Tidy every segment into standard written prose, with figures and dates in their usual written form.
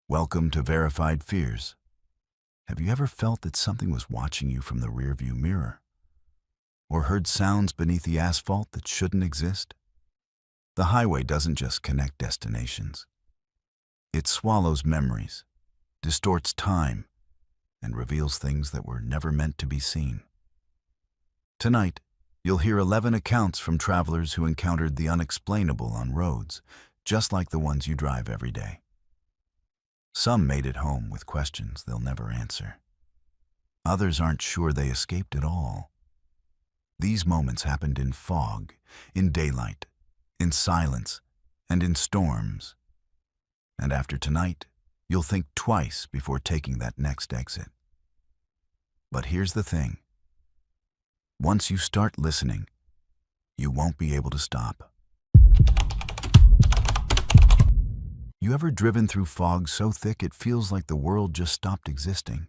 Welcome to Verified Fears. Have you ever felt that something was watching you from the rearview mirror? Or heard sounds beneath the asphalt that shouldn't exist? The highway doesn't just connect destinations. It swallows memories, distorts time, and reveals things that were never meant to be seen. Tonight, you'll hear 11 accounts from travelers who encountered the unexplainable on roads, just like the ones you drive every day. Some made it home with questions they'll never answer. Others aren't sure they escaped at all. These moments happened in fog, in daylight, in silence, and in storms. And after tonight, you'll think twice before taking that next exit. But here's the thing. Once you start listening, you won't be able to stop. You ever driven through fog so thick it feels like the world just stopped existing?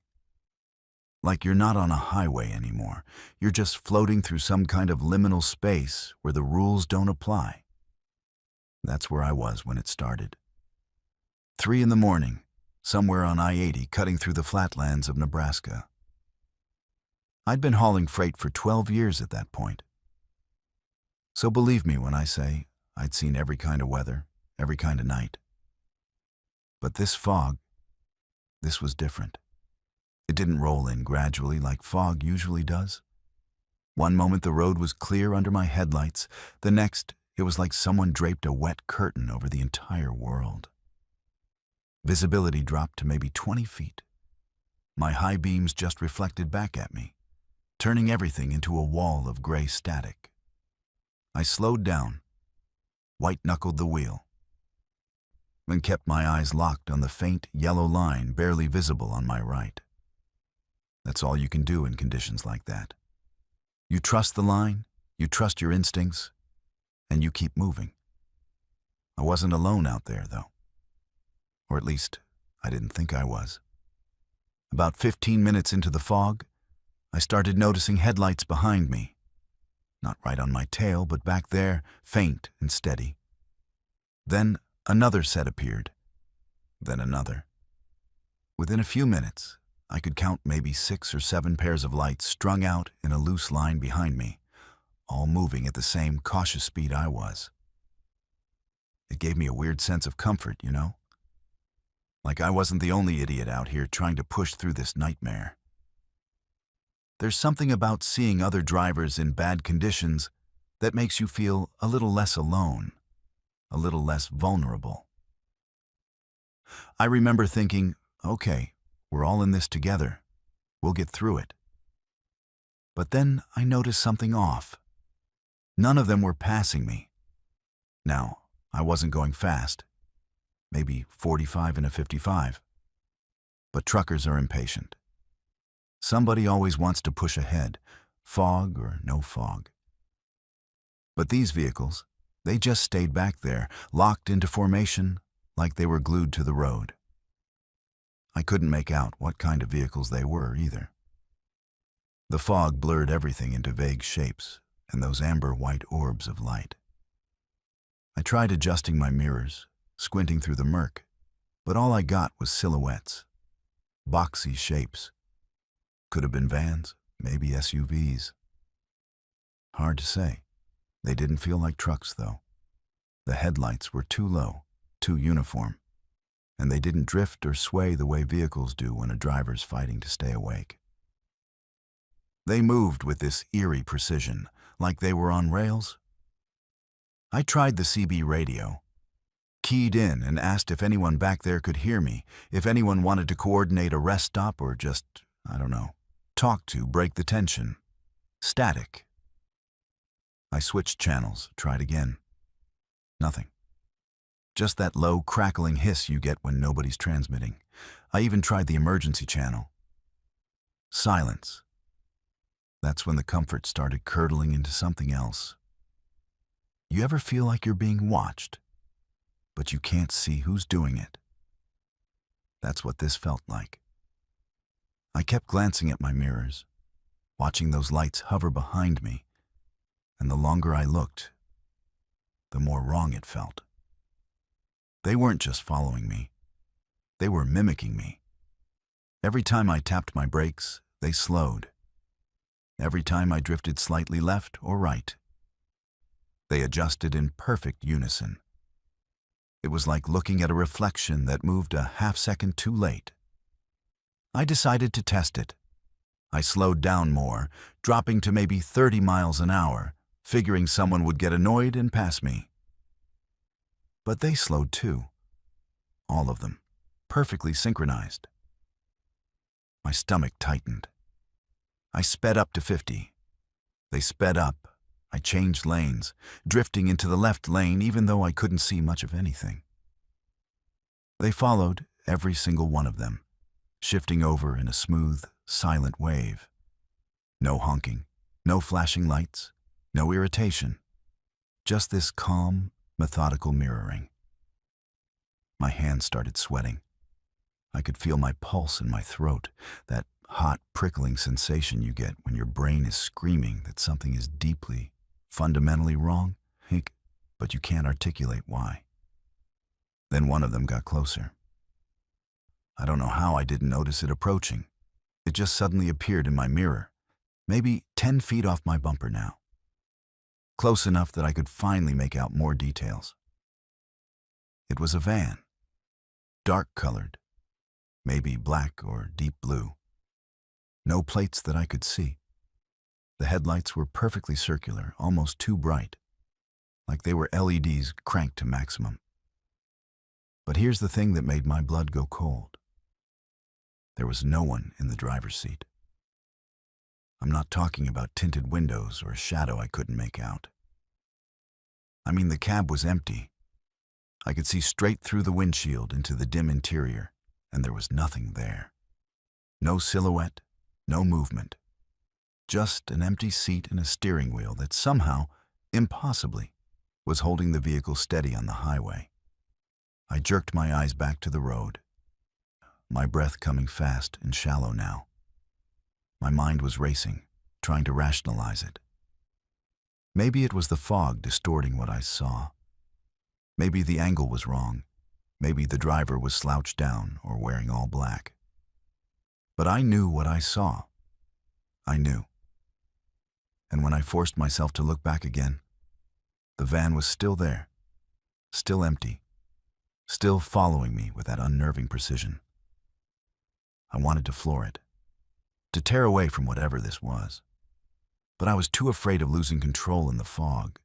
Like you're not on a highway anymore. You're just floating through some kind of liminal space where the rules don't apply. That's where I was when it started. 3 in the morning, somewhere on I-80 cutting through the flatlands of Nebraska. I'd been hauling freight for 12 years at that point. So believe me when I say I'd seen every kind of weather, every kind of night. But this fog, this was different. It didn't roll in gradually like fog usually does. One moment the road was clear under my headlights, the next it was like someone draped a wet curtain over the entire world. Visibility dropped to maybe 20 feet. My high beams just reflected back at me, turning everything into a wall of gray static. I slowed down, white-knuckled the wheel, and kept my eyes locked on the faint yellow line barely visible on my right. That's all you can do in conditions like that. You trust the line, you trust your instincts, and you keep moving. I wasn't alone out there, though. Or at least, I didn't think I was. About 15 minutes into the fog, I started noticing headlights behind me. Not right on my tail, but back there, faint and steady. Then another set appeared, then another. Within a few minutes, I could count maybe 6 or 7 pairs of lights strung out in a loose line behind me, all moving at the same cautious speed I was. It gave me a weird sense of comfort, you know? Like I wasn't the only idiot out here trying to push through this nightmare. There's something about seeing other drivers in bad conditions that makes you feel a little less alone, a little less vulnerable. I remember thinking, okay, we're all in this together. We'll get through it. But then I noticed something off. None of them were passing me. Now, I wasn't going fast, maybe 45 in a 55. But truckers are impatient. Somebody always wants to push ahead, fog or no fog. But these vehicles, they just stayed back there, locked into formation, like they were glued to the road. I couldn't make out what kind of vehicles they were either. The fog blurred everything into vague shapes and those amber-white orbs of light. I tried adjusting my mirrors, squinting through the murk, but all I got was silhouettes, boxy shapes. Could have been vans, maybe SUVs. Hard to say. They didn't feel like trucks, though. The headlights were too low, too uniform, and they didn't drift or sway the way vehicles do when a driver's fighting to stay awake. They moved with this eerie precision, like they were on rails. I tried the CB radio, keyed in and asked if anyone back there could hear me, if anyone wanted to coordinate a rest stop or just, I don't know, talk to, break the tension. Static. I switched channels, tried again. Nothing. Just that low, crackling hiss you get when nobody's transmitting. I even tried the emergency channel. Silence. That's when the comfort started curdling into something else. You ever feel like you're being watched, but you can't see who's doing it? That's what this felt like. I kept glancing at my mirrors, watching those lights hover behind me, and the longer I looked, the more wrong it felt. They weren't just following me. They were mimicking me. Every time I tapped my brakes, they slowed. Every time I drifted slightly left or right, they adjusted in perfect unison. It was like looking at a reflection that moved a half-second too late. I decided to test it. I slowed down more, dropping to maybe 30 miles an hour, figuring someone would get annoyed and pass me. But they slowed too. All of them, perfectly synchronized. My stomach tightened. I sped up to 50. They sped up. I changed lanes, drifting into the left lane even though I couldn't see much of anything. They followed, every single one of them, shifting over in a smooth, silent wave. No honking, no flashing lights, no irritation. Just this calm, methodical mirroring. My hands started sweating. I could feel my pulse in my throat, that hot, prickling sensation you get when your brain is screaming that something is deeply, fundamentally wrong, but you can't articulate why. Then one of them got closer. I don't know how I didn't notice it approaching. It just suddenly appeared in my mirror, maybe 10 feet off my bumper now. Close enough that I could finally make out more details. It was a van, dark-colored, maybe black or deep blue. No plates that I could see. The headlights were perfectly circular, almost too bright, like they were LEDs cranked to maximum. But here's the thing that made my blood go cold. There was no one in the driver's seat. I'm not talking about tinted windows or a shadow I couldn't make out. I mean, the cab was empty. I could see straight through the windshield into the dim interior, and there was nothing there. No silhouette, no movement. Just an empty seat and a steering wheel that somehow, impossibly, was holding the vehicle steady on the highway. I jerked my eyes back to the road, my breath coming fast and shallow now. My mind was racing, trying to rationalize it. Maybe it was the fog distorting what I saw. Maybe the angle was wrong. Maybe the driver was slouched down or wearing all black. But I knew what I saw. I knew. And when I forced myself to look back again, the van was still there, still empty, still following me with that unnerving precision. I wanted to floor it, to tear away from whatever this was. But I was too afraid of losing control in the fog,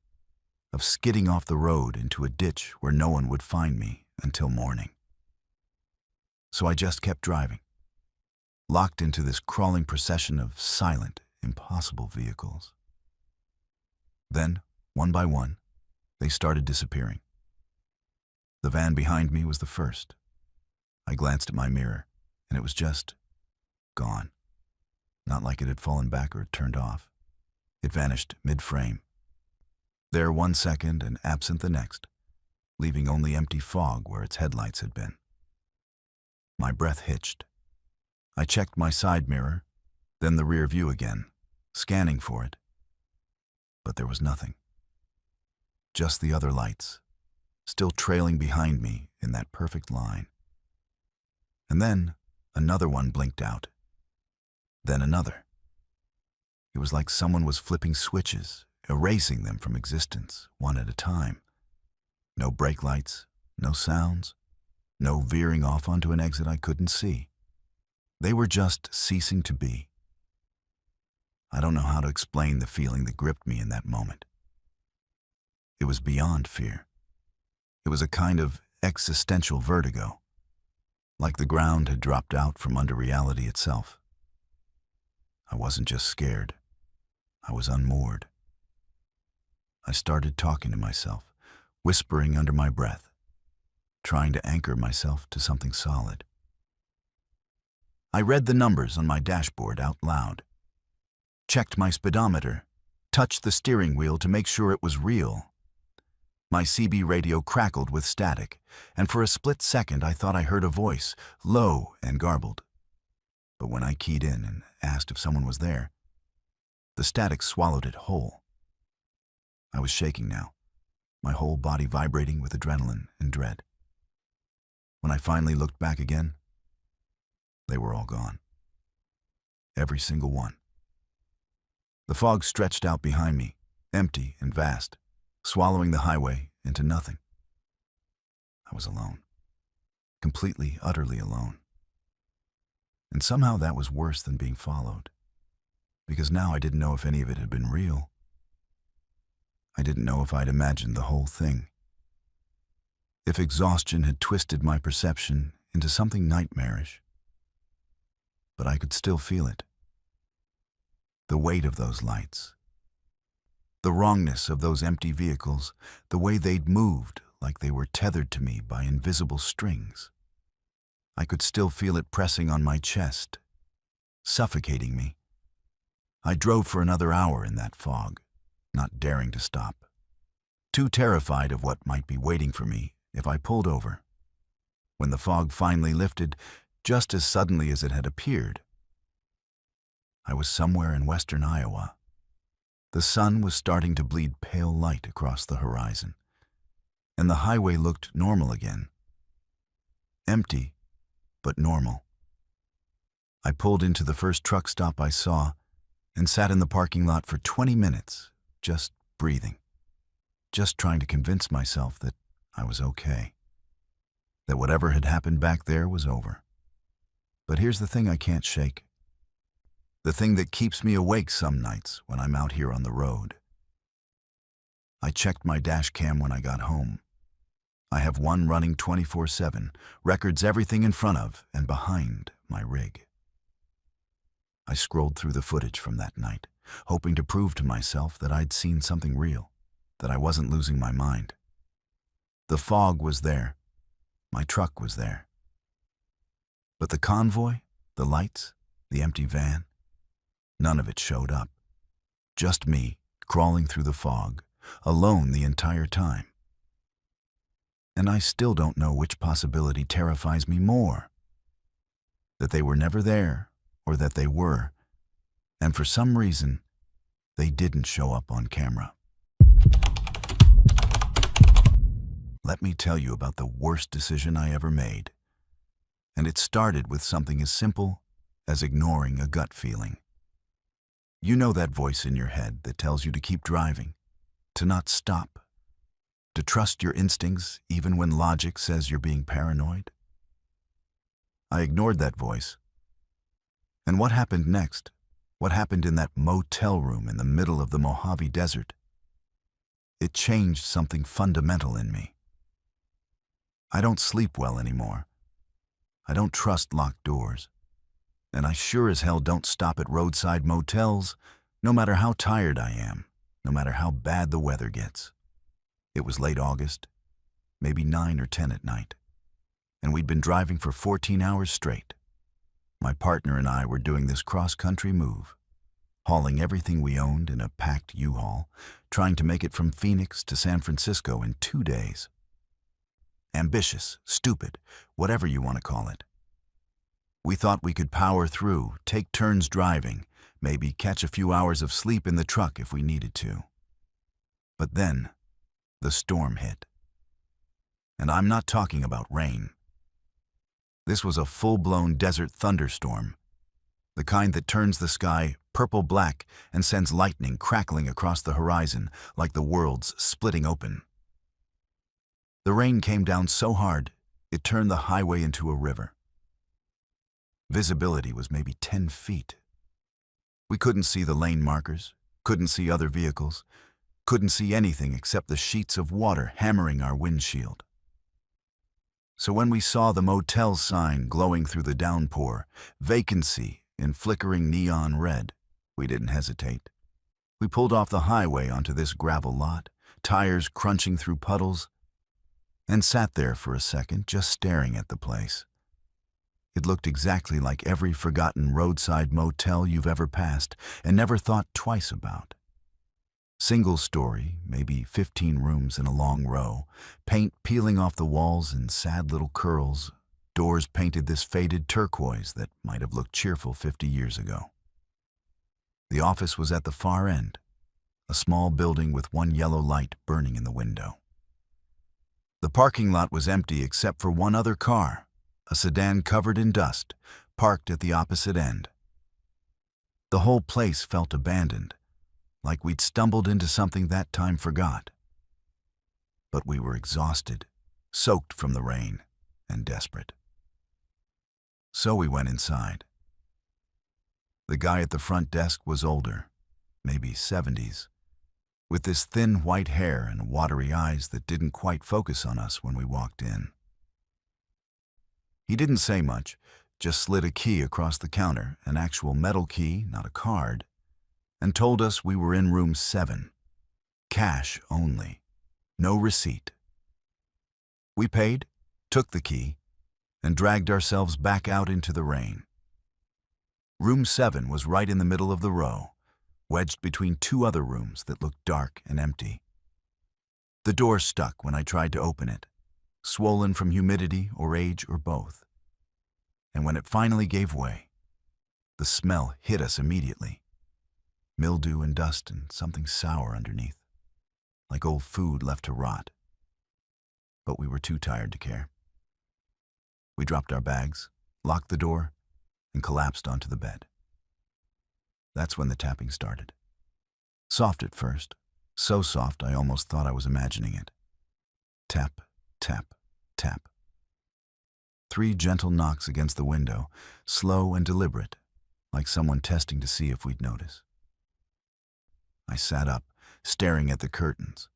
of skidding off the road into a ditch where no one would find me until morning. So I just kept driving, locked into this crawling procession of silent, impossible vehicles. Then, one by one, they started disappearing. The van behind me was the first. I glanced at my mirror, and it was just gone. Not like it had fallen back or turned off. It vanished mid-frame. There 1 second and absent the next, leaving only empty fog where its headlights had been. My breath hitched. I checked my side mirror, then the rear view again, scanning for it. But there was nothing. Just the other lights, still trailing behind me in that perfect line. And then another one blinked out. Then another. It was like someone was flipping switches, erasing them from existence, one at a time. No brake lights, no sounds, no veering off onto an exit I couldn't see. They were just ceasing to be. I don't know how to explain the feeling that gripped me in that moment. It was beyond fear. It was a kind of existential vertigo, like the ground had dropped out from under reality itself. I wasn't just scared. I was unmoored. I started talking to myself, whispering under my breath, trying to anchor myself to something solid. I read the numbers on my dashboard out loud, checked my speedometer, touched the steering wheel to make sure it was real. My CB radio crackled with static, and for a split second I thought I heard a voice, low and garbled. But when I keyed in and asked if someone was there, the static swallowed it whole. I was shaking now, my whole body vibrating with adrenaline and dread. When I finally looked back again, they were all gone. Every single one. The fog stretched out behind me, empty and vast, swallowing the highway into nothing. I was alone. Completely, utterly alone. And somehow that was worse than being followed, because now I didn't know if any of it had been real. I didn't know if I'd imagined the whole thing. If exhaustion had twisted my perception into something nightmarish. But I could still feel it. The weight of those lights. The wrongness of those empty vehicles, the way they'd moved like they were tethered to me by invisible strings. I could still feel it pressing on my chest, suffocating me. I drove for another hour in that fog, not daring to stop, too terrified of what might be waiting for me if I pulled over. When the fog finally lifted, just as suddenly as it had appeared, I was somewhere in western Iowa. The sun was starting to bleed pale light across the horizon, and the highway looked normal again. Empty, but normal. I pulled into the first truck stop I saw and sat in the parking lot for 20 minutes, just breathing, just trying to convince myself that I was okay, that whatever had happened back there was over. But here's the thing I can't shake. The thing that keeps me awake some nights when I'm out here on the road. I checked my dash cam when I got home. I have one running 24/7, records everything in front of and behind my rig. I scrolled through the footage from that night, hoping to prove to myself that I'd seen something real, that I wasn't losing my mind. The fog was there. My truck was there. But the convoy, the lights, the empty van, none of it showed up. Just me, crawling through the fog, alone the entire time. And I still don't know which possibility terrifies me more. That they were never there, or that they were, and for some reason, they didn't show up on camera. Let me tell you about the worst decision I ever made. And it started with something as simple as ignoring a gut feeling. You know that voice in your head that tells you to keep driving, to not stop, to trust your instincts even when logic says you're being paranoid? I ignored that voice. And what happened next? What happened in that motel room in the middle of the Mojave Desert? It changed something fundamental in me. I don't sleep well anymore. I don't trust locked doors. And I sure as hell don't stop at roadside motels, no matter how tired I am, no matter how bad the weather gets. It was late August, maybe 9 or 10 at night, and we'd been driving for 14 hours straight. My partner and I were doing this cross-country move, hauling everything we owned in a packed U-Haul, trying to make it from Phoenix to San Francisco in 2 days. Ambitious, stupid, whatever you want to call it. We thought we could power through, take turns driving, maybe catch a few hours of sleep in the truck if we needed to. But then, the storm hit. And I'm not talking about rain. This was a full-blown desert thunderstorm, the kind that turns the sky purple-black and sends lightning crackling across the horizon like the world's splitting open. The rain came down so hard, it turned the highway into a river. Visibility was maybe 10 feet. We couldn't see the lane markers, couldn't see other vehicles, couldn't see anything except the sheets of water hammering our windshield. So when we saw the motel sign glowing through the downpour, vacancy in flickering neon red, we didn't hesitate. We pulled off the highway onto this gravel lot, tires crunching through puddles, and sat there for a second just staring at the place. It looked exactly like every forgotten roadside motel you've ever passed and never thought twice about. Single story, maybe 15 rooms in a long row, paint peeling off the walls in sad little curls, doors painted this faded turquoise that might have looked cheerful 50 years ago. The office was at the far end, a small building with one yellow light burning in the window. The parking lot was empty except for one other car, a sedan covered in dust, parked at the opposite end. The whole place felt abandoned, like we'd stumbled into something that time forgot. But we were exhausted, soaked from the rain, and desperate. So we went inside. The guy at the front desk was older, maybe 70s, with this thin white hair and watery eyes that didn't quite focus on us when we walked in. He didn't say much, just slid a key across the counter, an actual metal key, not a card, and told us we were in room 7. Cash only. No receipt. We paid, took the key, and dragged ourselves back out into the rain. Room 7 was right in the middle of the row, wedged between two other rooms that looked dark and empty. The door stuck when I tried to open it, swollen from humidity or age or both. And when it finally gave way, the smell hit us immediately. Mildew and dust and something sour underneath, like old food left to rot. But we were too tired to care. We dropped our bags, locked the door, and collapsed onto the bed. That's when the tapping started. Soft at first, so soft I almost thought I was imagining it. Tap, tap, tap. 3 gentle knocks against the window, slow and deliberate, like someone testing to see if we'd notice. I sat up, staring at the curtains.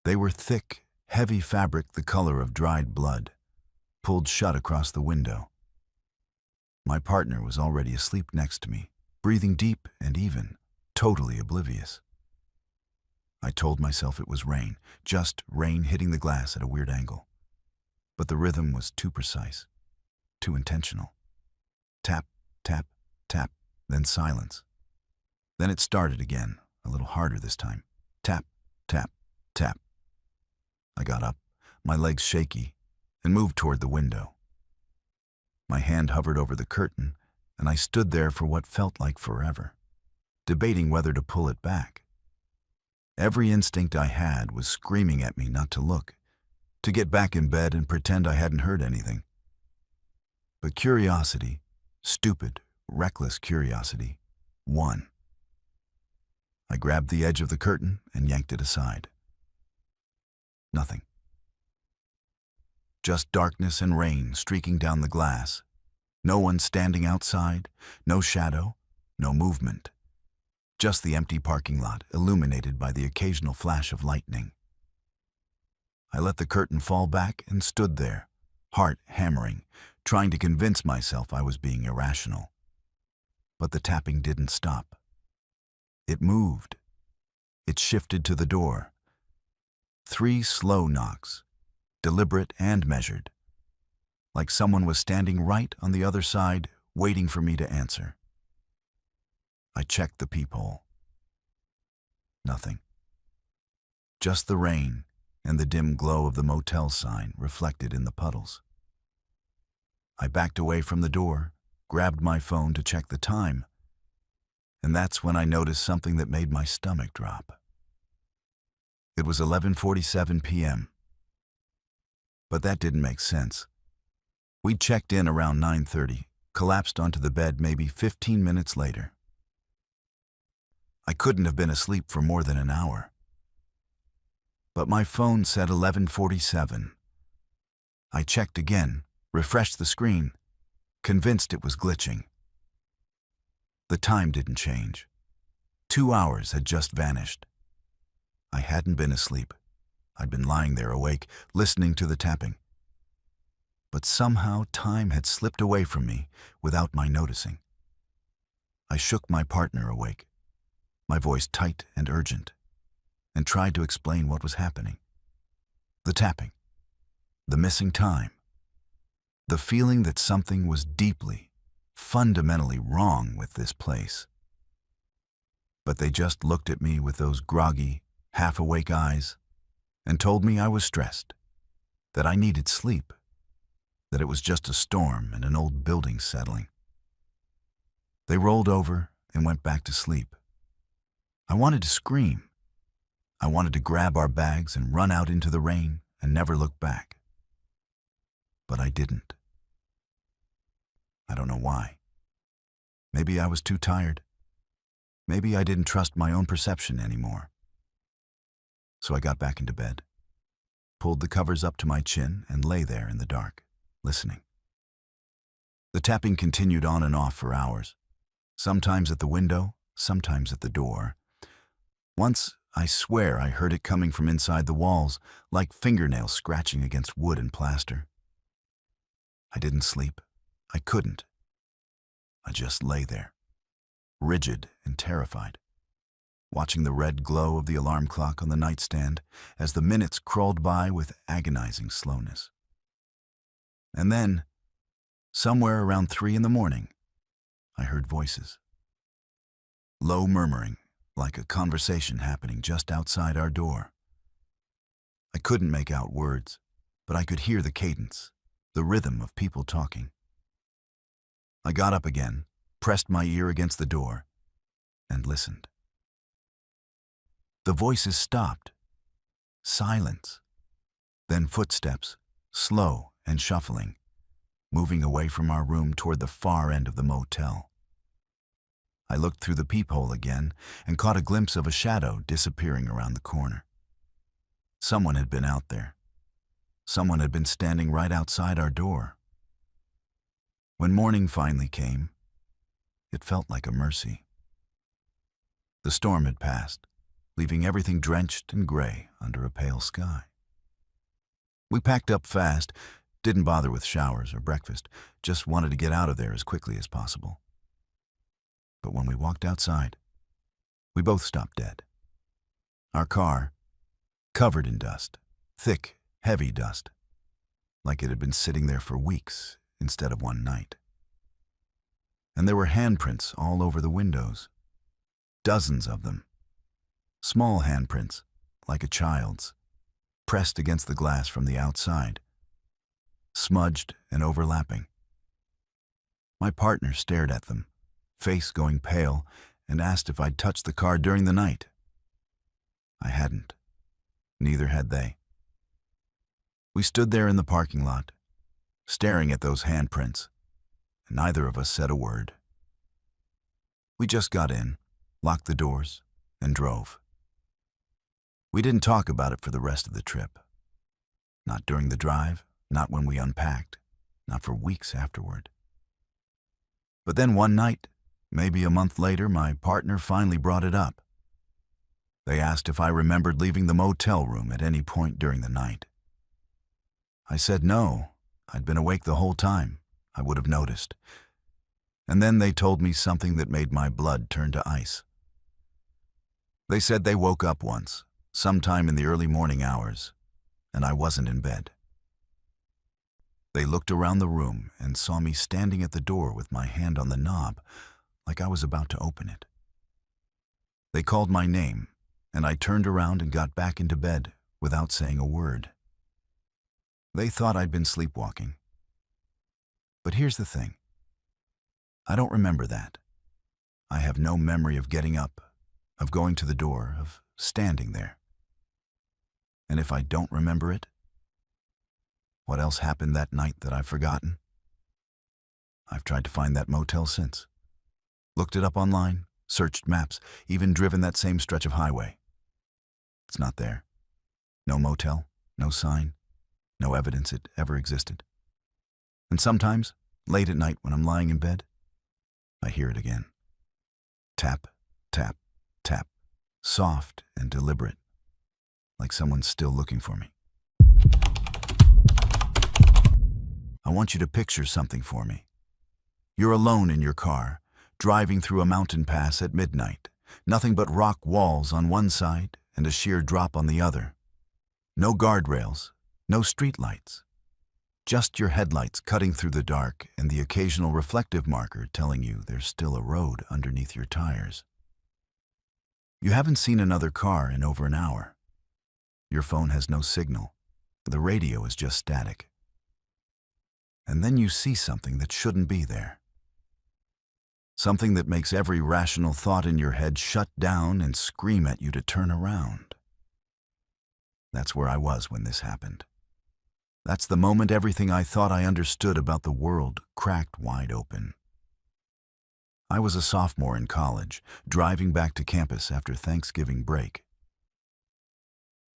They were thick, heavy fabric the color of dried blood, pulled shut across the window. My partner was already asleep next to me, breathing deep and even, totally oblivious. I told myself it was rain, just rain hitting the glass at a weird angle. But the rhythm was too precise, too intentional. Tap, tap, tap, then silence. Then it started again, a little harder this time. Tap, tap, tap. I got up, my legs shaky, and moved toward the window. My hand hovered over the curtain, and I stood there for what felt like forever, debating whether to pull it back. Every instinct I had was screaming at me not to look, to get back in bed and pretend I hadn't heard anything. But curiosity, stupid, reckless curiosity, won. I grabbed the edge of the curtain and yanked it aside. Nothing. Just darkness and rain streaking down the glass. No one standing outside, no shadow, no movement. Just the empty parking lot illuminated by the occasional flash of lightning. I let the curtain fall back and stood there, heart hammering, trying to convince myself I was being irrational. But the tapping didn't stop. It moved. It shifted to the door. 3 slow knocks, deliberate and measured, like someone was standing right on the other side, waiting for me to answer. I checked the peephole. Nothing. Just the rain and the dim glow of the motel sign reflected in the puddles. I backed away from the door, grabbed my phone to check the time, and that's when I noticed something that made my stomach drop. It was 11:47 p.m. But that didn't make sense. We'd checked in around 9:30, collapsed onto the bed maybe 15 minutes later. I couldn't have been asleep for more than an hour. But my phone said 11:47. I checked again, refreshed the screen, convinced it was glitching. The time didn't change. 2 hours had just vanished. I hadn't been asleep. I'd been lying there awake, listening to the tapping. But somehow time had slipped away from me without my noticing. I shook my partner awake, my voice tight and urgent, and tried to explain what was happening. The tapping, the missing time, the feeling that something was deeply, fundamentally wrong with this place. But they just looked at me with those groggy, half-awake eyes and told me I was stressed, that I needed sleep, that it was just a storm and an old building settling. They rolled over and went back to sleep. I wanted to scream. I wanted to grab our bags and run out into the rain and never looked back. But I didn't. I don't know why. Maybe I was too tired. Maybe I didn't trust my own perception anymore. So I got back into bed, pulled the covers up to my chin, and lay there in the dark, listening. The tapping continued on and off for hours, sometimes at the window, sometimes at the door. Once, I swear I heard it coming from inside the walls, like fingernails scratching against wood and plaster. I didn't sleep. I couldn't. I just lay there, rigid and terrified, watching the red glow of the alarm clock on the nightstand as the minutes crawled by with agonizing slowness. And then, somewhere around 3 a.m, I heard voices. Low murmuring, like a conversation happening just outside our door. I couldn't make out words, but I could hear the cadence, the rhythm of people talking. I got up again, pressed my ear against the door, and listened. The voices stopped. Silence. Then footsteps, slow and shuffling, moving away from our room toward the far end of the motel. I looked through the peephole again and caught a glimpse of a shadow disappearing around the corner. Someone had been out there. Someone had been standing right outside our door. When morning finally came, it felt like a mercy. The storm had passed, leaving everything drenched and gray under a pale sky. We packed up fast, didn't bother with showers or breakfast, just wanted to get out of there as quickly as possible. But when we walked outside, we both stopped dead. Our car, covered in dust, thick, heavy dust, like it had been sitting there for weeks instead of one night. And there were handprints all over the windows, dozens of them. Small handprints, like a child's, pressed against the glass from the outside, smudged and overlapping. My partner stared at them, face going pale, and asked if I'd touched the car during the night. I hadn't. Neither had they. We stood there in the parking lot, staring at those handprints, and neither of us said a word. We just got in, locked the doors, and drove. We didn't talk about it for the rest of the trip. Not during the drive, not when we unpacked, not for weeks afterward. But then one night, maybe a month later, my partner finally brought it up. They asked if I remembered leaving the motel room at any point during the night. I said no, I'd been awake the whole time, I would have noticed. And then they told me something that made my blood turn to ice. They said they woke up once, sometime in the early morning hours, and I wasn't in bed. They looked around the room and saw me standing at the door with my hand on the knob, like I was about to open it. They called my name, and I turned around and got back into bed without saying a word. They thought I'd been sleepwalking. But here's the thing. I don't remember that. I have no memory of getting up, of going to the door, of standing there. And if I don't remember it, what else happened that night that I've forgotten? I've tried to find that motel since. Looked it up online, searched maps, even driven that same stretch of highway. It's not there. No motel, no sign, no evidence it ever existed. And sometimes, late at night when I'm lying in bed, I hear it again. Tap, tap, tap, soft and deliberate, like someone's still looking for me. I want you to picture something for me. You're alone in your car, driving through a mountain pass at midnight, nothing but rock walls on one side and a sheer drop on the other. No guardrails, no streetlights. Just your headlights cutting through the dark and the occasional reflective marker telling you there's still a road underneath your tires. You haven't seen another car in over an hour. Your phone has no signal. The radio is just static. And then you see something that shouldn't be there. Something that makes every rational thought in your head shut down and scream at you to turn around. That's where I was when this happened. That's the moment everything I thought I understood about the world cracked wide open. I was a sophomore in college, driving back to campus after Thanksgiving break.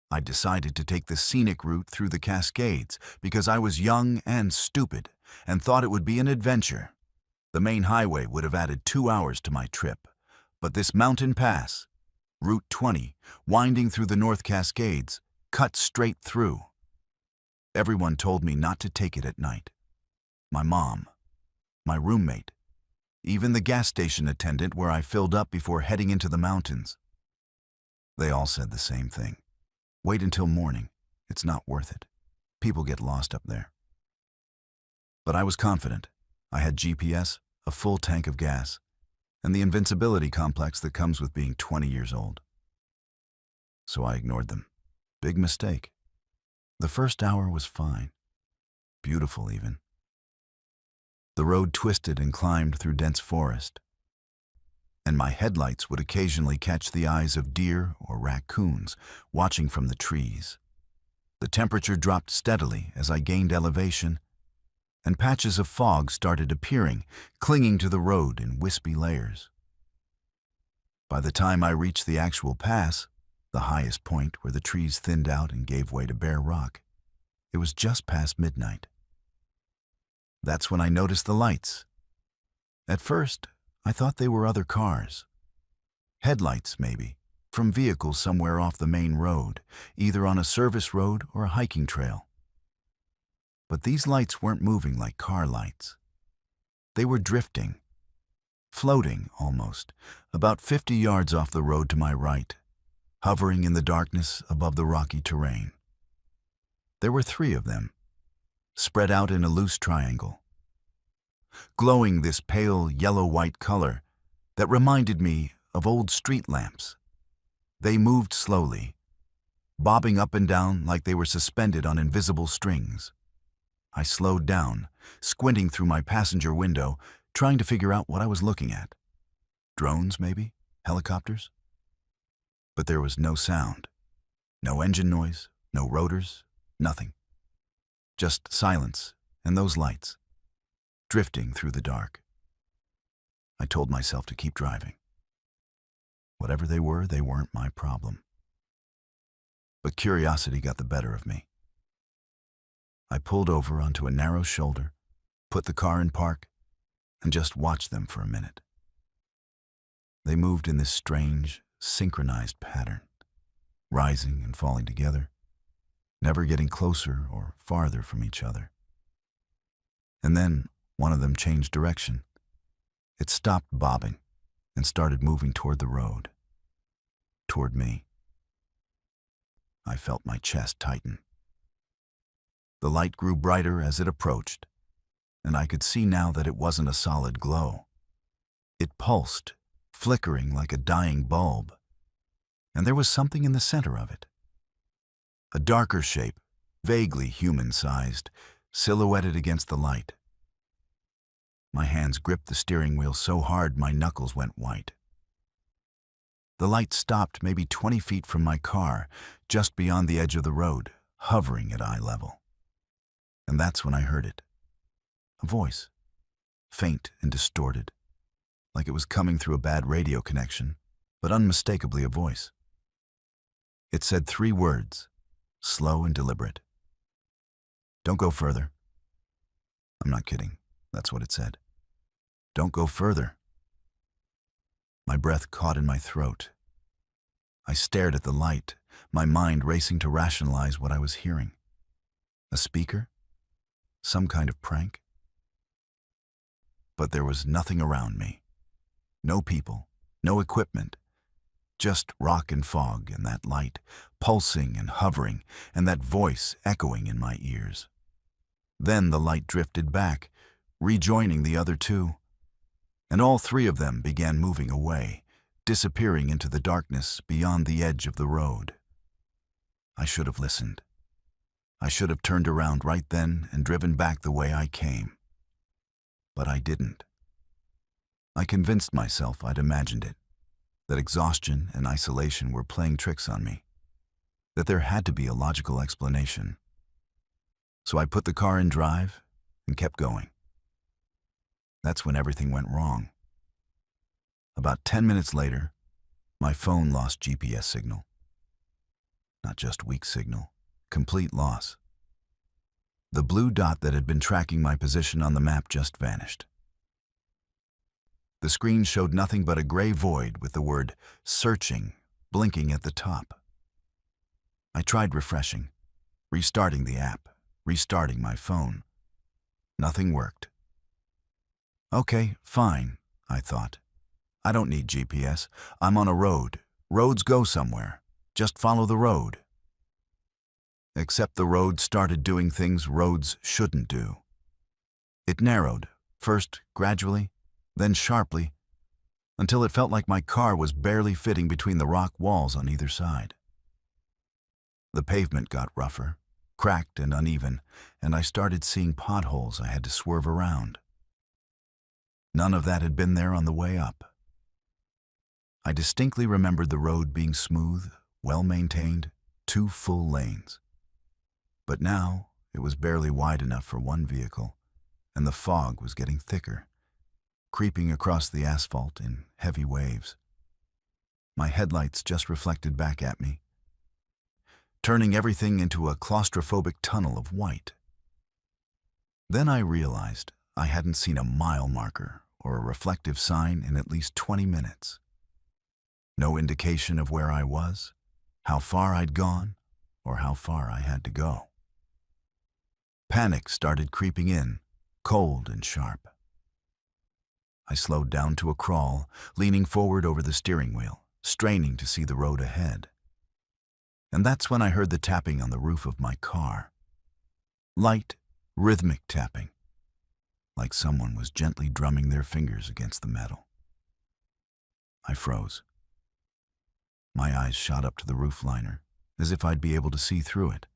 I decided to take the scenic route through the Cascades because I was young and stupid and thought it would be an adventure. The main highway would have added 2 hours to my trip, but this mountain pass, Route 20, winding through the North Cascades, cut straight through. Everyone told me not to take it at night. My mom, my roommate, even the gas station attendant where I filled up before heading into the mountains. They all said the same thing. Wait until morning. It's not worth it. People get lost up there. But I was confident. I had GPS, a full tank of gas, and the invincibility complex that comes with being 20 years old. So I ignored them. Big mistake. The first hour was fine. Beautiful, even. The road twisted and climbed through dense forest, and my headlights would occasionally catch the eyes of deer or raccoons watching from the trees. The temperature dropped steadily as I gained elevation, and patches of fog started appearing, clinging to the road in wispy layers. By the time I reached the actual pass, the highest point where the trees thinned out and gave way to bare rock, it was just past midnight. That's when I noticed the lights. At first, I thought they were other cars. Headlights, maybe, from vehicles somewhere off the main road, either on a service road or a hiking trail. But these lights weren't moving like car lights. They were drifting, floating almost, about 50 yards off the road to my right, hovering in the darkness above the rocky terrain. There were 3 of them, spread out in a loose triangle, glowing this pale yellow-white color that reminded me of old street lamps. They moved slowly, bobbing up and down like they were suspended on invisible strings. I slowed down, squinting through my passenger window, trying to figure out what I was looking at. Drones, maybe? Helicopters? But there was no sound. No engine noise, no rotors, nothing. Just silence and those lights, drifting through the dark. I told myself to keep driving. Whatever they weren't my problem. But curiosity got the better of me. I pulled over onto a narrow shoulder, put the car in park, and just watched them for a minute. They moved in this strange, synchronized pattern, rising and falling together, never getting closer or farther from each other. And then one of them changed direction. It stopped bobbing and started moving toward the road, toward me. I felt my chest tighten. The light grew brighter as it approached, and I could see now that it wasn't a solid glow. It pulsed, flickering like a dying bulb, and there was something in the center of it. A darker shape, vaguely human-sized, silhouetted against the light. My hands gripped the steering wheel so hard my knuckles went white. The light stopped maybe 20 feet from my car, just beyond the edge of the road, hovering at eye level. And that's when I heard it. A voice, faint and distorted, like it was coming through a bad radio connection, but unmistakably a voice. It said 3 words, slow and deliberate. Don't go further. I'm not kidding. That's what it said. Don't go further. My breath caught in my throat. I stared at the light, my mind racing to rationalize what I was hearing. A speaker? Some kind of prank? But there was nothing around me. No people, no equipment. Just rock and fog and that light, pulsing and hovering, and that voice echoing in my ears. Then the light drifted back, rejoining the other 2, and all 3 of them began moving away, disappearing into the darkness beyond the edge of the road. I should have listened. I should have turned around right then and driven back the way I came. But I didn't. I convinced myself I'd imagined it, that exhaustion and isolation were playing tricks on me, that there had to be a logical explanation. So I put the car in drive and kept going. That's when everything went wrong. About 10 minutes later, my phone lost GPS signal. Not just weak signal, complete loss. The blue dot that had been tracking my position on the map just vanished. The screen showed nothing but a gray void with the word "searching" blinking at the top. I tried refreshing, restarting the app, restarting my phone. Nothing worked. Okay, fine, I thought. I don't need GPS. I'm on a road. Roads go somewhere. Just follow the road. Except the road started doing things roads shouldn't do. It narrowed, first gradually, then sharply, until it felt like my car was barely fitting between the rock walls on either side. The pavement got rougher, cracked and uneven, and I started seeing potholes I had to swerve around. None of that had been there on the way up. I distinctly remembered the road being smooth, well-maintained, 2 full lanes. But now it was barely wide enough for one vehicle, and the fog was getting thicker, creeping across the asphalt in heavy waves. My headlights just reflected back at me, turning everything into a claustrophobic tunnel of white. Then I realized I hadn't seen a mile marker or a reflective sign in at least 20 minutes. No indication of where I was, how far I'd gone, or how far I had to go. Panic started creeping in, cold and sharp. I slowed down to a crawl, leaning forward over the steering wheel, straining to see the road ahead. And that's when I heard the tapping on the roof of my car. Light, rhythmic tapping, like someone was gently drumming their fingers against the metal. I froze. My eyes shot up to the roof liner, as if I'd be able to see through it,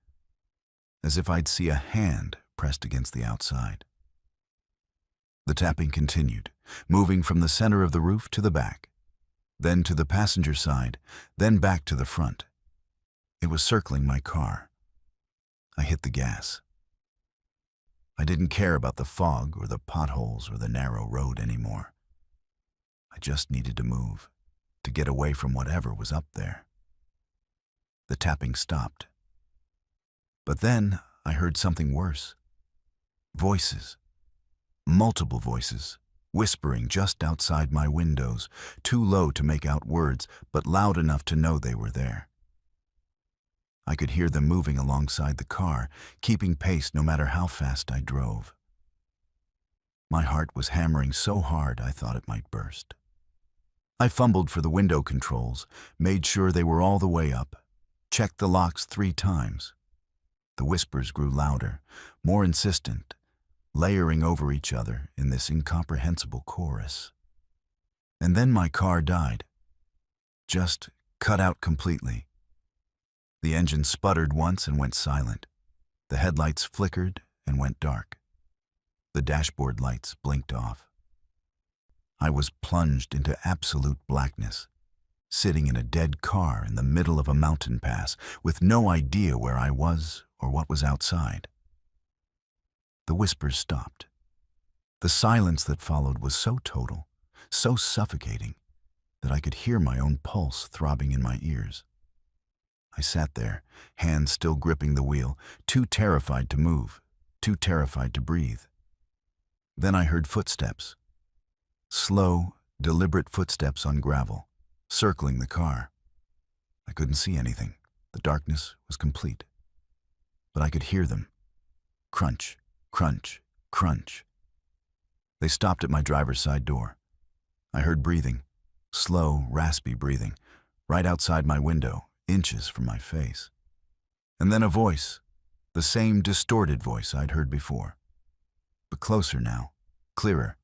as if I'd see a hand pressed against the outside. The tapping continued, moving from the center of the roof to the back, then to the passenger side, then back to the front. It was circling my car. I hit the gas. I didn't care about the fog or the potholes or the narrow road anymore. I just needed to move, to get away from whatever was up there. The tapping stopped. But then I heard something worse. Voices. Multiple voices, whispering just outside my windows, too low to make out words, but loud enough to know they were there. I could hear them moving alongside the car, keeping pace no matter how fast I drove. My heart was hammering so hard I thought it might burst. I fumbled for the window controls, made sure they were all the way up, checked the locks 3 times. The whispers grew louder, more insistent, layering over each other in this incomprehensible chorus. And then my car died. Just cut out completely. The engine sputtered once and went silent. The headlights flickered and went dark. The dashboard lights blinked off. I was plunged into absolute blackness, sitting in a dead car in the middle of a mountain pass with no idea where I was or what was outside. The whispers stopped. The silence that followed was so total, so suffocating, that I could hear my own pulse throbbing in my ears. I sat there, hands still gripping the wheel, too terrified to move, too terrified to breathe. Then I heard footsteps. Slow, deliberate footsteps on gravel, circling the car. I couldn't see anything. The darkness was complete. But I could hear them. Crunch, crunch, crunch. They stopped at my driver's side door. I heard breathing, slow, raspy breathing, right outside my window, inches from my face. And then a voice, the same distorted voice I'd heard before. But closer now, clearer.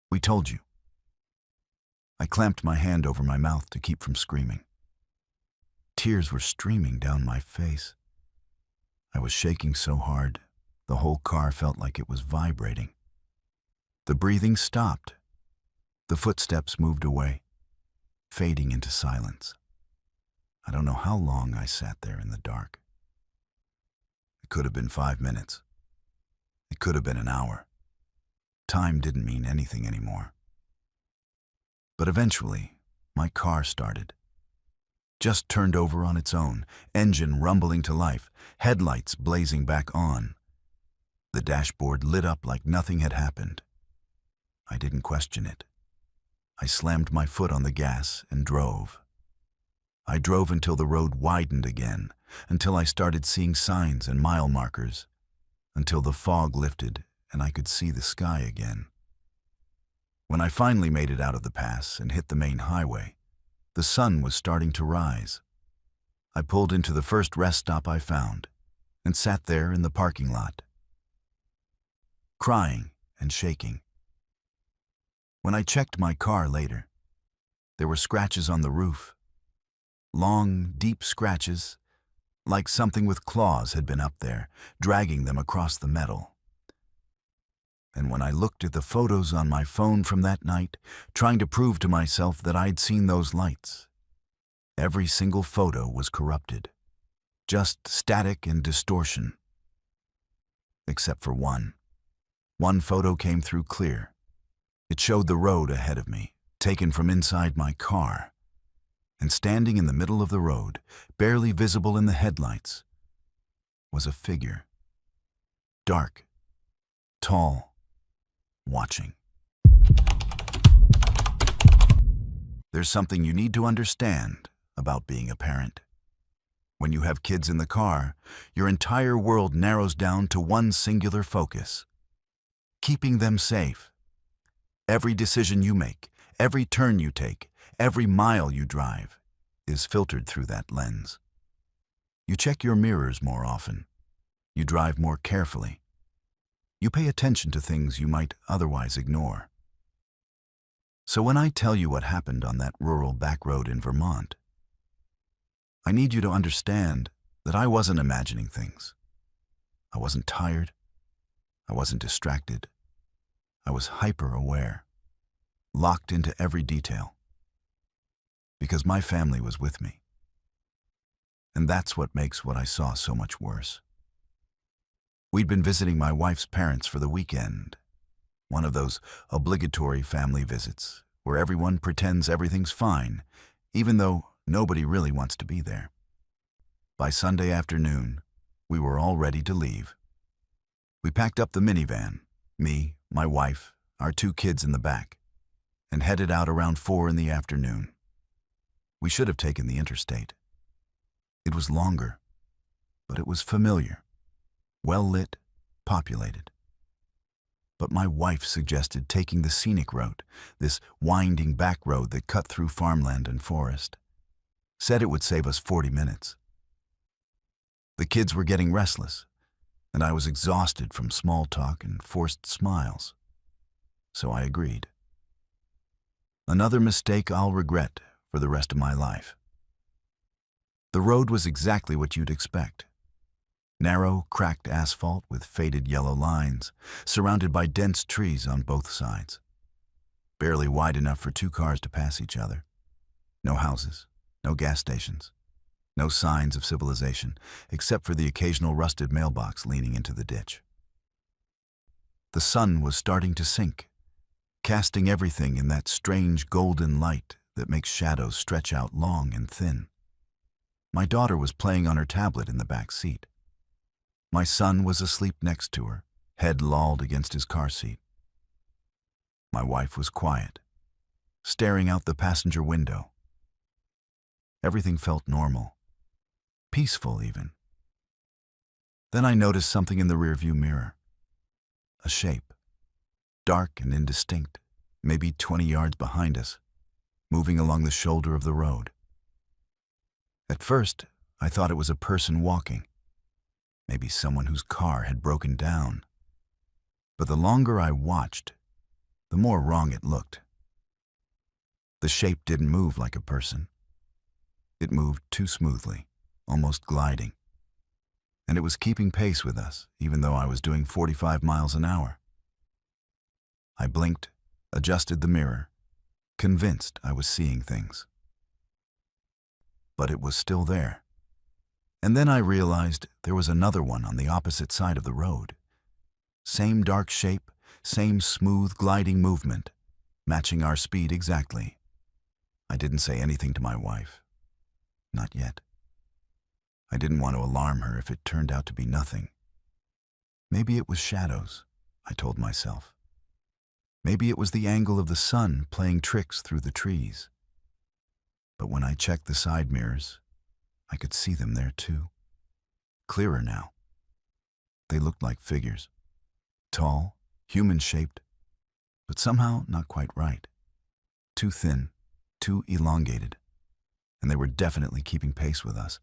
"We told you." I clamped my hand over my mouth to keep from screaming. Tears were streaming down my face. I was shaking so hard, the whole car felt like it was vibrating. The breathing stopped. The footsteps moved away, fading into silence. I don't know how long I sat there in the dark. I could have been 5 minutes. It could have been an hour. Time didn't mean anything anymore. But eventually, my car started. Just turned over on its own, engine rumbling to life, headlights blazing back on. The dashboard lit up like nothing had happened. I didn't question it. I slammed my foot on the gas and drove. I drove until the road widened again, until I started seeing signs and mile markers, until the fog lifted and I could see the sky again. When I finally made it out of the pass and hit the main highway, the sun was starting to rise. I pulled into the first rest stop I found and sat there in the parking lot, crying and shaking. When I checked my car later, there were scratches on the roof. Long, deep scratches, like something with claws had been up there, dragging them across the metal. And when I looked at the photos on my phone from that night, trying to prove to myself that I'd seen those lights, every single photo was corrupted, just static and distortion. Except for one. One photo came through clear. It showed the road ahead of me, taken from inside my car. And standing in the middle of the road, barely visible in the headlights, was a figure. Dark, tall, watching. There's something you need to understand about being a parent. When you have kids in the car, your entire world narrows down to one singular focus: keeping them safe. Every decision you make, every turn you take, every mile you drive is filtered through that lens. You check your mirrors more often. You drive more carefully. You pay attention to things you might otherwise ignore. So when I tell you what happened on that rural back road in Vermont, I need you to understand that I wasn't imagining things. I wasn't tired. I wasn't distracted. I was hyper-aware, locked into every detail, because my family was with me. And that's what makes what I saw so much worse. We'd been visiting my wife's parents for the weekend, one of those obligatory family visits where everyone pretends everything's fine, even though nobody really wants to be there. By Sunday afternoon, we were all ready to leave. We packed up the minivan, me, my wife, our 2 kids in the back, and headed out around 4 in the afternoon. We should have taken the interstate. It was longer, but it was familiar, well-lit, populated. But my wife suggested taking the scenic route, this winding back road that cut through farmland and forest. Said it would save us 40 minutes. The kids were getting restless, and I was exhausted from small talk and forced smiles. So I agreed. Another mistake I'll regret for the rest of my life. The road was exactly what you'd expect. Narrow, cracked asphalt with faded yellow lines, surrounded by dense trees on both sides. Barely wide enough for 2 cars to pass each other. No houses, no gas stations, no signs of civilization, except for the occasional rusted mailbox leaning into the ditch. The sun was starting to sink, casting everything in that strange golden light that makes shadows stretch out long and thin. My daughter was playing on her tablet in the back seat. My son was asleep next to her, head lolled against his car seat. My wife was quiet, staring out the passenger window. Everything felt normal, peaceful even. Then I noticed something in the rearview mirror. A shape, dark and indistinct, maybe 20 yards behind us, moving along the shoulder of the road. At first, I thought it was a person walking, maybe someone whose car had broken down. But the longer I watched, the more wrong it looked. The shape didn't move like a person. It moved too smoothly, almost gliding. And it was keeping pace with us, even though I was doing 45 miles an hour. I blinked, adjusted the mirror, convinced I was seeing things. But it was still there, And then I realized there was another one on the opposite side of the road. Same dark shape, same smooth gliding movement, matching our speed exactly. I didn't say anything to my wife. Not yet. I didn't want to alarm her if it turned out to be nothing. Maybe it was shadows, I told myself. Maybe it was the angle of the sun playing tricks through the trees. But when I checked the side mirrors, I could see them there too. Clearer now. They looked like figures. Tall, human-shaped, but somehow not quite right. Too thin, too elongated. And they were definitely keeping pace with us,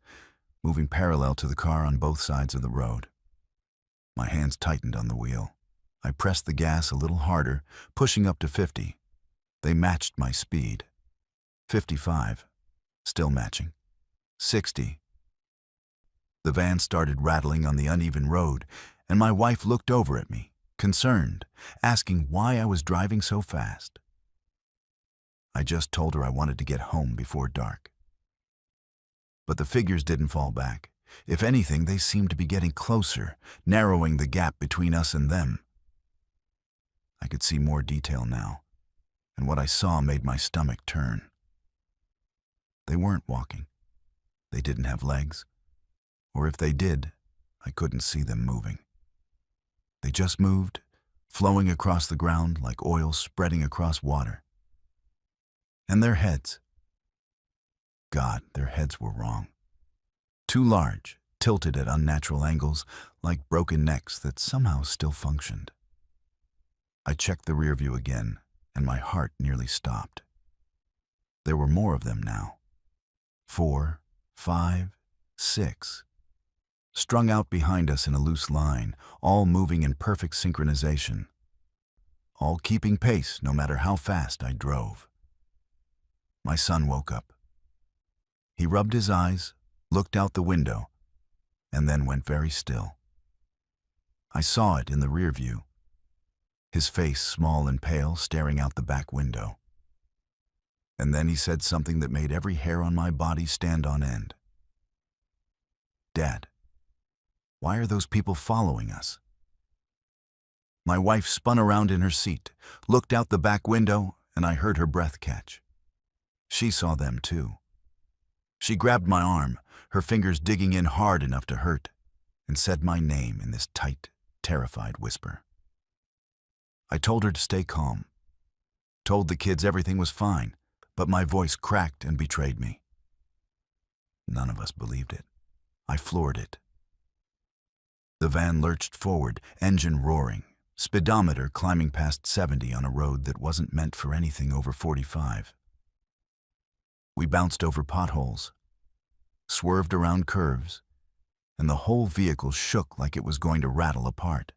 moving parallel to the car on both sides of the road. My hands tightened on the wheel. I pressed the gas a little harder, pushing up to 50. They matched my speed. 55, still matching. 60. The van started rattling on the uneven road, and my wife looked over at me, concerned, asking why I was driving so fast. I just told her I wanted to get home before dark. But the figures didn't fall back. If anything, they seemed to be getting closer, narrowing the gap between us and them. I could see more detail now, and what I saw made my stomach turn. They weren't walking. They didn't have legs. Or if they did, I couldn't see them moving. They just moved, flowing across the ground like oil spreading across water. And their heads. God, their heads were wrong. Too large, tilted at unnatural angles, like broken necks that somehow still functioned. I checked the rear view again, and my heart nearly stopped. There were more of them now. 4, 5, 6. Strung out behind us in a loose line, all moving in perfect synchronization. All keeping pace no matter how fast I drove. My son woke up. He rubbed his eyes, looked out the window, and then went very still. I saw it in the rear view. His face small and pale, staring out the back window. And then he said something that made every hair on my body stand on end. Dad, why are those people following us? My wife spun around in her seat, looked out the back window, and I heard her breath catch. She saw them too. She grabbed my arm, her fingers digging in hard enough to hurt, and said my name in this tight, terrified whisper. I told her to stay calm. Told the kids everything was fine, but my voice cracked and betrayed me. None of us believed it. I floored it. The van lurched forward, engine roaring, speedometer climbing past 70 on a road that wasn't meant for anything over 45. We bounced over potholes, swerved around curves, and the whole vehicle shook like it was going to rattle apart.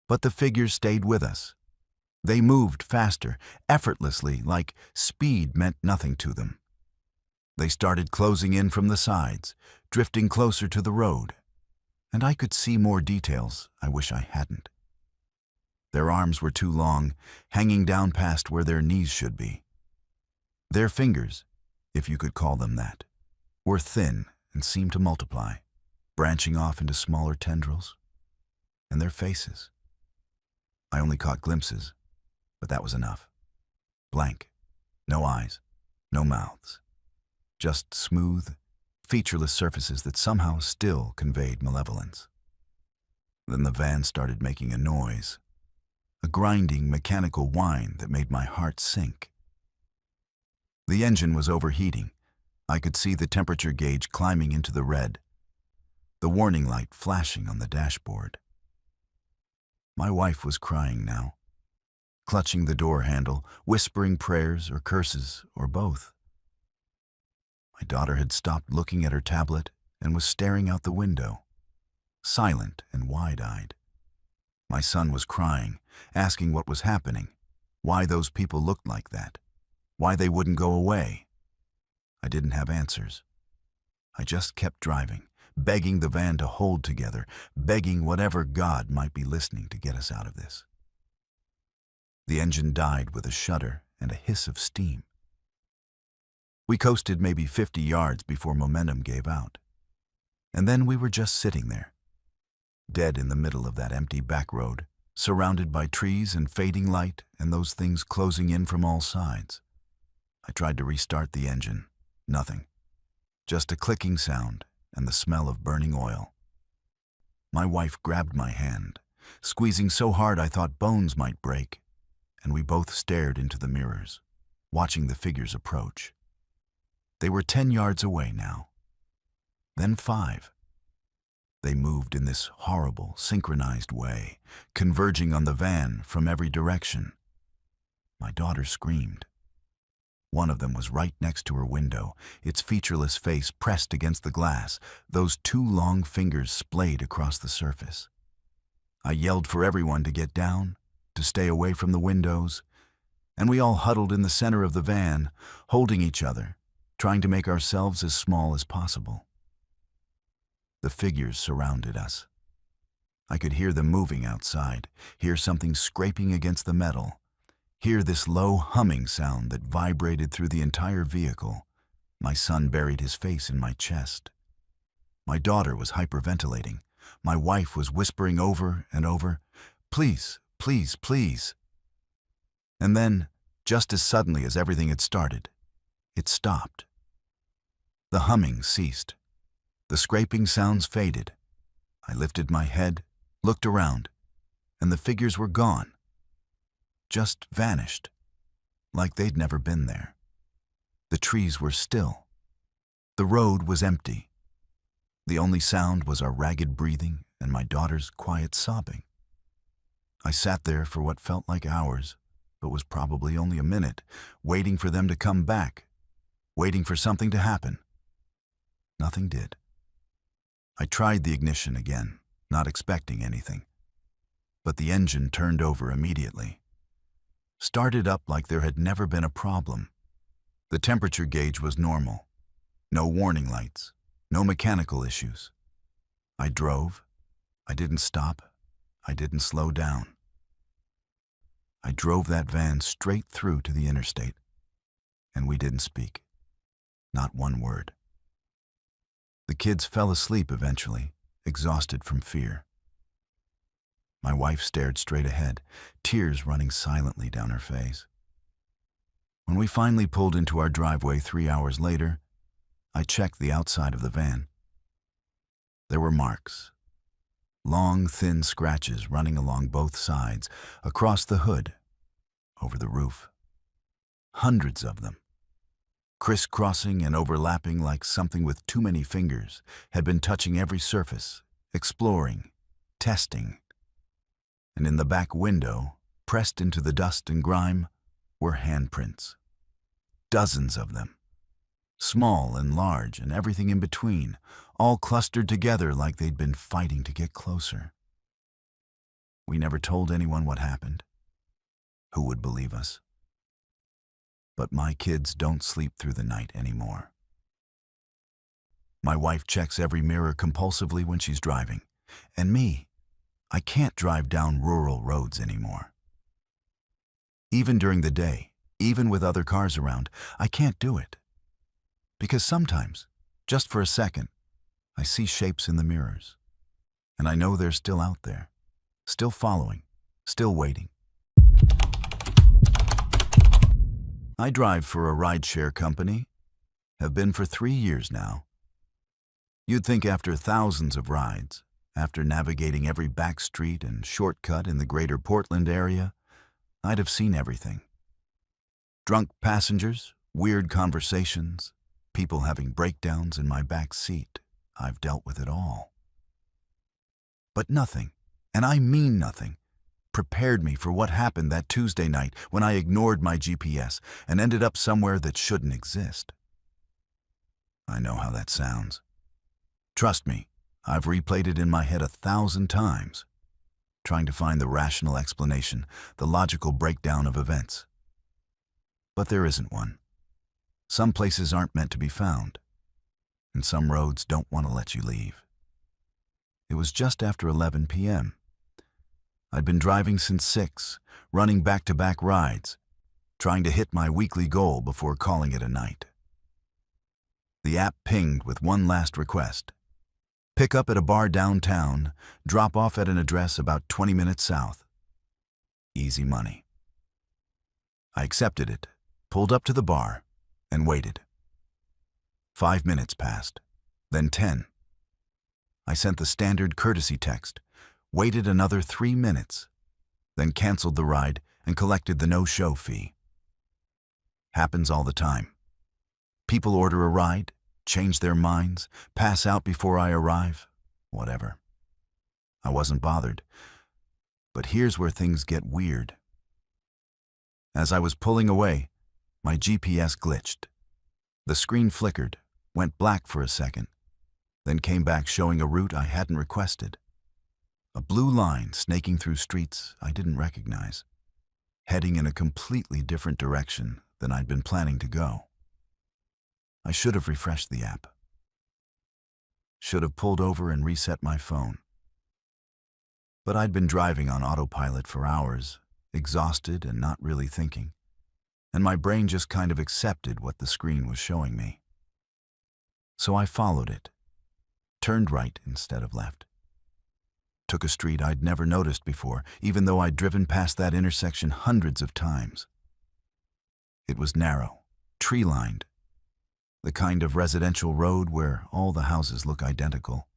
But the figures stayed with us. They moved faster, effortlessly, like speed meant nothing to them. They started closing in from the sides, drifting closer to the road, and I could see more details I wish I hadn't. Their arms were too long, hanging down past where their knees should be. Their fingers, if you could call them that, were thin and seemed to multiply, branching off into smaller tendrils. And their faces. I only caught glimpses, but that was enough. Blank. No eyes, no mouths. Just smooth, featureless surfaces that somehow still conveyed malevolence. Then the van started making a noise, a grinding, mechanical whine that made my heart sink. The engine was overheating. I could see the temperature gauge climbing into the red, the warning light flashing on the dashboard. My wife was crying now, clutching the door handle, whispering prayers or curses or both. My daughter had stopped looking at her tablet and was staring out the window, silent and wide-eyed. My son was crying, asking what was happening, why those people looked like that, why they wouldn't go away. I didn't have answers. I just kept driving, begging the van to hold together, begging whatever God might be listening to get us out of this. The engine died with a shudder and a hiss of steam. We coasted maybe 50 yards before momentum gave out. And then we were just sitting there, dead in the middle of that empty back road, surrounded by trees and fading light and those things closing in from all sides. I tried to restart the engine. Nothing. Just a clicking sound and the smell of burning oil. My wife grabbed my hand, squeezing so hard I thought bones might break, and we both stared into the mirrors, watching the figures approach. They were 10 yards away now. Then 5. They moved in this horrible, synchronized way, converging on the van from every direction. My daughter screamed. One of them was right next to her window, its featureless face pressed against the glass, those 2 long fingers splayed across the surface. I yelled for everyone to get down, to stay away from the windows, and we all huddled in the center of the van, holding each other, trying to make ourselves as small as possible. The figures surrounded us. I could hear them moving outside, hear something scraping against the metal, hear this low humming sound that vibrated through the entire vehicle. My son buried his face in my chest. My daughter was hyperventilating. My wife was whispering over and over, "Please, please, please." And then, just as suddenly as everything had started, it stopped. The humming ceased. The scraping sounds faded. I lifted my head, looked around, and the figures were gone. Just vanished, like they'd never been there. The trees were still. The road was empty. The only sound was our ragged breathing and my daughter's quiet sobbing. I sat there for what felt like hours, but was probably only a minute, waiting for them to come back, waiting for something to happen. Nothing did. I tried the ignition again, not expecting anything. But the engine turned over immediately. Started up like there had never been a problem. The temperature gauge was normal. No warning lights, no mechanical issues. I drove. I didn't stop. I didn't slow down. I drove that van straight through to the interstate, and we didn't speak. Not one word. The kids fell asleep eventually, exhausted from fear. My wife stared straight ahead, tears running silently down her face. When we finally pulled into our driveway 3 hours later, I checked the outside of the van. There were marks. Long, thin scratches running along both sides, across the hood, over the roof. Hundreds of them. Crisscrossing and overlapping like something with too many fingers, had been touching every surface, exploring, testing. And in the back window, pressed into the dust and grime, were handprints. Dozens of them. Small and large and everything in between, all clustered together like they'd been fighting to get closer. We never told anyone what happened. Who would believe us? But my kids don't sleep through the night anymore. My wife checks every mirror compulsively when she's driving. And me, I can't drive down rural roads anymore. Even during the day, even with other cars around, I can't do it. Because sometimes, just for a second, I see shapes in the mirrors. And I know they're still out there, still following, still waiting. I drive for a rideshare company, have been for 3 years now. You'd think after thousands of rides, after navigating every back street and shortcut in the greater Portland area, I'd have seen everything. Drunk passengers, weird conversations, people having breakdowns in my back seat. I've dealt with it all. But nothing, and I mean nothing, prepared me for what happened that Tuesday night when I ignored my GPS and ended up somewhere that shouldn't exist. I know how that sounds. Trust me, I've replayed it in my head 1,000 times, trying to find the rational explanation, the logical breakdown of events. But there isn't one. Some places aren't meant to be found, and some roads don't want to let you leave. It was just after 11 p.m. I'd been driving since 6, running back-to-back rides, trying to hit my weekly goal before calling it a night. The app pinged with one last request. Pick up at a bar downtown, drop off at an address about 20 minutes south. Easy money. I accepted it, pulled up to the bar, and waited. 5 minutes passed, then 10. I sent the standard courtesy text, waited another 3 minutes, then canceled the ride and collected the no-show fee. Happens all the time. People order a ride, change their minds, pass out before I arrive, whatever. I wasn't bothered. But here's where things get weird. As I was pulling away, my GPS glitched. The screen flickered, went black for a second, then came back showing a route I hadn't requested. A blue line snaking through streets I didn't recognize, heading in a completely different direction than I'd been planning to go. I should have refreshed the app. Should have pulled over and reset my phone. But I'd been driving on autopilot for hours, exhausted and not really thinking, and my brain just kind of accepted what the screen was showing me. So I followed it, turned right instead of left. Took a street I'd never noticed before, even though I'd driven past that intersection hundreds of times. It was narrow, tree-lined, the kind of residential road where all the houses look identical,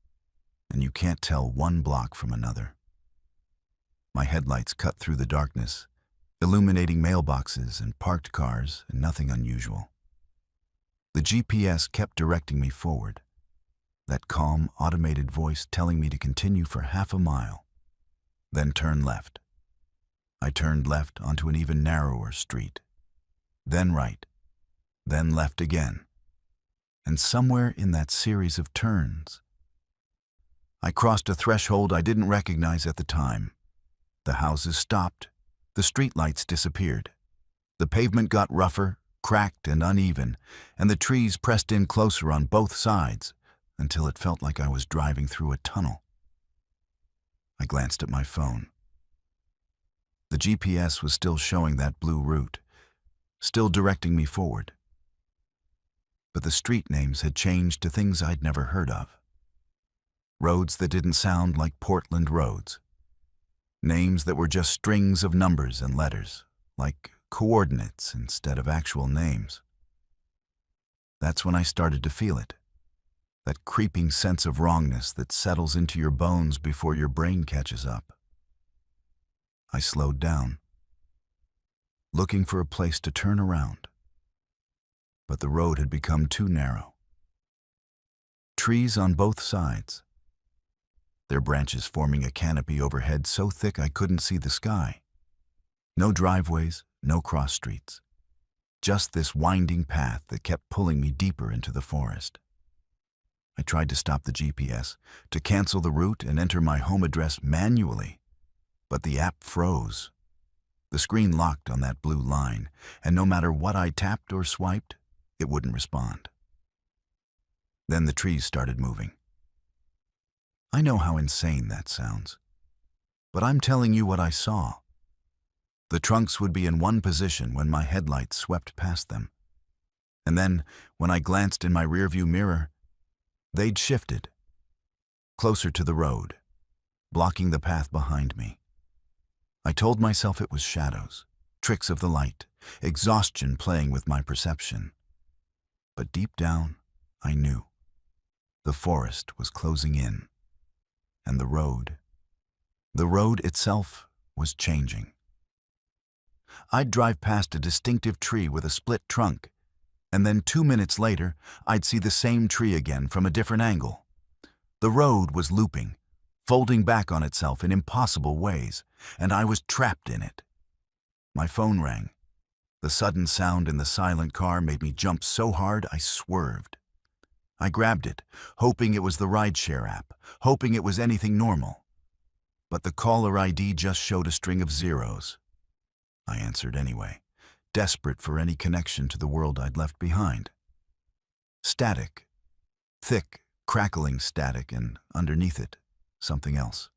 and you can't tell one block from another. My headlights cut through the darkness, illuminating mailboxes and parked cars and nothing unusual. The GPS kept directing me forward, that calm, automated voice telling me to continue for half a mile, then turn left. I turned left onto an even narrower street, then right, then left again, and somewhere in that series of turns, I crossed a threshold I didn't recognize at the time. The houses stopped, the streetlights disappeared. The pavement got rougher, cracked and uneven, and the trees pressed in closer on both sides until it felt like I was driving through a tunnel. I glanced at my phone. The GPS was still showing that blue route, still directing me forward. But the street names had changed to things I'd never heard of. Roads that didn't sound like Portland roads. Names that were just strings of numbers and letters, like coordinates instead of actual names. That's when I started to feel it. That creeping sense of wrongness that settles into your bones before your brain catches up. I slowed down, looking for a place to turn around. But the road had become too narrow. Trees on both sides, their branches forming a canopy overhead so thick I couldn't see the sky. No driveways, no cross streets. Just this winding path that kept pulling me deeper into the forest. I tried to stop the GPS, to cancel the route and enter my home address manually, but the app froze. The screen locked on that blue line, and no matter what I tapped or swiped, it wouldn't respond. Then the trees started moving. I know how insane that sounds, but I'm telling you what I saw. The trunks would be in one position when my headlights swept past them. And then, when I glanced in my rearview mirror, they'd shifted, closer to the road, blocking the path behind me. I told myself it was shadows, tricks of the light, exhaustion playing with my perception. But deep down, I knew. The forest was closing in, and the road itself was changing. I'd drive past a distinctive tree with a split trunk, and then 2 minutes later, I'd see the same tree again from a different angle. The road was looping, folding back on itself in impossible ways, and I was trapped in it. My phone rang. The sudden sound in the silent car made me jump so hard I swerved. I grabbed it, hoping it was the rideshare app, hoping it was anything normal. But the caller ID just showed a string of zeros. I answered anyway, desperate for any connection to the world I'd left behind. Static. Thick, crackling static, and underneath it, something else.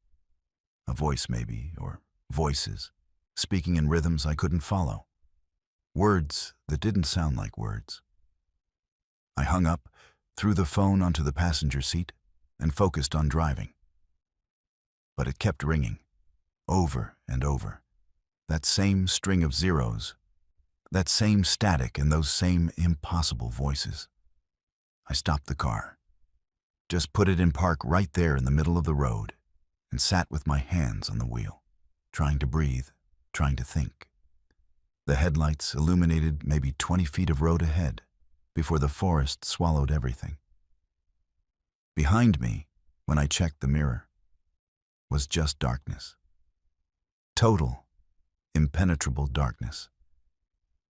A voice maybe, or voices, speaking in rhythms I couldn't follow. Words that didn't sound like words. I hung up, threw the phone onto the passenger seat, and focused on driving. But it kept ringing, over and over. That same string of zeros, that same static and those same impossible voices. I stopped the car, just put it in park right there in the middle of the road, and sat with my hands on the wheel, trying to breathe, trying to think. The headlights illuminated maybe 20 feet of road ahead before the forest swallowed everything. Behind me, when I checked the mirror, was just darkness. Total, impenetrable darkness.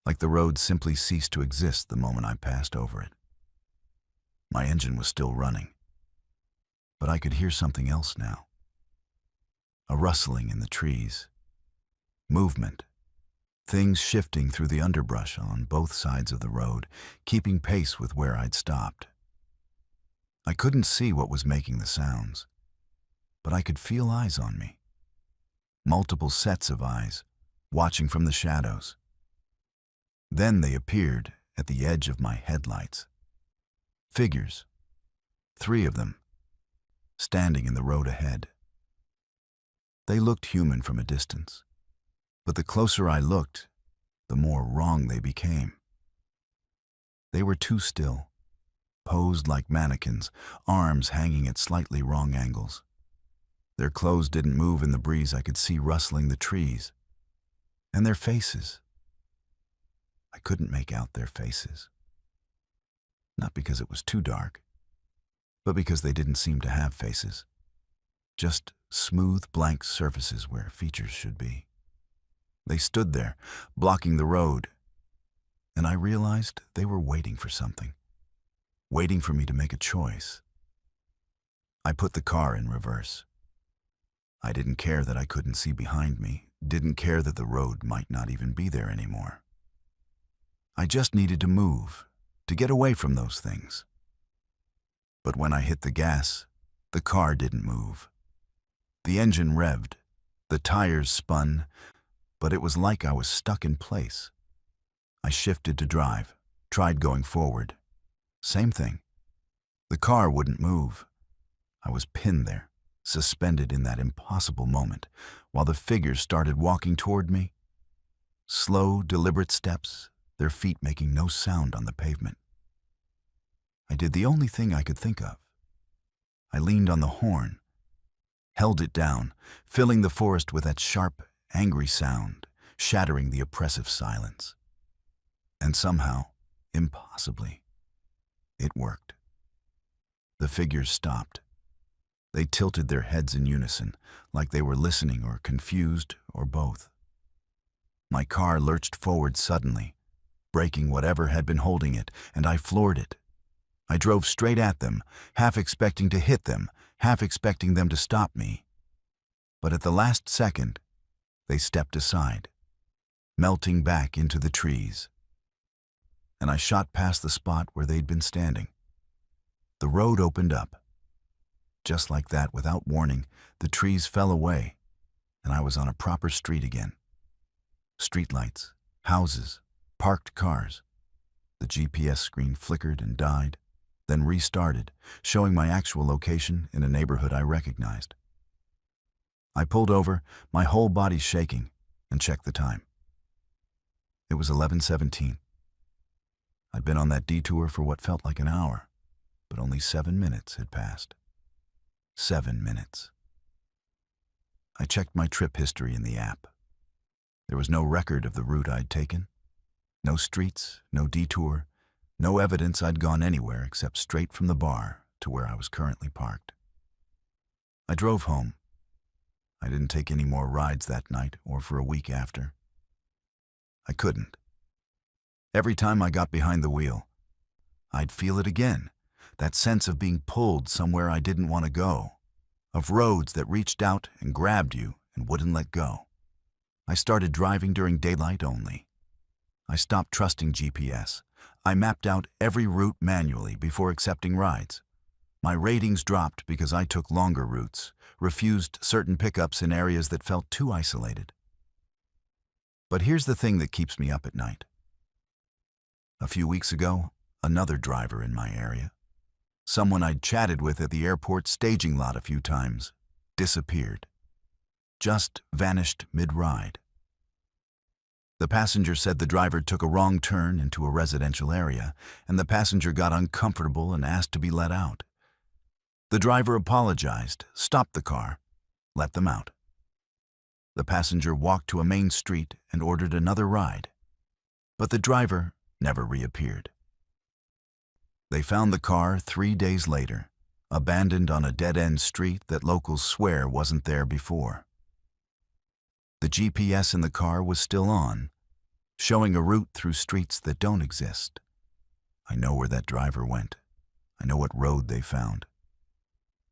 Like the road simply ceased to exist the moment I passed over it. My engine was still running, but I could hear something else now. A rustling in the trees. Movement. Things shifting through the underbrush on both sides of the road, keeping pace with where I'd stopped. I couldn't see what was making the sounds, but I could feel eyes on me. Multiple sets of eyes, watching from the shadows. Then they appeared at the edge of my headlights. Figures, 3 of them, standing in the road ahead. They looked human from a distance, but the closer I looked, the more wrong they became. They were too still, posed like mannequins, arms hanging at slightly wrong angles. Their clothes didn't move in the breeze I could see rustling the trees. And their faces. I couldn't make out their faces. Not because it was too dark, but because they didn't seem to have faces. Just smooth, blank surfaces where features should be. They stood there, blocking the road, and I realized they were waiting for something. Waiting for me to make a choice. I put the car in reverse. I didn't care that I couldn't see behind me, didn't care that the road might not even be there anymore. I just needed to move, to get away from those things. But when I hit the gas, the car didn't move. The engine revved, the tires spun, but it was like I was stuck in place. I shifted to drive, tried going forward. Same thing. The car wouldn't move. I was pinned there, suspended in that impossible moment, while the figures started walking toward me. Slow, deliberate steps, their feet making no sound on the pavement. I did the only thing I could think of. I leaned on the horn, held it down, filling the forest with that sharp, angry sound, shattering the oppressive silence. And somehow, impossibly, it worked. The figures stopped. They tilted their heads in unison, like they were listening or confused or both. My car lurched forward suddenly, breaking whatever had been holding it, and I floored it. I drove straight at them, half expecting to hit them, half expecting them to stop me. But at the last second, they stepped aside, melting back into the trees. And I shot past the spot where they'd been standing. The road opened up. Just like that, without warning, the trees fell away, and I was on a proper street again. Streetlights, houses, parked cars. The GPS screen flickered and died, then restarted, showing my actual location in a neighborhood I recognized. I pulled over, my whole body shaking, and checked the time. It was 11:17. I'd been on that detour for what felt like an hour, but only 7 minutes had passed. 7 minutes. I checked my trip history in the app. There was no record of the route I'd taken. No streets, no detour, no evidence I'd gone anywhere except straight from the bar to where I was currently parked. I drove home. I didn't take any more rides that night or for a week after. I couldn't. Every time I got behind the wheel, I'd feel it again, that sense of being pulled somewhere I didn't want to go, of roads that reached out and grabbed you and wouldn't let go. I started driving during daylight only. I stopped trusting GPS. I mapped out every route manually before accepting rides. My ratings dropped because I took longer routes, refused certain pickups in areas that felt too isolated. But here's the thing that keeps me up at night. A few weeks ago, another driver in my area, Someone I'd chatted with at the airport staging lot a few times disappeared. Just vanished mid-ride. The passenger said the driver took a wrong turn into a residential area, and the passenger got uncomfortable and asked to be let out. The driver apologized, stopped the car, let them out. The passenger walked to a main street and ordered another ride, but the driver never reappeared. They found the car 3 days later, abandoned on a dead-end street that locals swear wasn't there before. The GPS in the car was still on, showing a route through streets that don't exist. I know where that driver went. I know what road they found.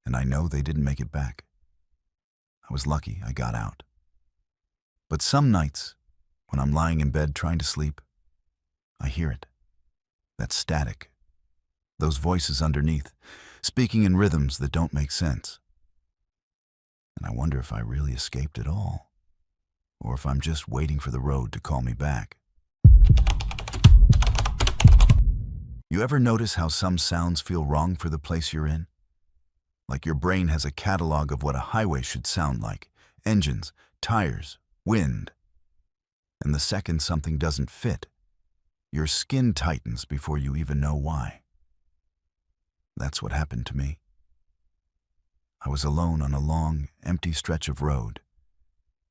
And I know they didn't make it back. I was lucky I got out. But some nights, when I'm lying in bed trying to sleep, I hear it. That static. Those voices underneath, speaking in rhythms that don't make sense. And I wonder if I really escaped at all, or if I'm just waiting for the road to call me back. You ever notice how some sounds feel wrong for the place you're in? Like your brain has a catalog of what a highway should sound like: engines, tires, wind. And the second something doesn't fit, your skin tightens before you even know why. That's what happened to me. I was alone on a long, empty stretch of road,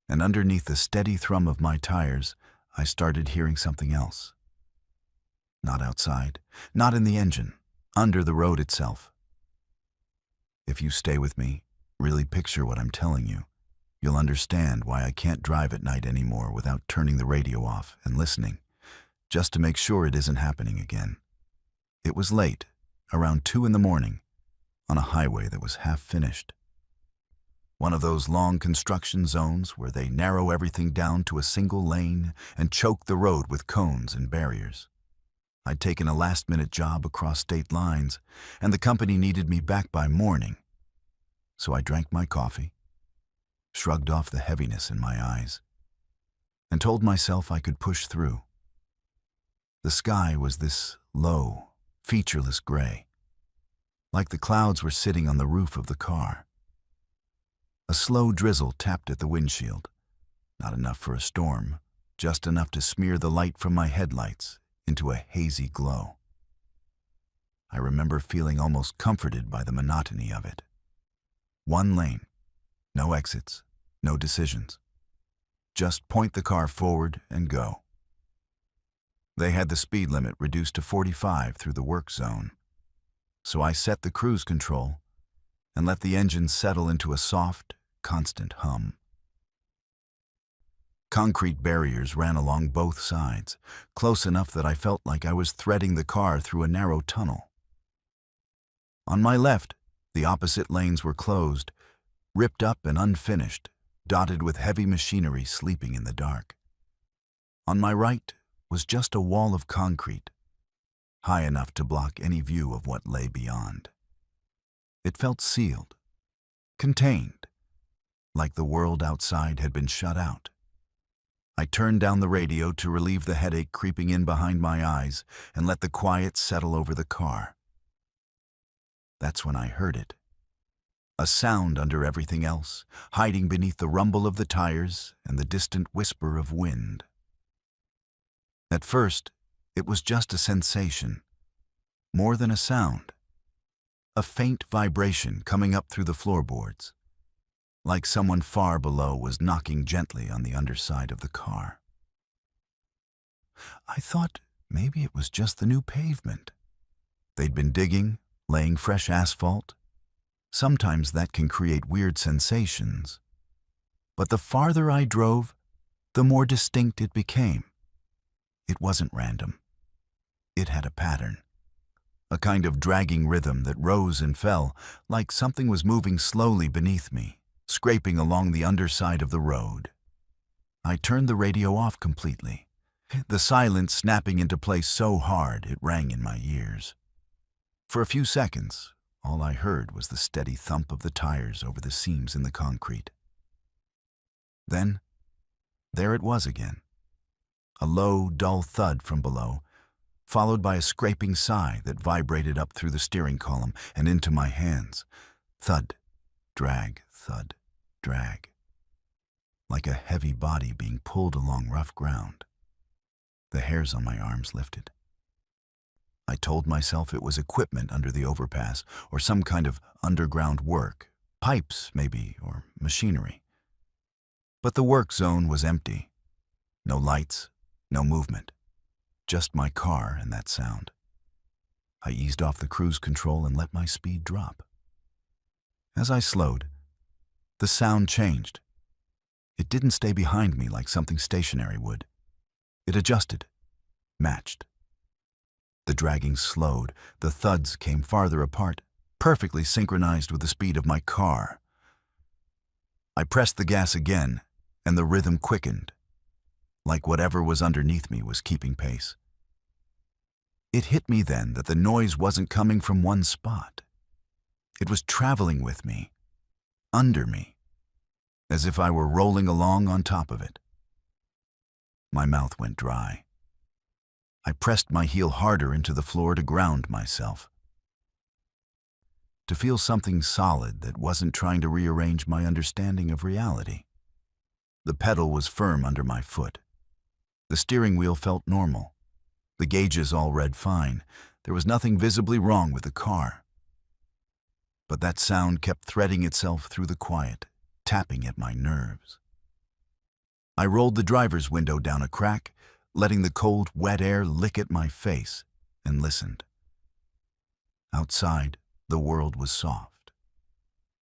and underneath the steady thrum of my tires, I started hearing something else. Not outside, not in the engine, under the road itself. If you stay with me, really picture what I'm telling you, you'll understand why I can't drive at night anymore without turning the radio off and listening, just to make sure it isn't happening again. It was late, around 2 in the morning, on a highway that was half finished. One of those long construction zones where they narrow everything down to a single lane and choke the road with cones and barriers. I'd taken a last-minute job across state lines, and the company needed me back by morning. So I drank my coffee, shrugged off the heaviness in my eyes, and told myself I could push through. The sky was this low, featureless gray, like the clouds were sitting on the roof of the car. A slow drizzle tapped at the windshield, not enough for a storm, just enough to smear the light from my headlights into a hazy glow. I remember feeling almost comforted by the monotony of it. One lane, no exits, no decisions. Just point the car forward and go. They had the speed limit reduced to 45 through the work zone, so I set the cruise control and let the engine settle into a soft, constant hum. Concrete barriers ran along both sides, close enough that I felt like I was threading the car through a narrow tunnel. On my left, the opposite lanes were closed, ripped up and unfinished, dotted with heavy machinery sleeping in the dark. On my right was just a wall of concrete, high enough to block any view of what lay beyond. It felt sealed, contained, like the world outside had been shut out. I turned down the radio to relieve the headache creeping in behind my eyes and let the quiet settle over the car. That's when I heard it. A sound under everything else, hiding beneath the rumble of the tires and the distant whisper of wind. At first, it was just a sensation, more than a sound. A faint vibration coming up through the floorboards, like someone far below was knocking gently on the underside of the car. I thought maybe it was just the new pavement. They'd been digging, laying fresh asphalt. Sometimes that can create weird sensations. But the farther I drove, the more distinct it became. It wasn't random. It had a pattern. A kind of dragging rhythm that rose and fell, like something was moving slowly beneath me, scraping along the underside of the road. I turned the radio off completely, the silence snapping into place so hard it rang in my ears. For a few seconds, all I heard was the steady thump of the tires over the seams in the concrete. Then, there it was again. A low, dull thud from below, followed by a scraping sigh that vibrated up through the steering column and into my hands. Thud, drag, thud, drag. Like a heavy body being pulled along rough ground. The hairs on my arms lifted. I told myself it was equipment under the overpass or some kind of underground work, pipes maybe, or machinery. But the work zone was empty. No lights, no movement. Just my car and that sound. I eased off the cruise control and let my speed drop. As I slowed, the sound changed. It didn't stay behind me like something stationary would. It adjusted, matched. The dragging slowed, the thuds came farther apart, perfectly synchronized with the speed of my car. I pressed the gas again, and the rhythm quickened, like whatever was underneath me was keeping pace. It hit me then that the noise wasn't coming from one spot. It was traveling with me, under me, as if I were rolling along on top of it. My mouth went dry. I pressed my heel harder into the floor to ground myself. To feel something solid that wasn't trying to rearrange my understanding of reality. The pedal was firm under my foot. The steering wheel felt normal. The gauges all read fine. There was nothing visibly wrong with the car. But that sound kept threading itself through the quiet, tapping at my nerves. I rolled the driver's window down a crack, letting the cold, wet air lick at my face, and listened. Outside, the world was soft.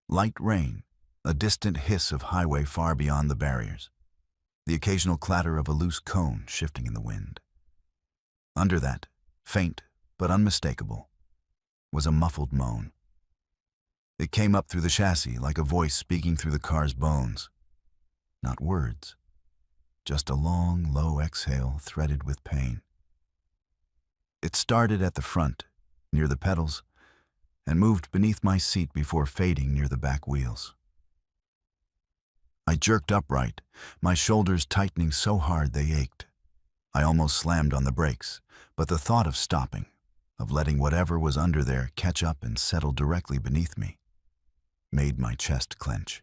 Light rain, a distant hiss of highway far beyond the barriers, the occasional clatter of a loose cone shifting in the wind. Under that, faint but unmistakable, was a muffled moan. It came up through the chassis like a voice speaking through the car's bones. Not words, just a long, low exhale threaded with pain. It started at the front, near the pedals, and moved beneath my seat before fading near the back wheels. I jerked upright, my shoulders tightening so hard they ached. I almost slammed on the brakes, but the thought of stopping, of letting whatever was under there catch up and settle directly beneath me, made my chest clench.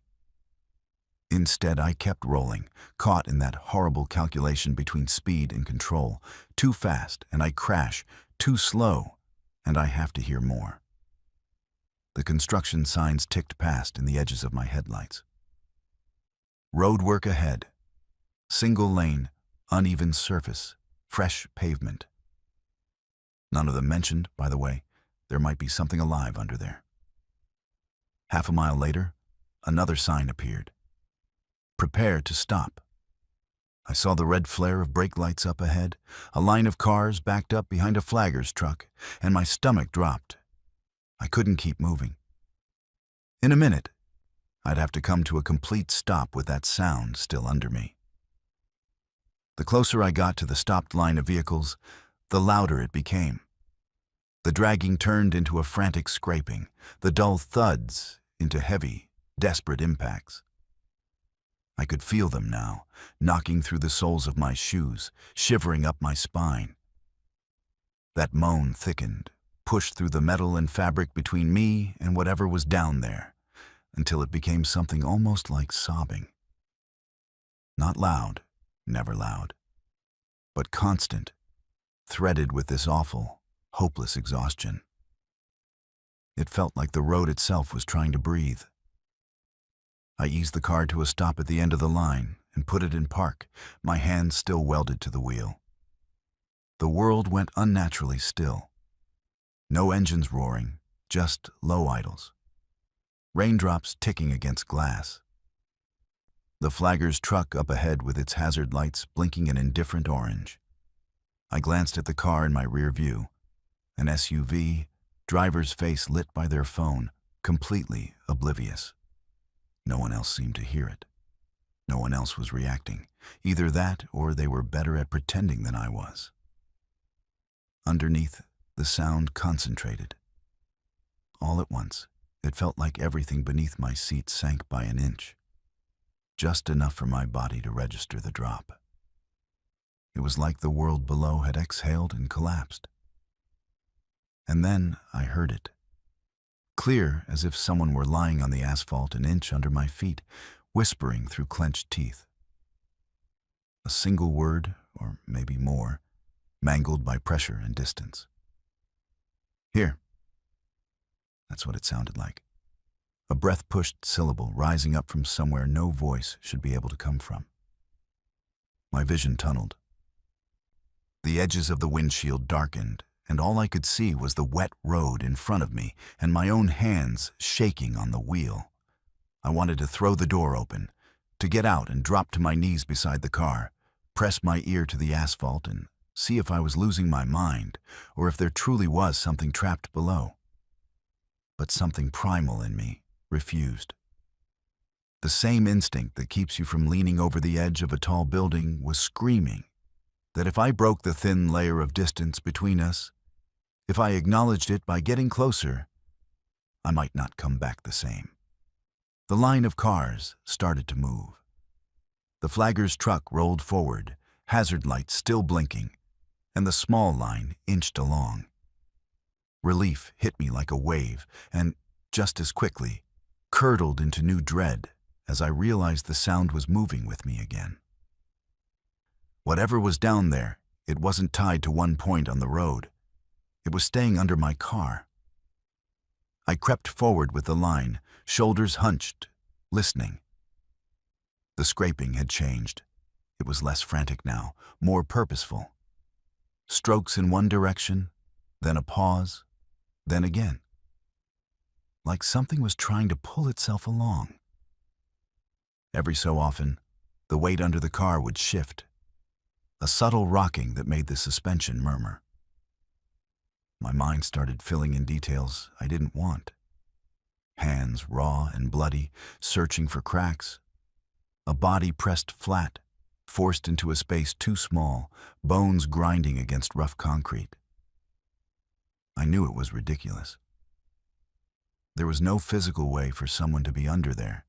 Instead, I kept rolling, caught in that horrible calculation between speed and control. Too fast, and I crash. Too slow, and I have to hear more. The construction signs ticked past in the edges of my headlights. Road work ahead. Single lane, uneven surface, fresh pavement. None of them mentioned, by the way, there might be something alive under there. Half a mile later, another sign appeared. Prepare to stop. I saw the red flare of brake lights up ahead, a line of cars backed up behind a flagger's truck, and my stomach dropped. I couldn't keep moving. In a minute, I'd have to come to a complete stop with that sound still under me. The closer I got to the stopped line of vehicles, the louder it became. The dragging turned into a frantic scraping, the dull thuds into heavy, desperate impacts. I could feel them now, knocking through the soles of my shoes, shivering up my spine. That moan thickened, pushed through the metal and fabric between me and whatever was down there, until it became something almost like sobbing. Not loud, never loud, but constant, threaded with this awful, hopeless exhaustion. It felt like the road itself was trying to breathe. I eased the car to a stop at the end of the line and put it in park, my hands still welded to the wheel. The world went unnaturally still. No engines roaring, just low idles. Raindrops ticking against glass. The flagger's truck up ahead with its hazard lights blinking an indifferent orange. I glanced at the car in my rear view. An SUV, driver's face lit by their phone, completely oblivious. No one else seemed to hear it. No one else was reacting. Either that or they were better at pretending than I was. Underneath, the sound concentrated. All at once, it felt like everything beneath my seat sank by an inch. Just enough for my body to register the drop. It was like the world below had exhaled and collapsed. And then I heard it. Clear as if someone were lying on the asphalt an inch under my feet, whispering through clenched teeth. A single word, or maybe more, mangled by pressure and distance. Here. That's what it sounded like. A breath-pushed syllable rising up from somewhere no voice should be able to come from. My vision tunneled. The edges of the windshield darkened, and all I could see was the wet road in front of me and my own hands shaking on the wheel. I wanted to throw the door open, to get out and drop to my knees beside the car, press my ear to the asphalt and see if I was losing my mind or if there truly was something trapped below. But something primal in me refused. The same instinct that keeps you from leaning over the edge of a tall building was screaming that if I broke the thin layer of distance between us, if I acknowledged it by getting closer, I might not come back the same. The line of cars started to move. The flagger's truck rolled forward, hazard lights still blinking, and the small line inched along. Relief hit me like a wave, and, just as quickly, curdled into new dread as I realized the sound was moving with me again. Whatever was down there, it wasn't tied to one point on the road. It was staying under my car. I crept forward with the line, shoulders hunched, listening. The scraping had changed. It was less frantic now, more purposeful. Strokes in one direction, then a pause, then again. Like something was trying to pull itself along. Every so often, the weight under the car would shift, a subtle rocking that made the suspension murmur. My mind started filling in details I didn't want. Hands raw and bloody, searching for cracks. A body pressed flat, forced into a space too small, bones grinding against rough concrete. I knew it was ridiculous. There was no physical way for someone to be under there,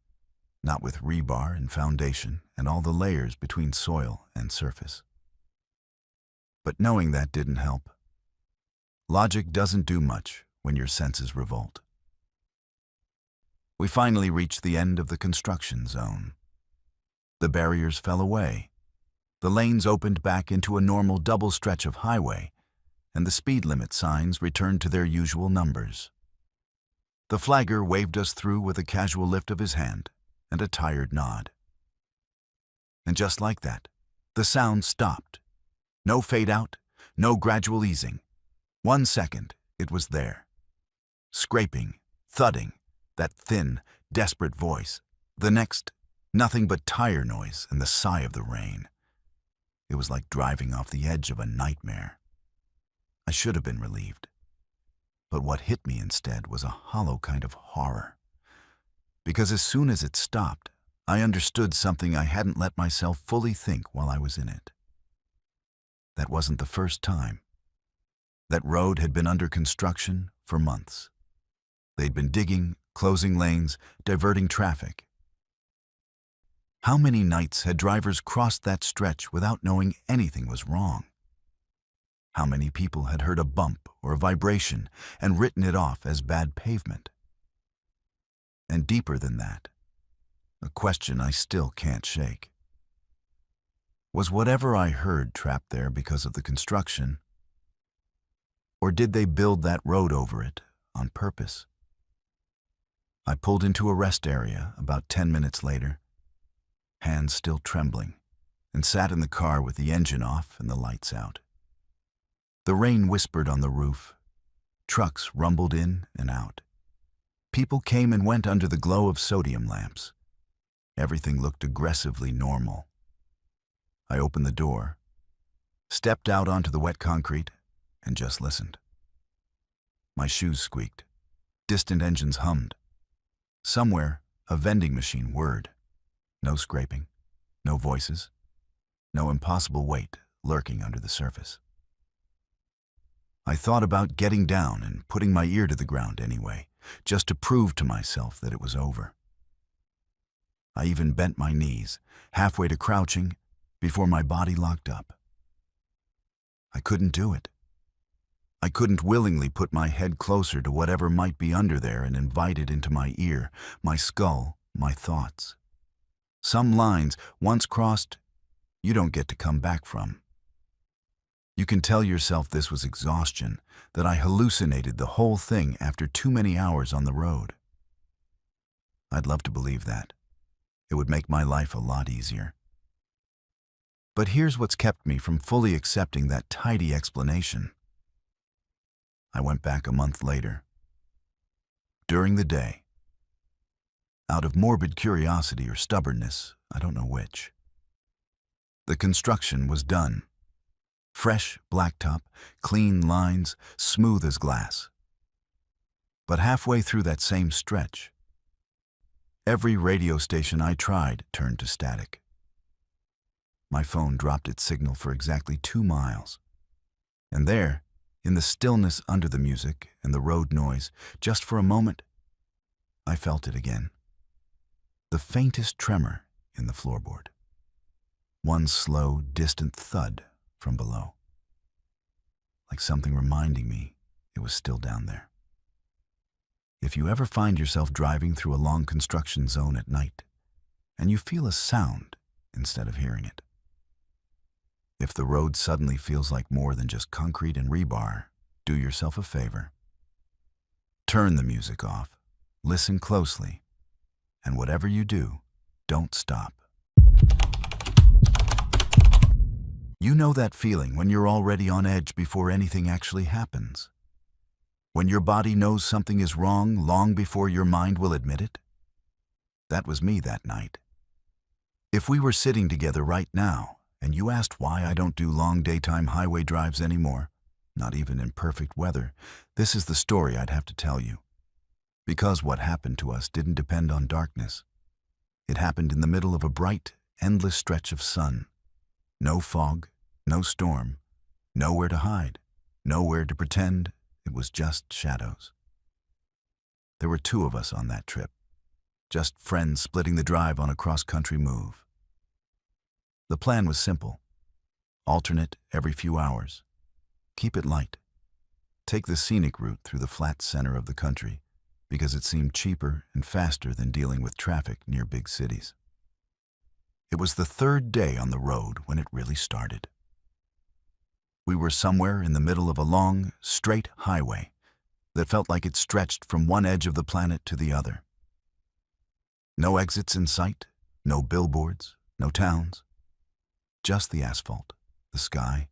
not with rebar and foundation and all the layers between soil and surface. But knowing that didn't help. Logic doesn't do much when your senses revolt. We finally reached the end of the construction zone. The barriers fell away. The lanes opened back into a normal double stretch of highway, and the speed limit signs returned to their usual numbers. The flagger waved us through with a casual lift of his hand and a tired nod. And just like that, the sound stopped. No fade out, no gradual easing. 1 second, it was there. Scraping, thudding, that thin, desperate voice. The next, nothing but tire noise and the sigh of the rain. It was like driving off the edge of a nightmare. I should have been relieved. But what hit me instead was a hollow kind of horror. Because as soon as it stopped, I understood something I hadn't let myself fully think while I was in it. That wasn't the first time. That road had been under construction for months. They'd been digging, closing lanes, diverting traffic. How many nights had drivers crossed that stretch without knowing anything was wrong? How many people had heard a bump or a vibration and written it off as bad pavement? And deeper than that, a question I still can't shake. Was whatever I heard trapped there because of the construction? Or did they build that road over it on purpose? I pulled into a rest area about 10 minutes later, hands still trembling, and sat in the car with the engine off and the lights out. The rain whispered on the roof. Trucks rumbled in and out. People came and went under the glow of sodium lamps. Everything looked aggressively normal. I opened the door, stepped out onto the wet concrete, and just listened. My shoes squeaked. Distant engines hummed. Somewhere, a vending machine whirred. No scraping, no voices, no impossible weight lurking under the surface. I thought about getting down and putting my ear to the ground anyway, just to prove to myself that it was over. I even bent my knees, halfway to crouching, before my body locked up. I couldn't do it. I couldn't willingly put my head closer to whatever might be under there and invite it into my ear, my skull, my thoughts. Some lines, once crossed, you don't get to come back from. You can tell yourself this was exhaustion, that I hallucinated the whole thing after too many hours on the road. I'd love to believe that. It would make my life a lot easier. But here's what's kept me from fully accepting that tidy explanation. I went back a month later. During the day. Out of morbid curiosity or stubbornness, I don't know which. The construction was done. Fresh blacktop, clean lines, smooth as glass. But halfway through that same stretch, every radio station I tried turned to static. My phone dropped its signal for exactly 2 miles. And there, in the stillness under the music and the road noise, just for a moment, I felt it again. The faintest tremor in the floorboard. One slow, distant thud from below. Like something reminding me it was still down there. If you ever find yourself driving through a long construction zone at night, and you feel a sound instead of hearing it, if the road suddenly feels like more than just concrete and rebar, do yourself a favor. Turn the music off, listen closely, and whatever you do, don't stop. You know that feeling when you're already on edge before anything actually happens? When your body knows something is wrong long before your mind will admit it? That was me that night. If we were sitting together right now, and you asked why I don't do long daytime highway drives anymore, not even in perfect weather, this is the story I'd have to tell you. Because what happened to us didn't depend on darkness. It happened in the middle of a bright, endless stretch of sun. No fog, no storm, nowhere to hide, nowhere to pretend, it was just shadows. There were 2 of us on that trip, just friends splitting the drive on a cross-country move. The plan was simple. Alternate every few hours. Keep it light. Take the scenic route through the flat center of the country because it seemed cheaper and faster than dealing with traffic near big cities. It was the 3rd day on the road when it really started. We were somewhere in the middle of a long, straight highway that felt like it stretched from one edge of the planet to the other. No exits in sight, no billboards, no towns. Just the asphalt, the sky,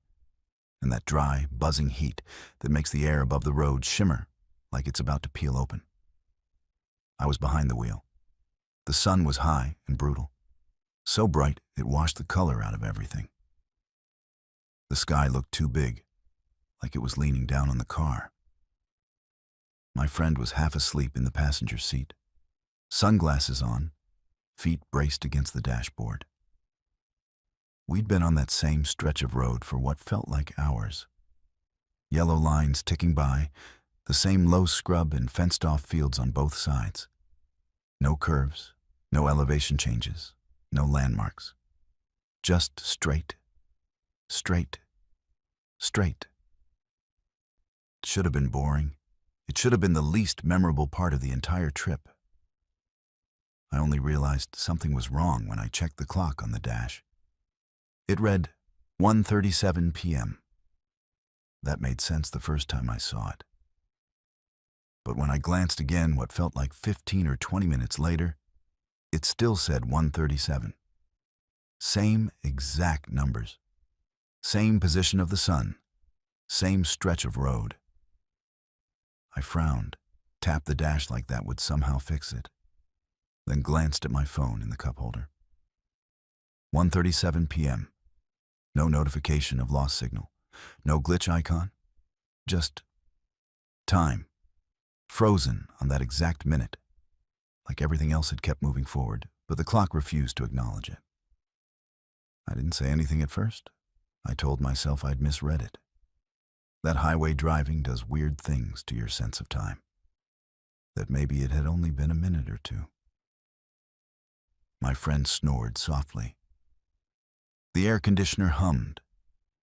and that dry, buzzing heat that makes the air above the road shimmer like it's about to peel open. I was behind the wheel. The sun was high and brutal, so bright it washed the color out of everything. The sky looked too big, like it was leaning down on the car. My friend was half asleep in the passenger seat, sunglasses on, feet braced against the dashboard. We'd been on that same stretch of road for what felt like hours. Yellow lines ticking by, the same low scrub and fenced-off fields on both sides. No curves, no elevation changes, no landmarks. Just straight, straight, straight. It should have been boring. It should have been the least memorable part of the entire trip. I only realized something was wrong when I checked the clock on the dash. It read 1:37 p.m. That made sense the first time I saw it. But when I glanced again what felt like 15 or 20 minutes later, it still said 1:37. Same exact numbers. Same position of the sun. Same stretch of road. I frowned, tapped the dash like that would somehow fix it, then glanced at my phone in the cup holder. 1:37 p.m. No notification of lost signal. No glitch icon. Just time. Frozen on that exact minute. Like everything else had kept moving forward, but the clock refused to acknowledge it. I didn't say anything at first. I told myself I'd misread it. That highway driving does weird things to your sense of time. That maybe it had only been a minute or 2. My friend snored softly. The air conditioner hummed.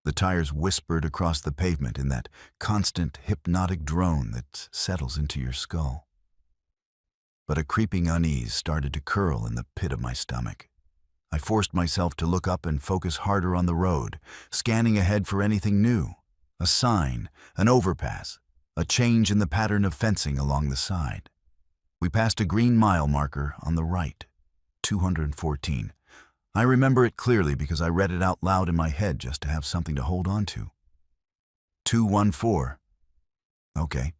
The tires whispered across the pavement in that constant hypnotic drone that settles into your skull. But a creeping unease started to curl in the pit of my stomach. I forced myself to look up and focus harder on the road, scanning ahead for anything new. A sign, an overpass, a change in the pattern of fencing along the side. We passed a green mile marker on the right, 214. I remember it clearly because I read it out loud in my head just to have something to hold on to. 214. Okay,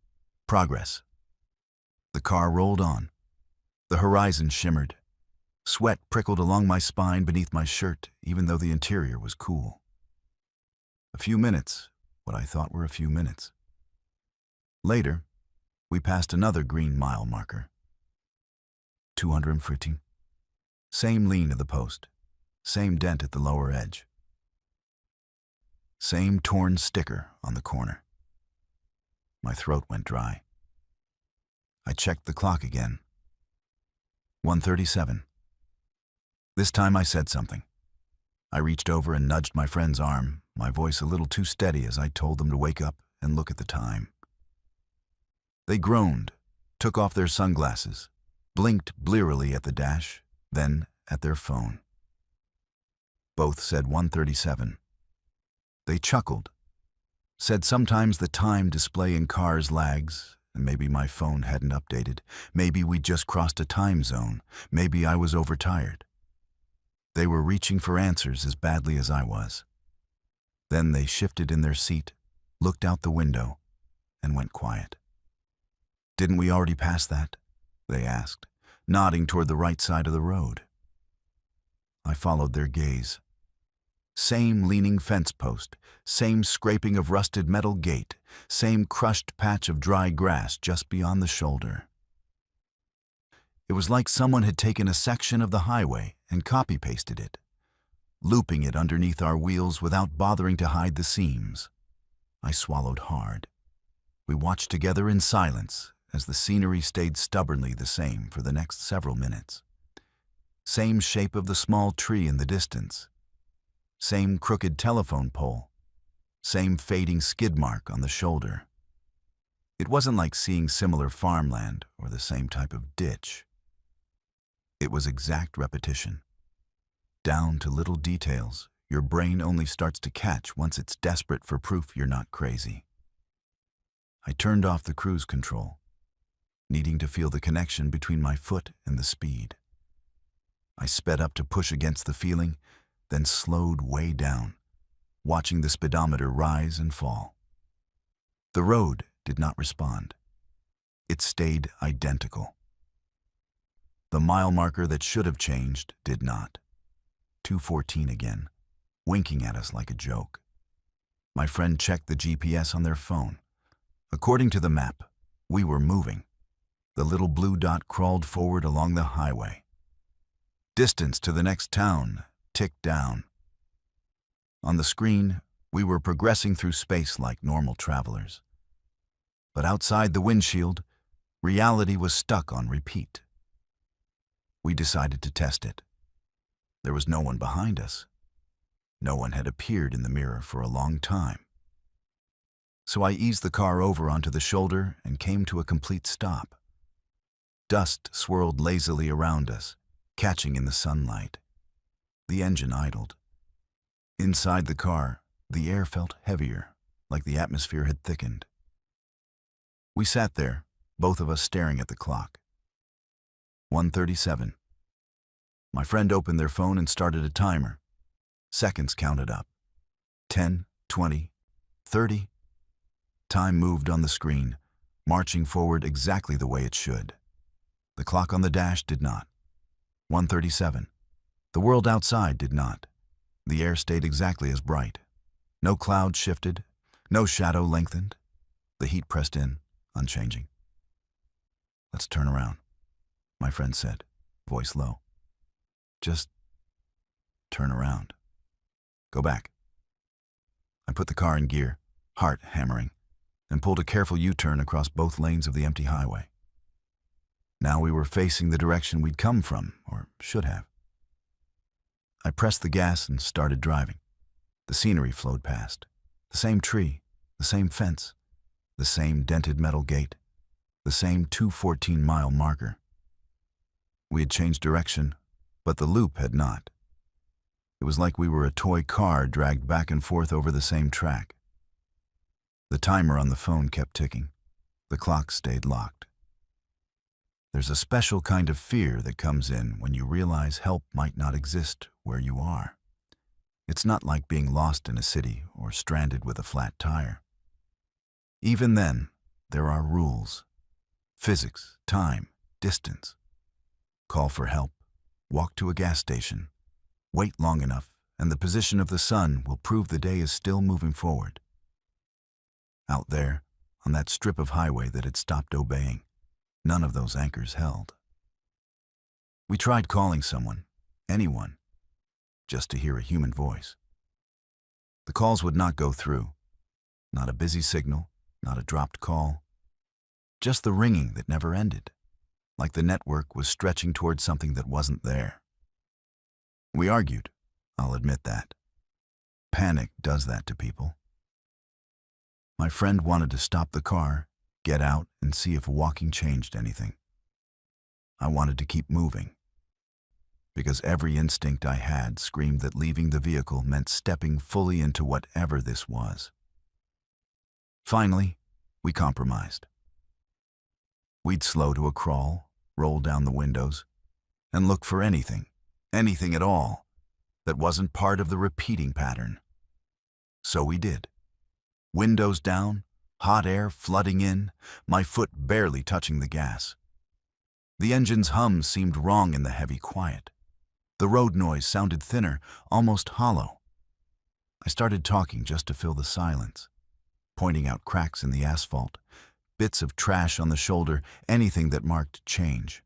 progress. The car rolled on. The horizon shimmered. Sweat prickled along my spine beneath my shirt, even though the interior was cool. A few minutes, what I thought were a few minutes. Later, we passed another green mile marker. 215. Same lean of the post, same dent at the lower edge. Same torn sticker on the corner. My throat went dry. I checked the clock again. 1:37. This time I said something. I reached over and nudged my friend's arm, my voice a little too steady as I told them to wake up and look at the time. They groaned, took off their sunglasses, blinked blearily at the dash, then at their phone. Both said 1:37. They chuckled, said sometimes the time display in cars lags, and maybe my phone hadn't updated, maybe we'd just crossed a time zone, maybe I was overtired. They were reaching for answers as badly as I was. Then they shifted in their seat, looked out the window, and went quiet. Didn't we already pass that? They asked, nodding toward the right side of the road. I followed their gaze. Same leaning fence post, same scraping of rusted metal gate, same crushed patch of dry grass just beyond the shoulder. It was like someone had taken a section of the highway and copy-pasted it, looping it underneath our wheels without bothering to hide the seams. I swallowed hard. We watched together in silence as the scenery stayed stubbornly the same for the next several minutes. Same shape of the small tree in the distance. Same crooked telephone pole. Same fading skid mark on the shoulder. It wasn't like seeing similar farmland or the same type of ditch. It was exact repetition. Down to little details your brain only starts to catch once it's desperate for proof you're not crazy. I turned off the cruise control, needing to feel the connection between my foot and the speed. I sped up to push against the feeling, then slowed way down, watching the speedometer rise and fall. The road did not respond. It stayed identical. The mile marker that should have changed did not. 214 again, winking at us like a joke. My friend checked the GPS on their phone. According to the map, we were moving. The little blue dot crawled forward along the highway. Distance to the next town ticked down. On the screen, we were progressing through space like normal travelers. But outside the windshield, reality was stuck on repeat. We decided to test it. There was no one behind us. No one had appeared in the mirror for a long time. So I eased the car over onto the shoulder and came to a complete stop. Dust swirled lazily around us, catching in the sunlight. The engine idled. Inside the car, the air felt heavier, like the atmosphere had thickened. We sat there, both of us staring at the clock. 1:37. My friend opened their phone and started a timer. Seconds counted up. 10, 20, 30. Time moved on the screen, marching forward exactly the way it should. The clock on the dash did not. 1:37. The world outside did not. The air stayed exactly as bright. No cloud shifted, no shadow lengthened. The heat pressed in, unchanging. "Let's turn around," my friend said, voice low. "Just turn around. Go back." I put the car in gear, heart hammering, and pulled a careful U-turn across both lanes of the empty highway. Now we were facing the direction we'd come from, or should have. I pressed the gas and started driving. The scenery flowed past. The same tree, the same fence, the same dented metal gate, the same 214-mile marker. We had changed direction, but the loop had not. It was like we were a toy car dragged back and forth over the same track. The timer on the phone kept ticking. The clock stayed locked. There's a special kind of fear that comes in when you realize help might not exist where you are. It's not like being lost in a city or stranded with a flat tire. Even then, there are rules. Physics, time, distance. Call for help. Walk to a gas station. Wait long enough, and the position of the sun will prove the day is still moving forward. Out there, on that strip of highway that had stopped obeying, none of those anchors held. We tried calling someone, anyone, just to hear a human voice. The calls would not go through. Not a busy signal, not a dropped call. Just the ringing that never ended, like the network was stretching towards something that wasn't there. We argued, I'll admit that. Panic does that to people. My friend wanted to stop the car, get out, and see if walking changed anything. I wanted to keep moving, because every instinct I had screamed that leaving the vehicle meant stepping fully into whatever this was. Finally, we compromised. We'd slow to a crawl, roll down the windows, and look for anything at all, that wasn't part of the repeating pattern. So we did. Windows down, hot air flooding in, my foot barely touching the gas. The engine's hum seemed wrong in the heavy quiet. The road noise sounded thinner, almost hollow. I started talking just to fill the silence, pointing out cracks in the asphalt, bits of trash on the shoulder, anything that marked change.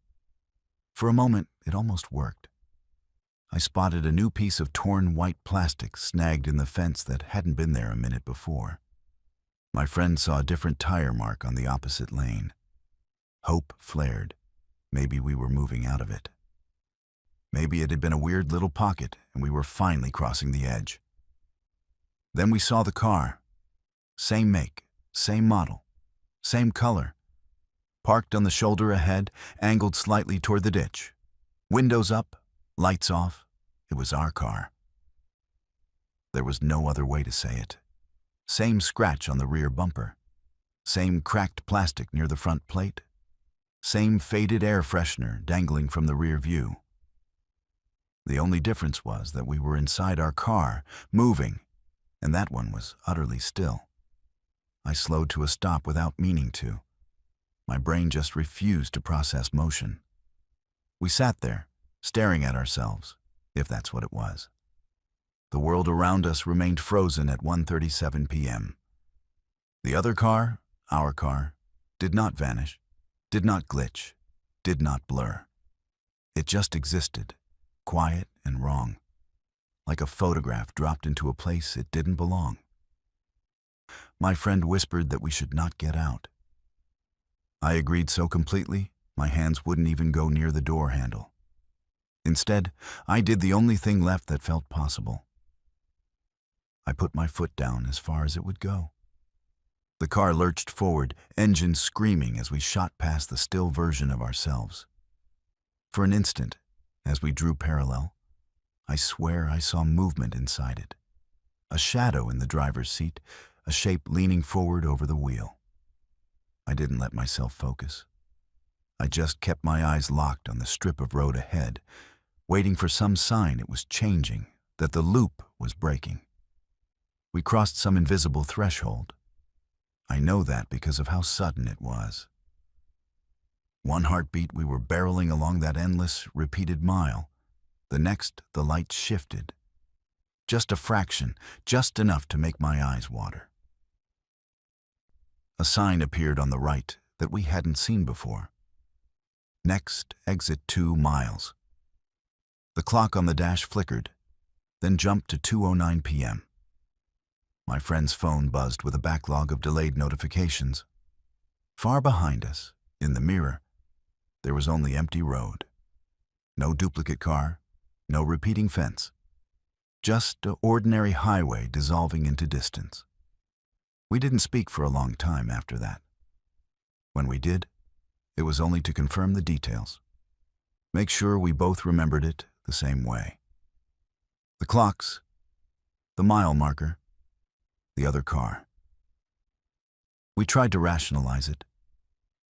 For a moment, it almost worked. I spotted a new piece of torn white plastic snagged in the fence that hadn't been there a minute before. My friend saw a different tire mark on the opposite lane. Hope flared. Maybe we were moving out of it. Maybe it had been a weird little pocket and we were finally crossing the edge. Then we saw the car. Same make, same model, same color. Parked on the shoulder ahead, angled slightly toward the ditch. Windows up, lights off. It was our car. There was no other way to say it. Same scratch on the rear bumper. Same cracked plastic near the front plate. Same faded air freshener dangling from the rear view. The only difference was that we were inside our car, moving, and that one was utterly still. I slowed to a stop without meaning to. My brain just refused to process motion. We sat there, staring at ourselves, if that's what it was. The world around us remained frozen at 1:37 p.m. The other car, our car, did not vanish, did not glitch, did not blur. It just existed, quiet and wrong, like a photograph dropped into a place it didn't belong. My friend whispered that we should not get out. I agreed so completely, my hands wouldn't even go near the door handle. Instead, I did the only thing left that felt possible. I put my foot down as far as it would go. The car lurched forward, engine screaming as we shot past the still version of ourselves. For an instant, as we drew parallel, I swear I saw movement inside it. A shadow in the driver's seat, a shape leaning forward over the wheel. I didn't let myself focus. I just kept my eyes locked on the strip of road ahead, waiting for some sign it was changing, that the loop was breaking. We crossed some invisible threshold. I know that because of how sudden it was. One heartbeat, we were barreling along that endless, repeated mile. The next, the light shifted. Just a fraction, just enough to make my eyes water. A sign appeared on the right that we hadn't seen before. Next, exit 2 miles. The clock on the dash flickered, then jumped to 2:09 p.m. My friend's phone buzzed with a backlog of delayed notifications. Far behind us, in the mirror, there was only empty road. No duplicate car, no repeating fence. Just an ordinary highway dissolving into distance. We didn't speak for a long time after that. When we did, it was only to confirm the details. Make sure we both remembered it the same way. The clocks, the mile marker, the other car. We tried to rationalize it,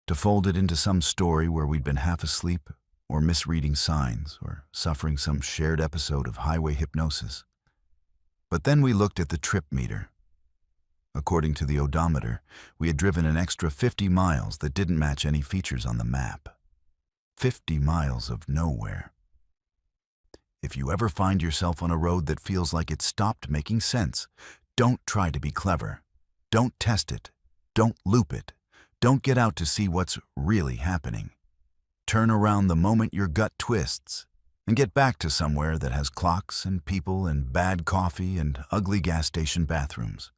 to fold it into some story where we'd been half asleep or misreading signs or suffering some shared episode of highway hypnosis. But then we looked at the trip meter. According to the odometer, we had driven an extra 50 miles that didn't match any features on the map. 50 miles of nowhere. If you ever find yourself on a road that feels like it stopped making sense, don't try to be clever. Don't test it. Don't loop it. Don't get out to see what's really happening. Turn around the moment your gut twists and get back to somewhere that has clocks and people and bad coffee and ugly gas station bathrooms.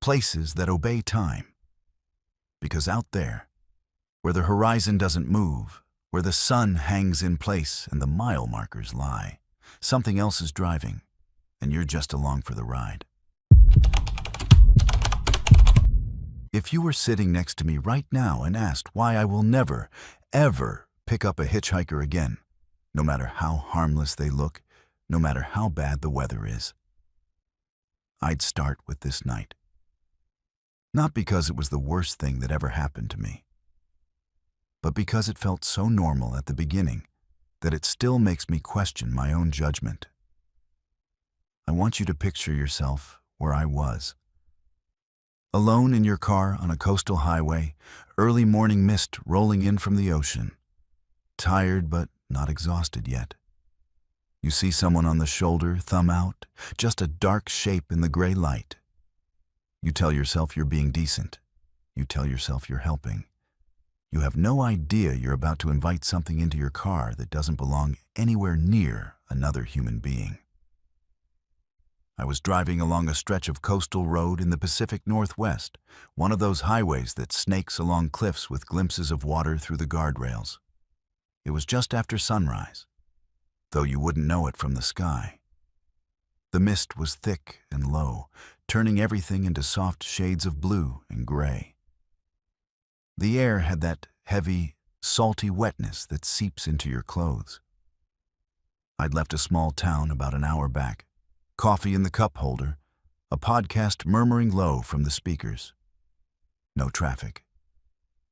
Places that obey time. Because out there, where the horizon doesn't move, where the sun hangs in place and the mile markers lie, something else is driving, and you're just along for the ride. If you were sitting next to me right now and asked why I will never, ever pick up a hitchhiker again, no matter how harmless they look, no matter how bad the weather is, I'd start with this night. Not because it was the worst thing that ever happened to me, but because it felt so normal at the beginning that it still makes me question my own judgment. I want you to picture yourself where I was. Alone in your car on a coastal highway, early morning mist rolling in from the ocean. Tired but not exhausted yet. You see someone on the shoulder, thumb out, just a dark shape in the gray light. You tell yourself you're being decent. You tell yourself you're helping. You have no idea you're about to invite something into your car that doesn't belong anywhere near another human being. I was driving along a stretch of coastal road in the Pacific Northwest, one of those highways that snakes along cliffs with glimpses of water through the guardrails. It was just after sunrise, though you wouldn't know it from the sky. The mist was thick and low, turning everything into soft shades of blue and gray. The air had that heavy, salty wetness that seeps into your clothes. I'd left a small town about an hour back, coffee in the cup holder, a podcast murmuring low from the speakers. No traffic.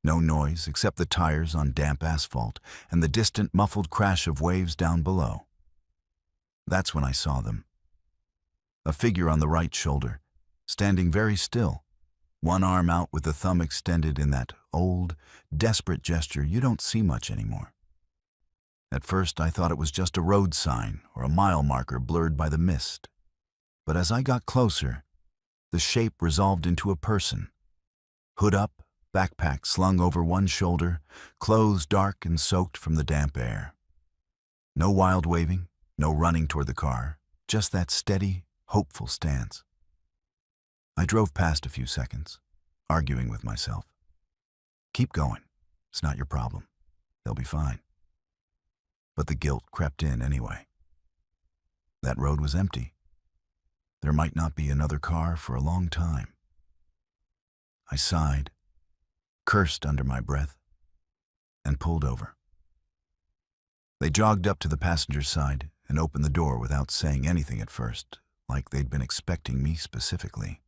No noise except the tires on damp asphalt and the distant muffled crash of waves down below. That's when I saw them. A figure on the right shoulder, standing very still, one arm out with the thumb extended in that old, desperate gesture you don't see much anymore. At first I thought it was just a road sign or a mile marker blurred by the mist. But as I got closer, the shape resolved into a person. Hood up, backpack slung over one shoulder, clothes dark and soaked from the damp air. No wild waving, no running toward the car, just that steady, hopeful stance. I drove past a few seconds, arguing with myself. Keep going. It's not your problem. They'll be fine. But the guilt crept in anyway. That road was empty. There might not be another car for a long time. I sighed, cursed under my breath, and pulled over. They jogged up to the passenger side and opened the door without saying anything at first, like they'd been expecting me specifically.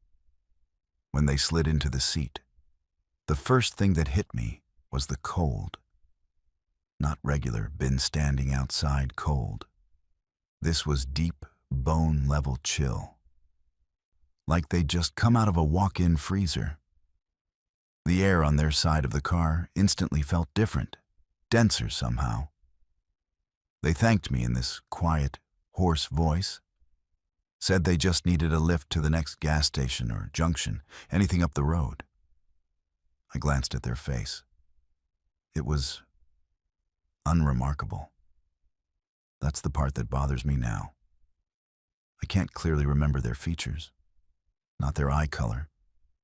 When they slid into the seat, the first thing that hit me was the cold. Not regular, been standing outside cold. This was deep, bone-level chill. Like they'd just come out of a walk-in freezer. The air on their side of the car instantly felt different, denser somehow. They thanked me in this quiet, hoarse voice. Said they just needed a lift to the next gas station or junction, anything up the road. I glanced at their face. It was unremarkable. That's the part that bothers me now. I can't clearly remember their features. Not their eye color,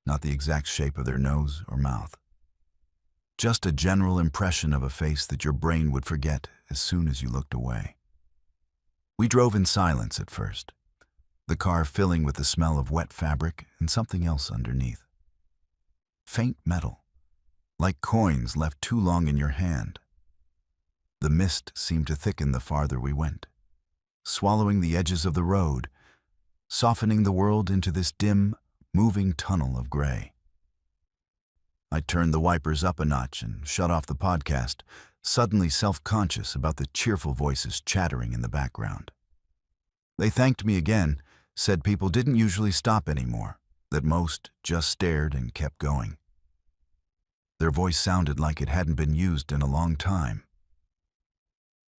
not the exact shape of their nose or mouth. Just a general impression of a face that your brain would forget as soon as you looked away. We drove in silence at first, the car filling with the smell of wet fabric and something else underneath. Faint metal, like coins left too long in your hand. The mist seemed to thicken the farther we went, swallowing the edges of the road, softening the world into this dim, moving tunnel of gray. I turned the wipers up a notch and shut off the podcast, suddenly self-conscious about the cheerful voices chattering in the background. They thanked me again, said people didn't usually stop anymore, that most just stared and kept going. Their voice sounded like it hadn't been used in a long time.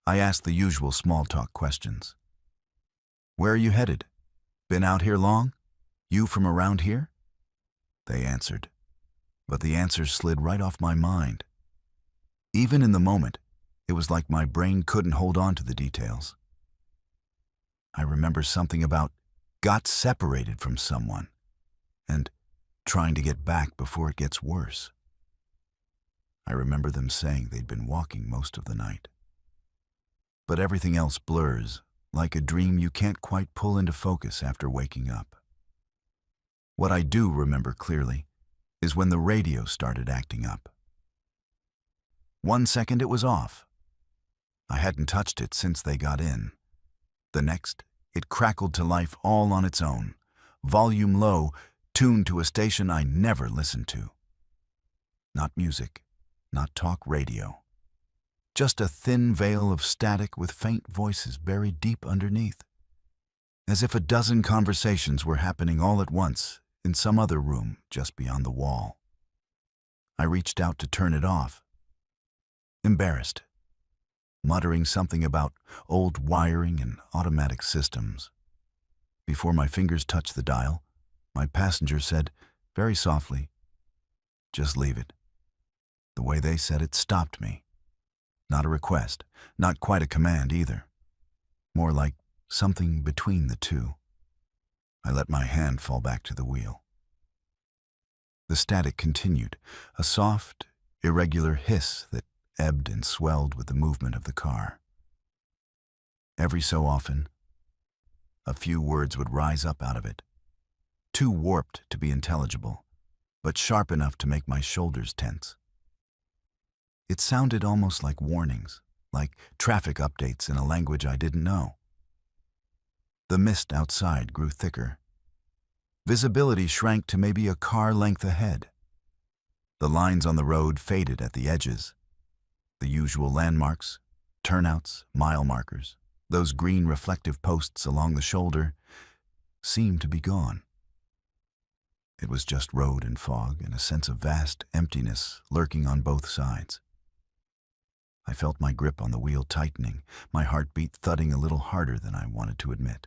I asked the usual small-talk questions. "Where are you headed? Been out here long? You from around here?" They answered, but the answers slid right off my mind. Even in the moment, it was like my brain couldn't hold on to the details. I remember something about got separated from someone and trying to get back before it gets worse. I remember them saying they'd been walking most of the night. But everything else blurs, like a dream you can't quite pull into focus after waking up. What I do remember clearly is when the radio started acting up. 1 second it was off. I hadn't touched it since they got in. The next, it crackled to life all on its own, volume low, tuned to a station I never listened to. Not music, not talk radio. Just a thin veil of static with faint voices buried deep underneath. As if a dozen conversations were happening all at once in some other room just beyond the wall. I reached out to turn it off. Embarrassed, muttering something about old wiring and automatic systems. Before my fingers touched the dial, my passenger said, very softly, "Just leave it." The way they said it stopped me. Not a request, not quite a command either. More like something between the two. I let my hand fall back to the wheel. The static continued, a soft, irregular hiss that ebbed and swelled with the movement of the car. Every so often, a few words would rise up out of it, too warped to be intelligible, but sharp enough to make my shoulders tense. It sounded almost like warnings, like traffic updates in a language I didn't know. The mist outside grew thicker. Visibility shrank to maybe a car length ahead. The lines on the road faded at the edges. The usual landmarks, turnouts, mile markers, those green reflective posts along the shoulder, seemed to be gone. It was just road and fog and a sense of vast emptiness lurking on both sides. I felt my grip on the wheel tightening, my heartbeat thudding a little harder than I wanted to admit.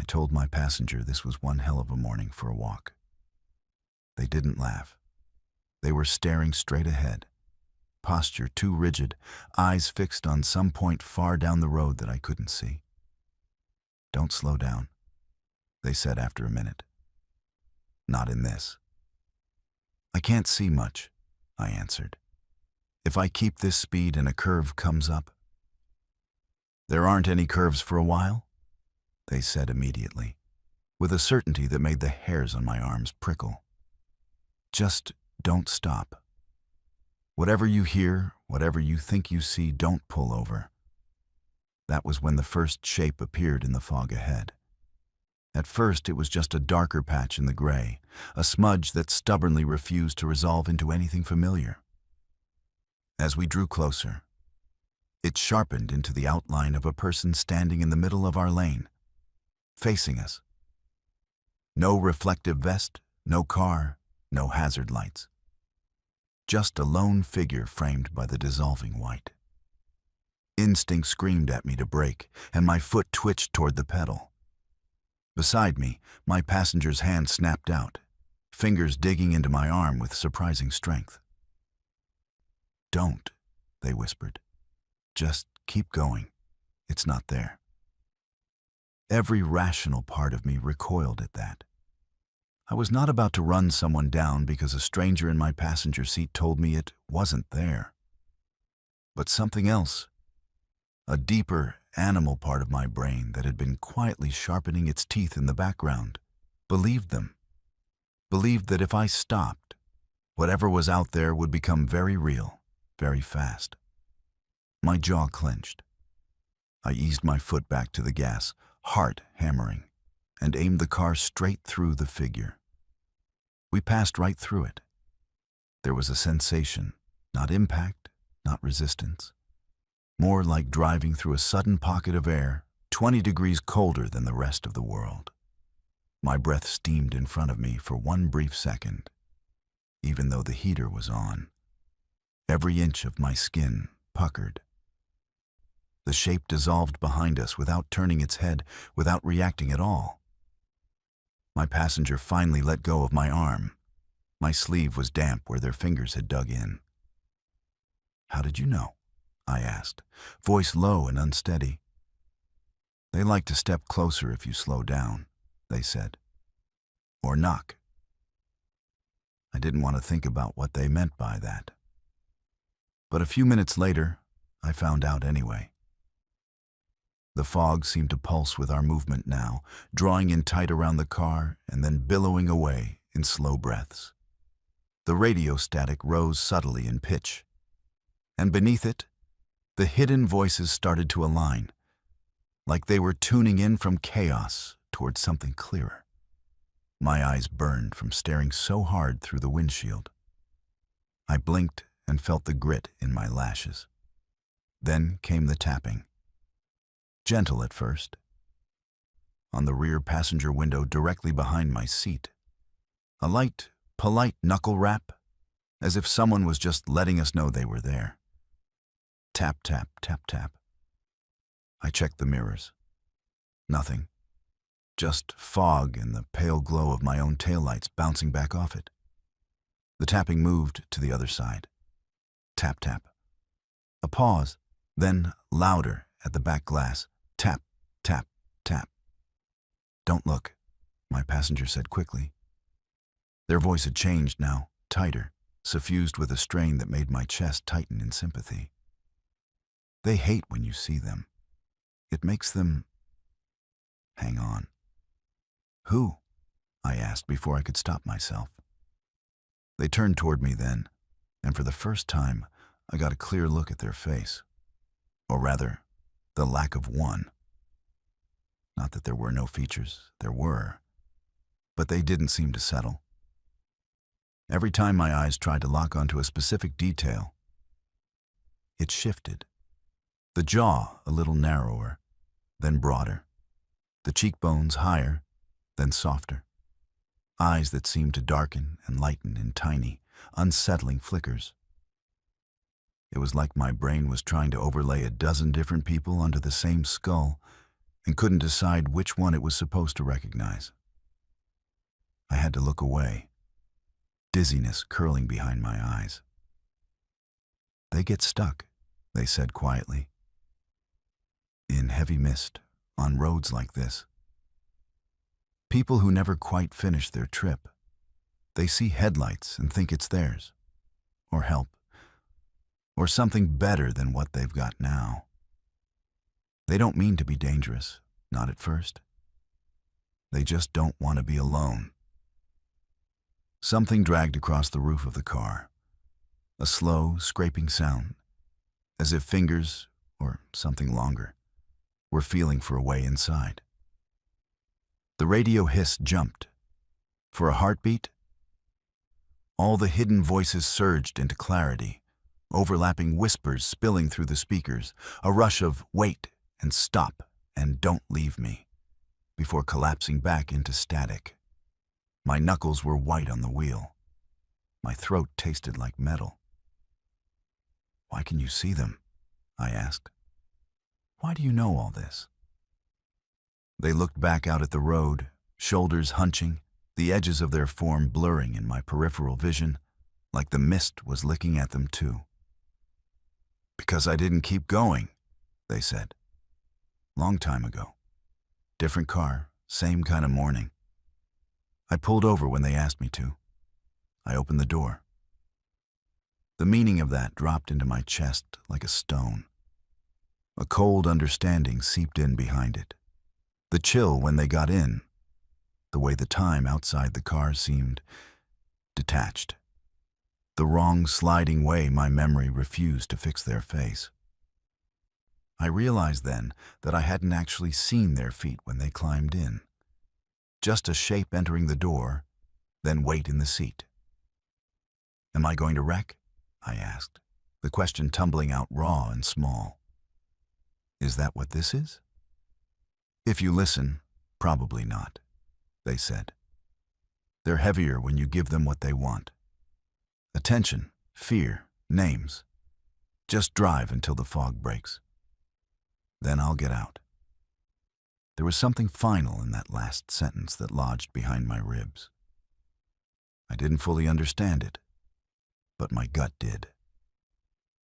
I told my passenger this was one hell of a morning for a walk. They didn't laugh. They were staring straight ahead, posture too rigid, eyes fixed on some point far down the road that I couldn't see. "Don't slow down," they said after a minute. "Not in this." "I can't see much," I answered. "If I keep this speed and a curve comes up." "There aren't any curves for a while?" they said immediately, with a certainty that made the hairs on my arms prickle. "Just don't stop. Whatever you hear, whatever you think you see, don't pull over." That was when the first shape appeared in the fog ahead. At first, it was just a darker patch in the gray, a smudge that stubbornly refused to resolve into anything familiar. As we drew closer, it sharpened into the outline of a person standing in the middle of our lane, facing us. No reflective vest, no car, no hazard lights. Just a lone figure framed by the dissolving white. Instinct screamed at me to brake, and my foot twitched toward the pedal. Beside me, my passenger's hand snapped out, fingers digging into my arm with surprising strength. "Don't," they whispered. "Just keep going. It's not there." Every rational part of me recoiled at that. I was not about to run someone down because a stranger in my passenger seat told me it wasn't there. But something else, a deeper animal part of my brain that had been quietly sharpening its teeth in the background believed them, believed that if I stopped, whatever was out there would become very real, very fast. My jaw clenched. I eased my foot back to the gas, heart hammering, and aimed the car straight through the figure. We passed right through it. There was a sensation, not impact, not resistance. More like driving through a sudden pocket of air, 20 degrees colder than the rest of the world. My breath steamed in front of me for one brief second, even though the heater was on. Every inch of my skin puckered. The shape dissolved behind us without turning its head, without reacting at all. My passenger finally let go of my arm. My sleeve was damp where their fingers had dug in. "How did you know?" I asked, voice low and unsteady. "They like to step closer if you slow down," they said. "Or knock." I didn't want to think about what they meant by that. But a few minutes later, I found out anyway. The fog seemed to pulse with our movement now, drawing in tight around the car and then billowing away in slow breaths. The radio static rose subtly in pitch, and beneath it, the hidden voices started to align, like they were tuning in from chaos towards something clearer. My eyes burned from staring so hard through the windshield. I blinked and felt the grit in my lashes. Then came the tapping. Gentle at first. On the rear passenger window directly behind my seat. A light, polite knuckle rap, as if someone was just letting us know they were there. Tap, tap, tap, tap. I checked the mirrors. Nothing. Just fog and the pale glow of my own taillights bouncing back off it. The tapping moved to the other side. Tap, tap. A pause, then louder at the back glass. Tap, tap, tap. "Don't look," my passenger said quickly. Their voice had changed now, tighter, suffused with a strain that made my chest tighten in sympathy. "They hate when you see them. It makes them... hang on." "Who?" I asked before I could stop myself. They turned toward me then, and for the first time, I got a clear look at their face. Or rather, the lack of one. Not that there were no features, there were. But they didn't seem to settle. Every time my eyes tried to lock onto a specific detail, it shifted. The jaw a little narrower, then broader. The cheekbones higher, then softer. Eyes that seemed to darken and lighten in tiny, unsettling flickers. It was like my brain was trying to overlay a dozen different people onto the same skull and couldn't decide which one it was supposed to recognize. I had to look away, dizziness curling behind my eyes. "They get stuck," they said quietly. "In heavy mist, on roads like this. People who never quite finish their trip. They see headlights and think it's theirs, or help, or something better than what they've got now. They don't mean to be dangerous, not at first. They just don't want to be alone." Something dragged across the roof of the car, a slow, scraping sound, as if fingers, or something longer, were feeling for a way inside. The radio hiss jumped. For a heartbeat, all the hidden voices surged into clarity, overlapping whispers spilling through the speakers, a rush of "wait" and "stop" and "don't leave me," before collapsing back into static. My knuckles were white on the wheel. My throat tasted like metal. "Why can you see them?" I asked. "Why do you know all this?" They looked back out at the road, shoulders hunching, the edges of their form blurring in my peripheral vision, like the mist was licking at them too. "Because I didn't keep going," they said. "Long time ago. Different car, same kind of morning. I pulled over when they asked me to. I opened the door." The meaning of that dropped into my chest like a stone. A cold understanding seeped in behind it. The chill when they got in, the way the time outside the car seemed detached. The wrong sliding way my memory refused to fix their face. I realized then that I hadn't actually seen their feet when they climbed in. Just a shape entering the door, then weight in the seat. "Am I going to wreck?" I asked, the question tumbling out raw and small. "Is that what this is?" "If you listen, probably not," they said. "They're heavier when you give them what they want. Attention, fear, names. Just drive until the fog breaks. Then I'll get out." There was something final in that last sentence that lodged behind my ribs. I didn't fully understand it, but my gut did.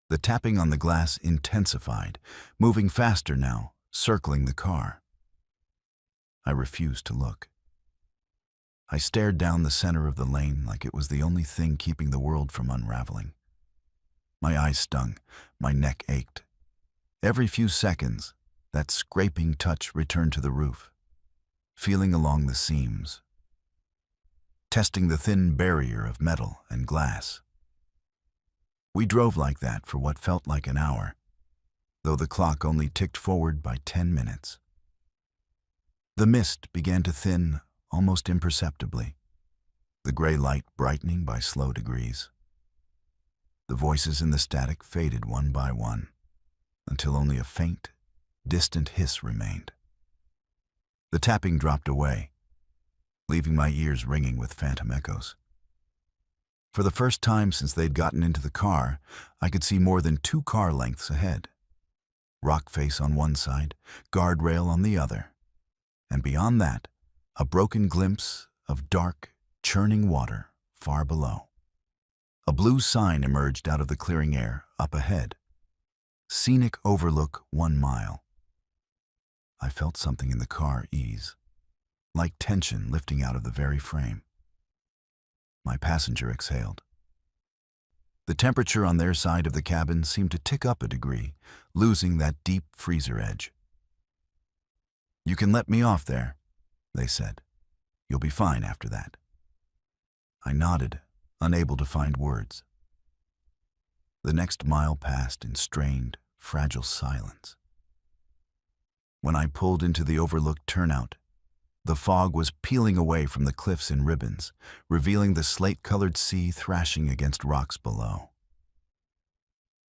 The tapping on the glass intensified, moving faster now, circling the car. I refused to look. I stared down the center of the lane like it was the only thing keeping the world from unraveling. My eyes stung, my neck ached. Every few seconds, that scraping touch returned to the roof, feeling along the seams, testing the thin barrier of metal and glass. We drove like that for what felt like an hour, though the clock only ticked forward by 10 minutes. The mist began to thin almost imperceptibly, the gray light brightening by slow degrees. The voices in the static faded one by one, until only a faint, distant hiss remained. The tapping dropped away, leaving my ears ringing with phantom echoes. For the first time since they'd gotten into the car, I could see more than 2 car lengths ahead. Rock face on one side, guardrail on the other, and beyond that, a broken glimpse of dark, churning water far below. A blue sign emerged out of the clearing air up ahead. "Scenic overlook 1 mile." I felt something in the car ease, like tension lifting out of the very frame. My passenger exhaled. The temperature on their side of the cabin seemed to tick up a degree, losing that deep freezer edge. "You can let me off there," they said. "You'll be fine after that." I nodded, unable to find words. The next mile passed in strained, fragile silence. When I pulled into the overlooked turnout, the fog was peeling away from the cliffs in ribbons, revealing the slate-colored sea thrashing against rocks below.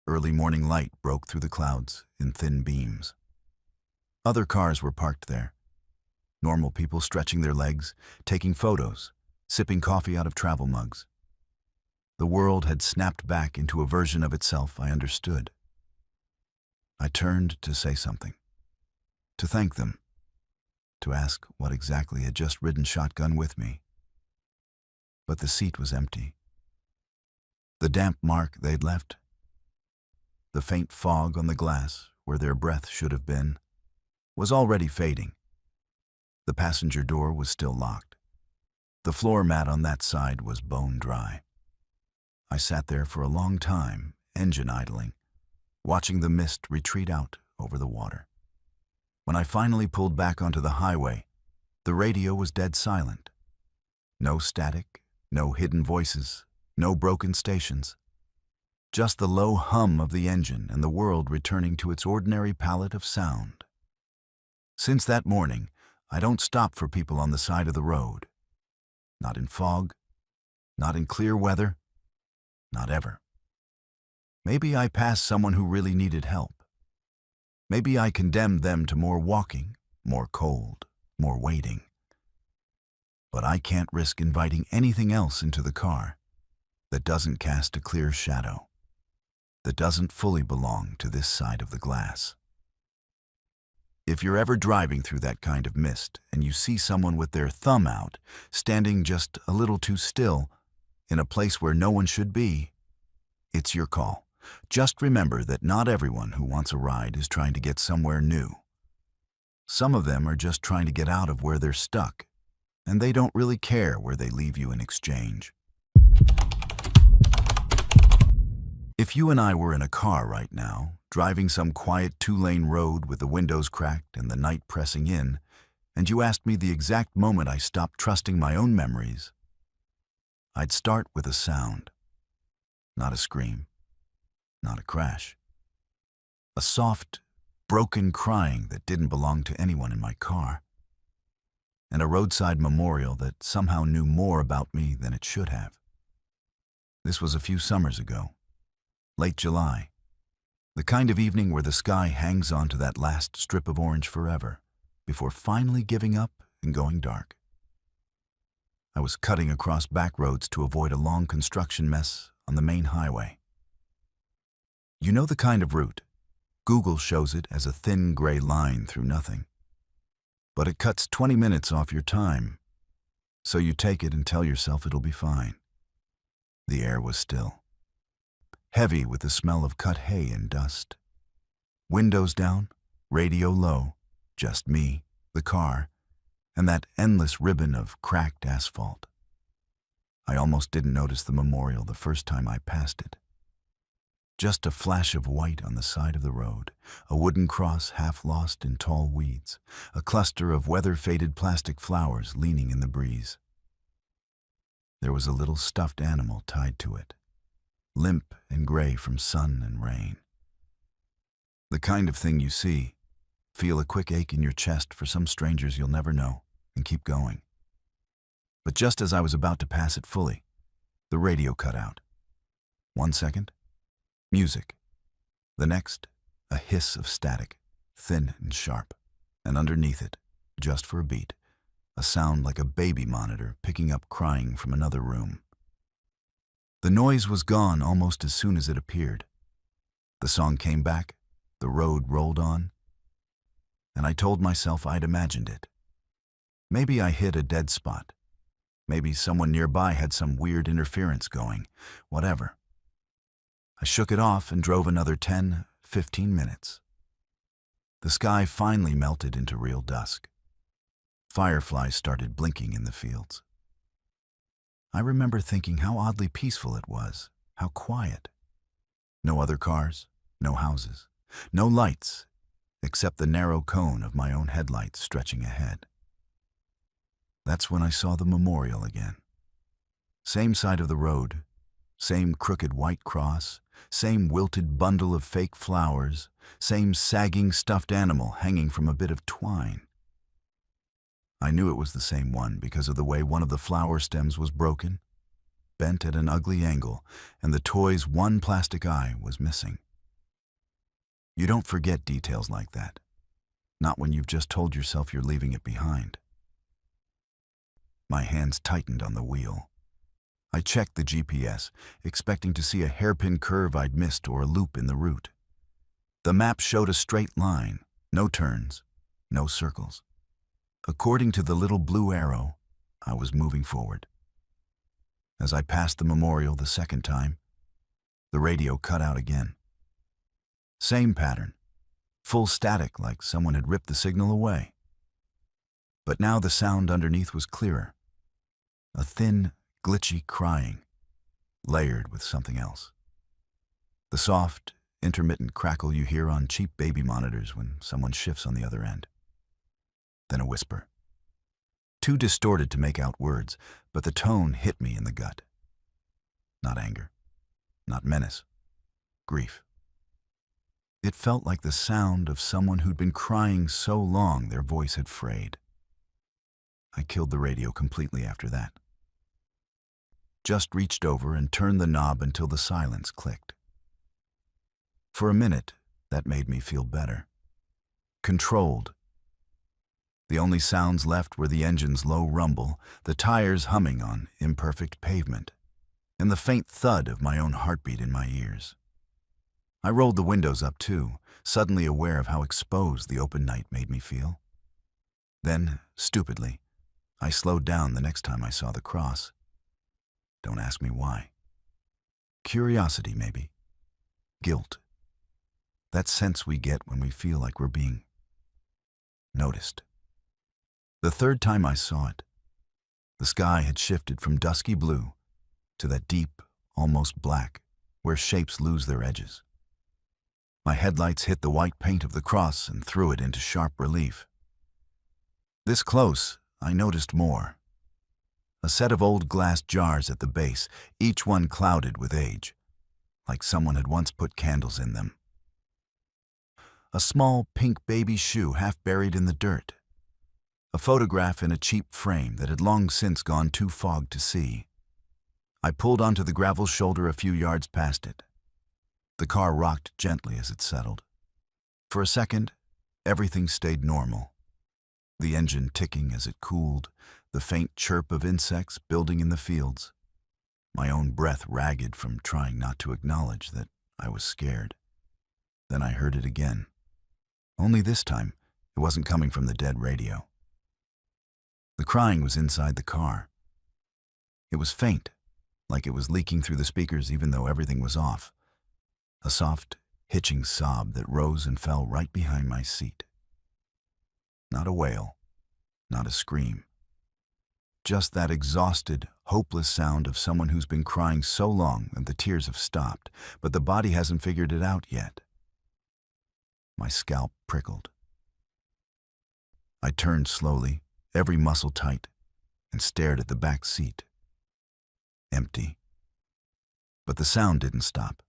Early morning light broke through the clouds in thin beams. Other cars were parked there. Normal people stretching their legs, taking photos, sipping coffee out of travel mugs. The world had snapped back into a version of itself I understood. I turned to say something, to thank them, to ask what exactly had just ridden shotgun with me. But the seat was empty. The damp mark they'd left, the faint fog on the glass where their breath should have been, was already fading. The passenger door was still locked. The floor mat on that side was bone dry. I sat there for a long time, engine idling, watching the mist retreat out over the water. When I finally pulled back onto the highway, the radio was dead silent. No static, no hidden voices, no broken stations. Just the low hum of the engine and the world returning to its ordinary palette of sound. Since that morning, I don't stop for people on the side of the road. Not in fog, not in clear weather, not ever. Maybe I passed someone who really needed help. Maybe I condemned them to more walking, more cold, more waiting. But I can't risk inviting anything else into the car that doesn't cast a clear shadow, that doesn't fully belong to this side of the glass. If you're ever driving through that kind of mist and you see someone with their thumb out, standing just a little too still, in a place where no one should be, it's your call. Just remember that not everyone who wants a ride is trying to get somewhere new. Some of them are just trying to get out of where they're stuck, and they don't really care where they leave you in exchange. If If you and I were in a car right now, driving some quiet two-lane road with the windows cracked and the night pressing in, and you asked me the exact moment I stopped trusting my own memories, I'd start with a sound. Not a scream, not a crash. A soft, broken crying that didn't belong to anyone in my car. And a roadside memorial that somehow knew more about me than it should have. This was a few summers ago. Late July, the kind of evening where the sky hangs onto that last strip of orange forever, before finally giving up and going dark. I was cutting across back roads to avoid a long construction mess on the main highway. You know the kind of route. Google shows it as a thin gray line through nothing. But it cuts 20 minutes off your time, so you take it and tell yourself it'll be fine. The air was still. Heavy with the smell of cut hay and dust. Windows down, radio low, just me, the car, and that endless ribbon of cracked asphalt. I almost didn't notice the memorial the first time I passed it. Just a flash of white on the side of the road, a wooden cross half lost in tall weeds, a cluster of weather-faded plastic flowers leaning in the breeze. There was a little stuffed animal tied to it, limp and gray from sun and rain. The kind of thing you see, feel a quick ache in your chest for some strangers you'll never know, and keep going. But just as I was about to pass it fully, the radio cut out. 1 second, music. The next, a hiss of static, thin and sharp, and underneath it, just for a beat, a sound like a baby monitor picking up crying from another room. The noise was gone almost as soon as it appeared. The song came back, the road rolled on, and I told myself I'd imagined it. Maybe I hit a dead spot. Maybe someone nearby had some weird interference going, whatever. I shook it off and drove another 10, 15 minutes. The sky finally melted into real dusk. Fireflies started blinking in the fields. I remember thinking how oddly peaceful it was, how quiet. No other cars, no houses, no lights, except the narrow cone of my own headlights stretching ahead. That's when I saw the memorial again. Same side of the road, same crooked white cross, same wilted bundle of fake flowers, same sagging stuffed animal hanging from a bit of twine. I knew it was the same one because of the way one of the flower stems was broken, bent at an ugly angle, and the toy's one plastic eye was missing. You don't forget details like that, not when you've just told yourself you're leaving it behind. My hands tightened on the wheel. I checked the GPS, expecting to see a hairpin curve I'd missed or a loop in the route. The map showed a straight line, no turns, no circles. According to the little blue arrow, I was moving forward. As I passed the memorial the second time, the radio cut out again. Same pattern, full static like someone had ripped the signal away. But now the sound underneath was clearer. A thin, glitchy crying, layered with something else. The soft, intermittent crackle you hear on cheap baby monitors when someone shifts on the other end. Then a whisper. Too distorted to make out words, but the tone hit me in the gut. Not anger, not menace, grief. It felt like the sound of someone who'd been crying so long their voice had frayed. I killed the radio completely after that. Just reached over and turned the knob until the silence clicked. For a minute, that made me feel better. Controlled. The only sounds left were the engine's low rumble, the tires humming on imperfect pavement, and the faint thud of my own heartbeat in my ears. I rolled the windows up too, suddenly aware of how exposed the open night made me feel. Then, stupidly, I slowed down the next time I saw the cross. Don't ask me why. Curiosity, maybe. Guilt. That sense we get when we feel like we're being noticed. The third time I saw it, the sky had shifted from dusky blue to that deep, almost black, where shapes lose their edges. My headlights hit the white paint of the cross and threw it into sharp relief. This close, I noticed more. A set of old glass jars at the base, each one clouded with age, like someone had once put candles in them. A small pink baby shoe half buried in the dirt. A photograph in a cheap frame that had long since gone too fogged to see. I pulled onto the gravel shoulder a few yards past it. The car rocked gently as it settled. For a second, everything stayed normal. The engine ticking as it cooled, the faint chirp of insects building in the fields. My own breath ragged from trying not to acknowledge that I was scared. Then I heard it again. Only this time, it wasn't coming from the dead radio. The crying was inside the car. It was faint, like it was leaking through the speakers even though everything was off. A soft, hitching sob that rose and fell right behind my seat. Not a wail, not a scream. Just that exhausted, hopeless sound of someone who's been crying so long that the tears have stopped, but the body hasn't figured it out yet. My scalp prickled. I turned slowly, every muscle tight, and stared at the back seat. Empty. But the sound didn't stop.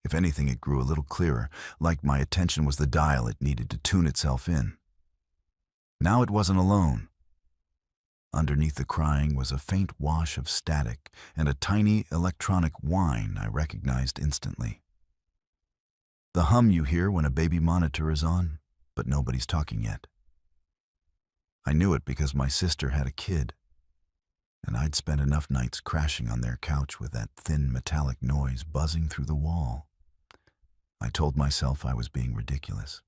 If anything, it grew a little clearer, like my attention was the dial it needed to tune itself in. Now it wasn't alone. Underneath the crying was a faint wash of static and a tiny electronic whine I recognized instantly. The hum you hear when a baby monitor is on, but nobody's talking yet. I knew it because my sister had a kid, and I'd spent enough nights crashing on their couch with that thin metallic noise buzzing through the wall. I told myself I was being ridiculous.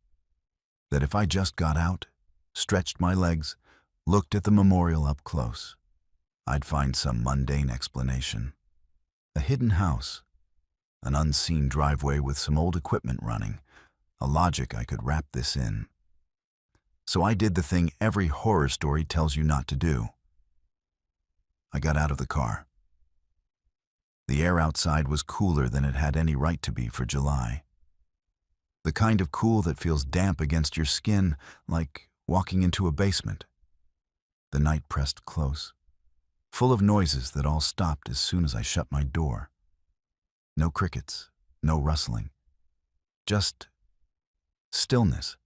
That if I just got out, stretched my legs, looked at the memorial up close, I'd find some mundane explanation. A hidden house, an unseen driveway with some old equipment running, a logic I could wrap this in. So I did the thing every horror story tells you not to do. I got out of the car. The air outside was cooler than it had any right to be for July. The kind of cool that feels damp against your skin, like walking into a basement. The night pressed close, full of noises that all stopped as soon as I shut my door. No crickets, no rustling, just stillness.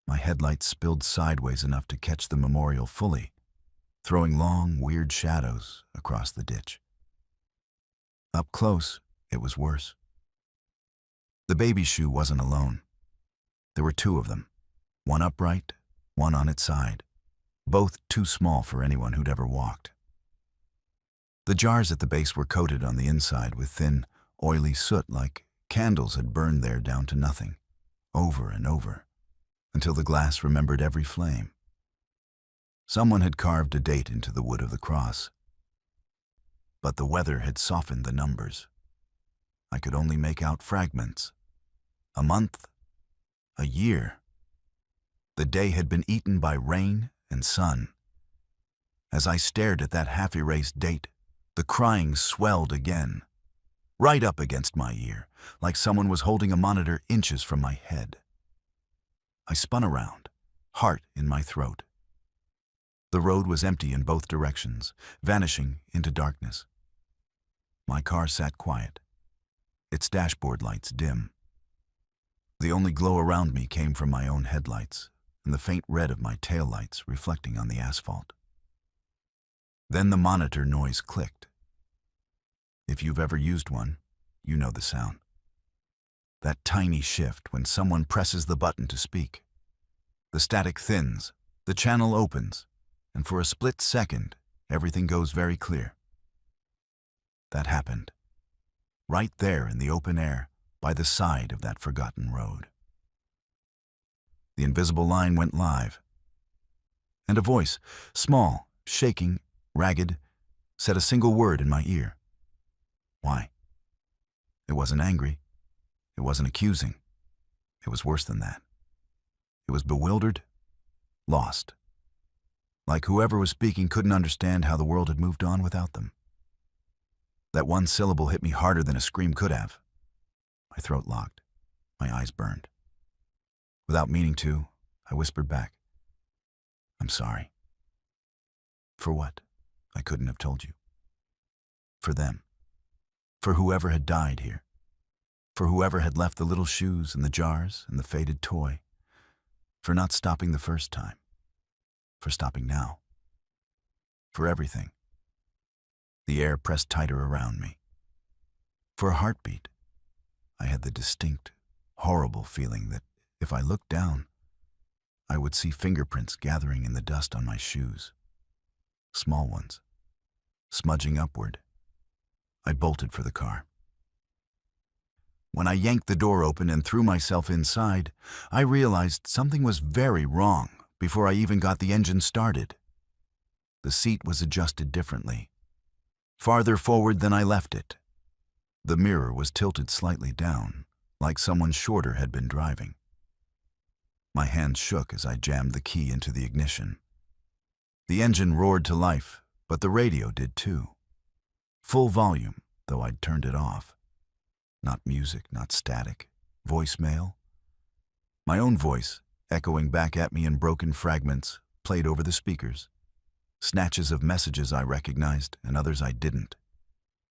My headlights spilled sideways enough to catch the memorial fully, throwing long, weird shadows across the ditch. Up close, it was worse. The baby shoe wasn't alone. There were two of them, one upright, one on its side, both too small for anyone who'd ever walked. The jars at the base were coated on the inside with thin, oily soot like candles had burned there down to nothing, over and over, until the glass remembered every flame. Someone had carved a date into the wood of the cross. But the weather had softened the numbers. I could only make out fragments. A month, a year. The day had been eaten by rain and sun. As I stared at that half-erased date, the crying swelled again, right up against my ear, like someone was holding a monitor inches from my head. I spun around, heart in my throat. The road was empty in both directions, vanishing into darkness. My car sat quiet, its dashboard lights dim. The only glow around me came from my own headlights and the faint red of my taillights reflecting on the asphalt. Then the monitor noise clicked. If you've ever used one, you know the sound. That tiny shift when someone presses the button to speak. The static thins, the channel opens, and for a split second, everything goes very clear. That happened, right there in the open air, by the side of that forgotten road. The invisible line went live, and a voice, small, shaking, ragged, said a single word in my ear. Why? It wasn't angry. It wasn't accusing. It was worse than that. It was bewildered, lost. Like whoever was speaking couldn't understand how the world had moved on without them. That one syllable hit me harder than a scream could have. My throat locked. My eyes burned. Without meaning to, I whispered back, "I'm sorry." For what? I couldn't have told you. For them. For whoever had died here. For whoever had left the little shoes and the jars and the faded toy. For not stopping the first time. For stopping now. For everything. The air pressed tighter around me. For a heartbeat, I had the distinct, horrible feeling that if I looked down, I would see fingerprints gathering in the dust on my shoes. Small ones, smudging upward. I bolted for the car. When I yanked the door open and threw myself inside, I realized something was very wrong before I even got the engine started. The seat was adjusted differently, farther forward than I left it. The mirror was tilted slightly down, like someone shorter had been driving. My hands shook as I jammed the key into the ignition. The engine roared to life, but the radio did too. Full volume, though I'd turned it off. Not music, not static. Voicemail. My own voice, echoing back at me in broken fragments, played over the speakers. Snatches of messages I recognized and others I didn't.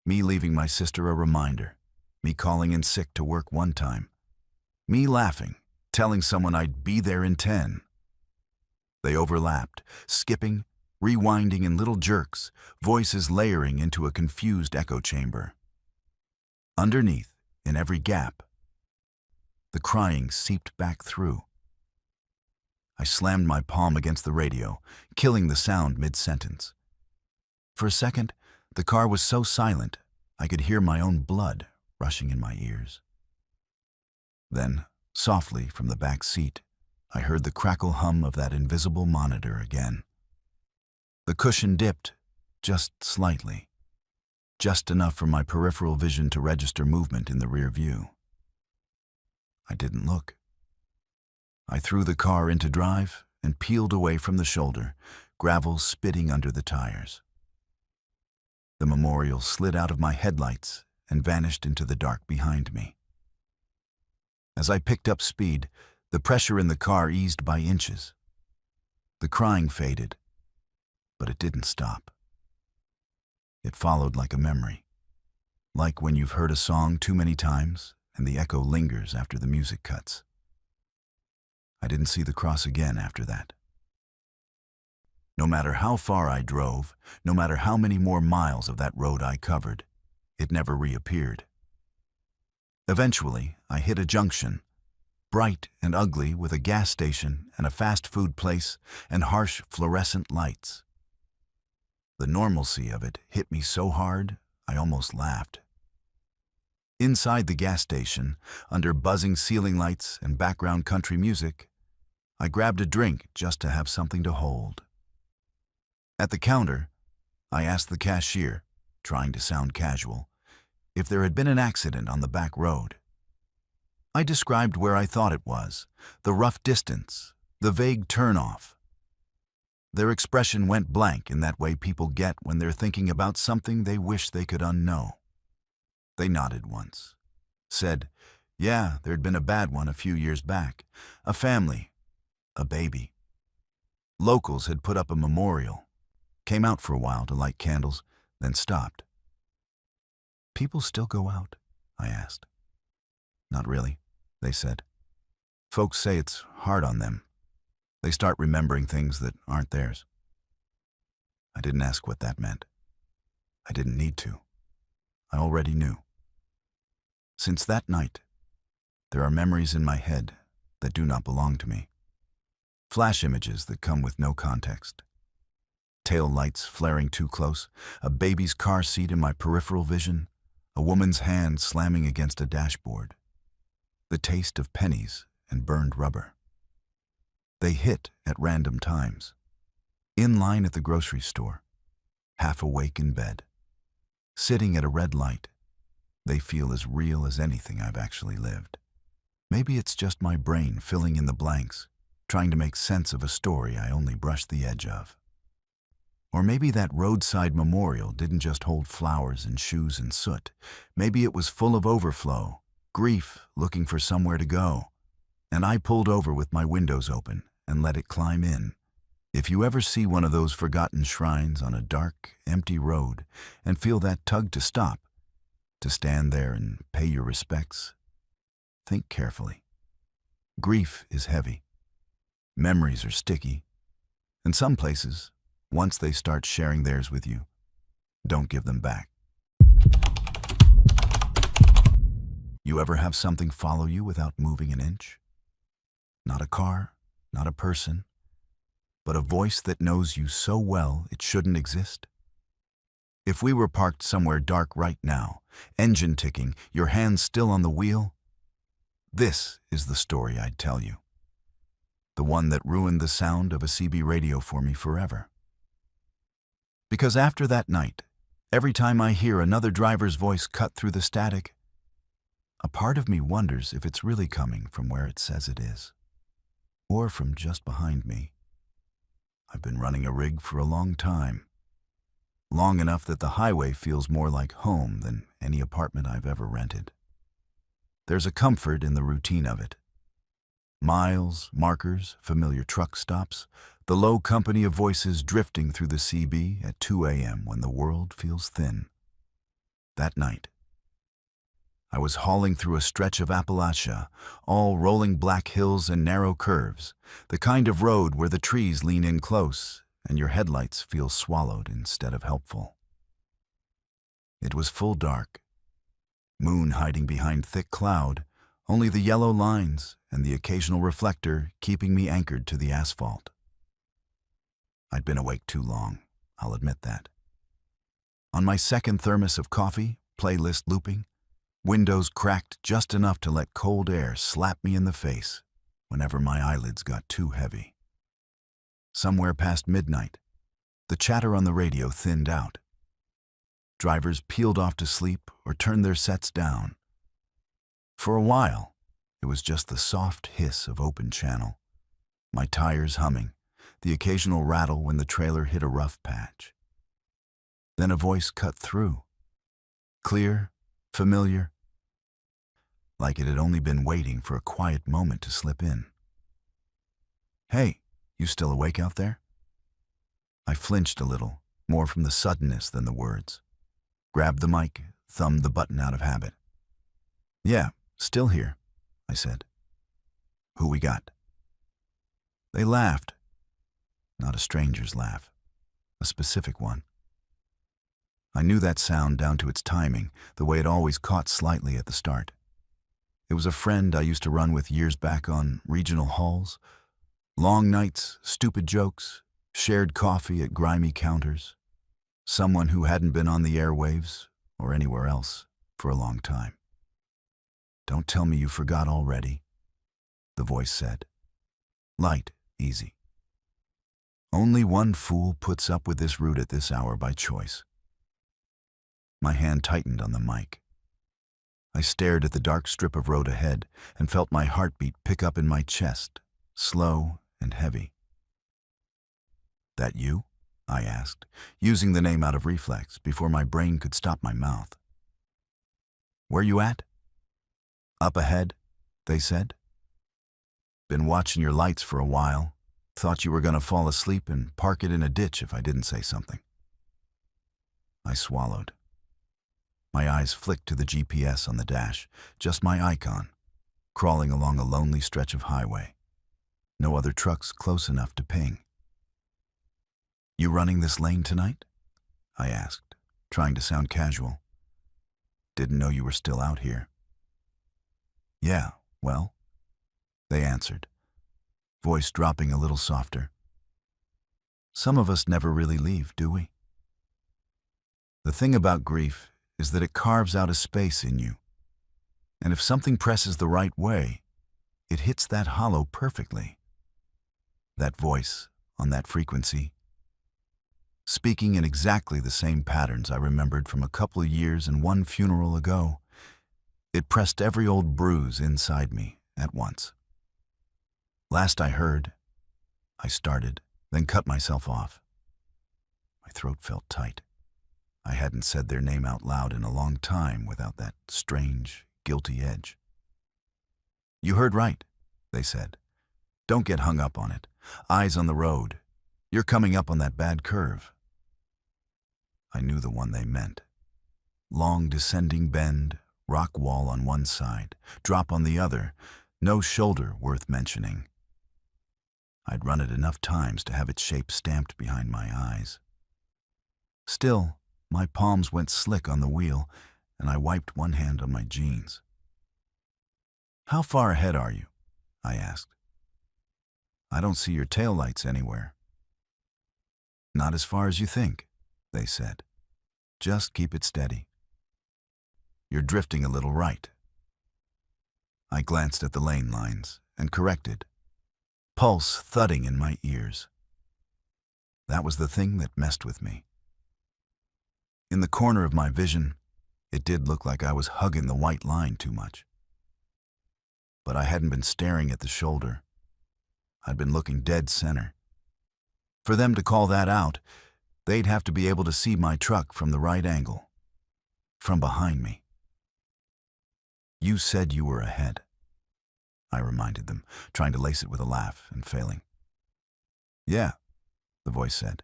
Me leaving my sister a reminder. Me calling in sick to work one time. Me laughing, telling someone I'd be there in 10. They overlapped, skipping, rewinding in little jerks, voices layering into a confused echo chamber. Underneath, in every gap, the crying seeped back through. I slammed my palm against the radio, killing the sound mid-sentence. For a second, the car was so silent, I could hear my own blood rushing in my ears. Then, softly from the back seat, I heard the crackle hum of that invisible monitor again. The cushion dipped, just slightly, just enough for my peripheral vision to register movement in the rear view. I didn't look. I threw the car into drive and peeled away from the shoulder, gravel spitting under the tires. The memorial slid out of my headlights and vanished into the dark behind me. As I picked up speed, the pressure in the car eased by inches. The crying faded, but it didn't stop. It followed like a memory, like when you've heard a song too many times and the echo lingers after the music cuts. I didn't see the cross again after that. No matter how far I drove, no matter how many more miles of that road I covered, it never reappeared. Eventually, I hit a junction, bright and ugly with a gas station and a fast food place and harsh fluorescent lights. The normalcy of it hit me so hard, I almost laughed. Inside the gas station, under buzzing ceiling lights and background country music, I grabbed a drink just to have something to hold. At the counter, I asked the cashier, trying to sound casual, if there had been an accident on the back road. I described where I thought it was, the rough distance, the vague turnoff. Their expression went blank in that way people get when they're thinking about something they wish they could unknow. They nodded once, said, yeah, there'd been a bad one a few years back, a family, a baby. Locals had put up a memorial, came out for a while to light candles, then stopped. People still go out? I asked. Not really, they said. Folks say it's hard on them. They start remembering things that aren't theirs. I didn't ask what that meant. I didn't need to. I already knew. Since that night, there are memories in my head that do not belong to me. Flash images that come with no context. Tail lights flaring too close, a baby's car seat in my peripheral vision, a woman's hand slamming against a dashboard. The taste of pennies and burned rubber. They hit at random times. In line at the grocery store, half awake in bed. Sitting at a red light, they feel as real as anything I've actually lived. Maybe it's just my brain filling in the blanks, trying to make sense of a story I only brushed the edge of. Or maybe that roadside memorial didn't just hold flowers and shoes and soot. Maybe it was full of overflow, grief looking for somewhere to go. And I pulled over with my windows open and let it climb in. If you ever see one of those forgotten shrines on a dark, empty road and feel that tug to stop, to stand there and pay your respects, think carefully. Grief is heavy. Memories are sticky. And some places, once they start sharing theirs with you, don't give them back. You ever have something follow you without moving an inch? Not a car, not a person, but a voice that knows you so well it shouldn't exist? If we were parked somewhere dark right now, engine ticking, your hands still on the wheel, this is the story I'd tell you. The one that ruined the sound of a CB radio for me forever. Because after that night, every time I hear another driver's voice cut through the static, a part of me wonders if it's really coming from where it says it is, or from just behind me. I've been running a rig for a long time. Long enough that the highway feels more like home than any apartment I've ever rented. There's a comfort in the routine of it. Miles, markers, familiar truck stops, the low company of voices drifting through the CB at 2 a.m. when the world feels thin. That night, I was hauling through a stretch of Appalachia, all rolling black hills and narrow curves, the kind of road where the trees lean in close and your headlights feel swallowed instead of helpful. It was full dark, moon hiding behind thick cloud, only the yellow lines and the occasional reflector keeping me anchored to the asphalt. I'd been awake too long, I'll admit that. On my second thermos of coffee, playlist looping, windows cracked just enough to let cold air slap me in the face whenever my eyelids got too heavy. Somewhere past midnight, the chatter on the radio thinned out. Drivers peeled off to sleep or turned their sets down. For a while, it was just the soft hiss of open channel, my tires humming, the occasional rattle when the trailer hit a rough patch. Then a voice cut through, clear, familiar, like it had only been waiting for a quiet moment to slip in. "Hey, you still awake out there?" I flinched a little, more from the suddenness than the words. Grabbed the mic, thumbed the button out of habit. "Yeah, still here," I said. "Who we got?" They laughed. Not a stranger's laugh, a specific one. I knew that sound down to its timing, the way it always caught slightly at the start. It was a friend I used to run with years back on regional hauls. Long nights, stupid jokes, shared coffee at grimy counters. Someone who hadn't been on the airwaves, or anywhere else, for a long time. "Don't tell me you forgot already," the voice said. Light, easy. "Only one fool puts up with this route at this hour by choice." My hand tightened on the mic. I stared at the dark strip of road ahead and felt my heartbeat pick up in my chest, slow and heavy. "That you?" I asked, using the name out of reflex before my brain could stop my mouth. "Where you at?" "Up ahead," they said. "Been watching your lights for a while. Thought you were going to fall asleep and park it in a ditch if I didn't say something." I swallowed. My eyes flicked to the GPS on the dash, just my icon, crawling along a lonely stretch of highway. No other trucks close enough to ping. "You running this lane tonight?" I asked, trying to sound casual. "Didn't know you were still out here." "Yeah, well," they answered, voice dropping a little softer. "Some of us never really leave, do we?" The thing about grief is that it carves out a space in you. And if something presses the right way, it hits that hollow perfectly. That voice, on that frequency, speaking in exactly the same patterns I remembered from a couple of years and one funeral ago, it pressed every old bruise inside me at once. Last I heard, I started, then cut myself off. I My throat felt tight. I hadn't said their name out loud in a long time without that strange, guilty edge. "You heard right," they said. "Don't get hung up on it. Eyes on the road. You're coming up on that bad curve." I knew the one they meant. Long descending bend, rock wall on one side, drop on the other, no shoulder worth mentioning. I'd run it enough times to have its shape stamped behind my eyes. Still, my palms went slick on the wheel, and I wiped one hand on my jeans. "How far ahead are you?" I asked. "I don't see your taillights anywhere." "Not as far as you think," they said. "Just keep it steady. You're drifting a little right." I glanced at the lane lines and corrected, pulse thudding in my ears. That was the thing that messed with me. In the corner of my vision, it did look like I was hugging the white line too much. But I hadn't been staring at the shoulder. I'd been looking dead center. For them to call that out, they'd have to be able to see my truck from the right angle, from behind me. "You said you were ahead," I reminded them, trying to lace it with a laugh and failing. "Yeah," the voice said.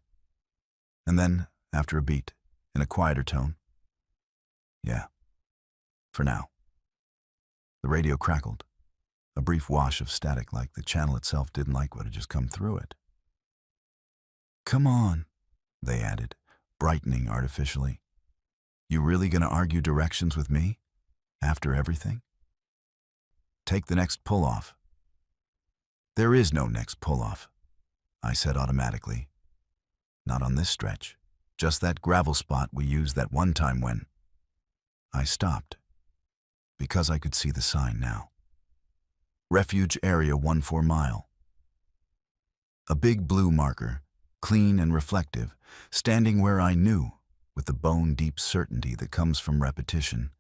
And then, after a beat, in a quieter tone, "Yeah, for now." The radio crackled, a brief wash of static like the channel itself didn't like what had just come through it. "Come on," they added, brightening artificially. "You really gonna argue directions with me? After everything? Take the next pull-off." "There is no next pull-off," I said automatically. "Not on this stretch. Just that gravel spot we used that one time when—" I stopped, because I could see the sign now. "Refuge Area 14 Mile." A big blue marker, clean and reflective, standing where I knew, with the bone-deep certainty that comes from repetition.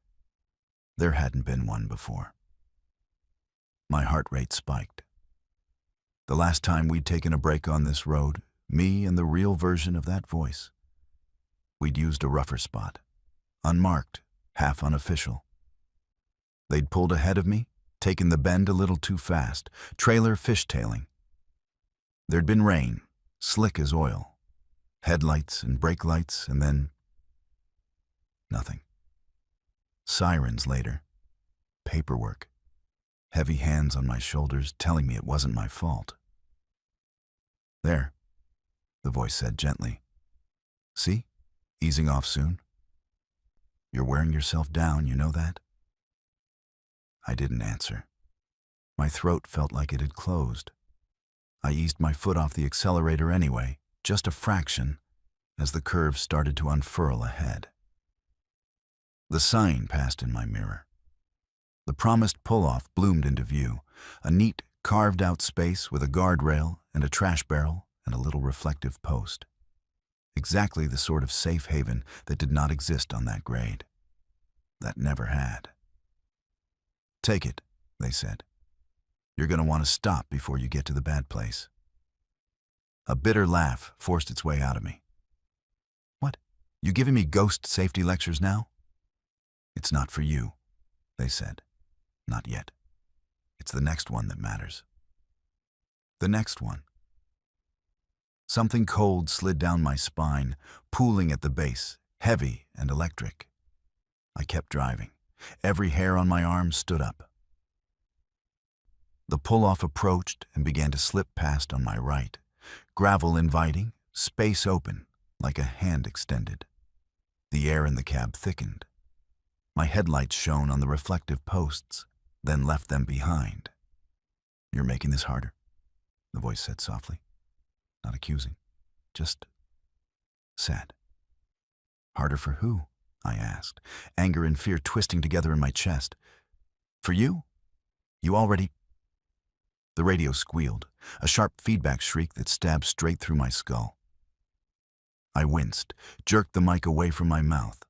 There hadn't been one before. My heart rate spiked. The last time we'd taken a break on this road, me and the real version of that voice, we'd used a rougher spot, unmarked, half unofficial. They'd pulled ahead of me, taken the bend a little too fast, trailer fishtailing. There'd been rain, slick as oil, headlights and brake lights, and then nothing. Sirens later, paperwork, heavy hands on my shoulders telling me it wasn't my fault. "There," the voice said gently. "See? Easing off soon. You're wearing yourself down, you know that?" I didn't answer. My throat felt like it had closed. I eased my foot off the accelerator anyway, just a fraction, as the curve started to unfurl ahead. The sign passed in my mirror. The promised pull-off bloomed into view, a neat, carved-out space with a guardrail and a trash barrel and a little reflective post. Exactly the sort of safe haven that did not exist on that grade. That never had. "Take it," they said. "You're going to want to stop before you get to the bad place." A bitter laugh forced its way out of me. "What? You giving me ghost safety lectures now?" "It's not for you," they said. "Not yet. It's the next one that matters." The next one. Something cold slid down my spine, pooling at the base, heavy and electric. I kept driving. Every hair on my arm stood up. The pull-off approached and began to slip past on my right. Gravel inviting, space open, like a hand extended. The air in the cab thickened. My headlights shone on the reflective posts, then left them behind. "You're making this harder," the voice said softly. Not accusing, just sad. "Harder for who?" I asked, anger and fear twisting together in my chest. "For you? You already—" The radio squealed, a sharp feedback shriek that stabbed straight through my skull. I winced, jerked the mic away from my mouth.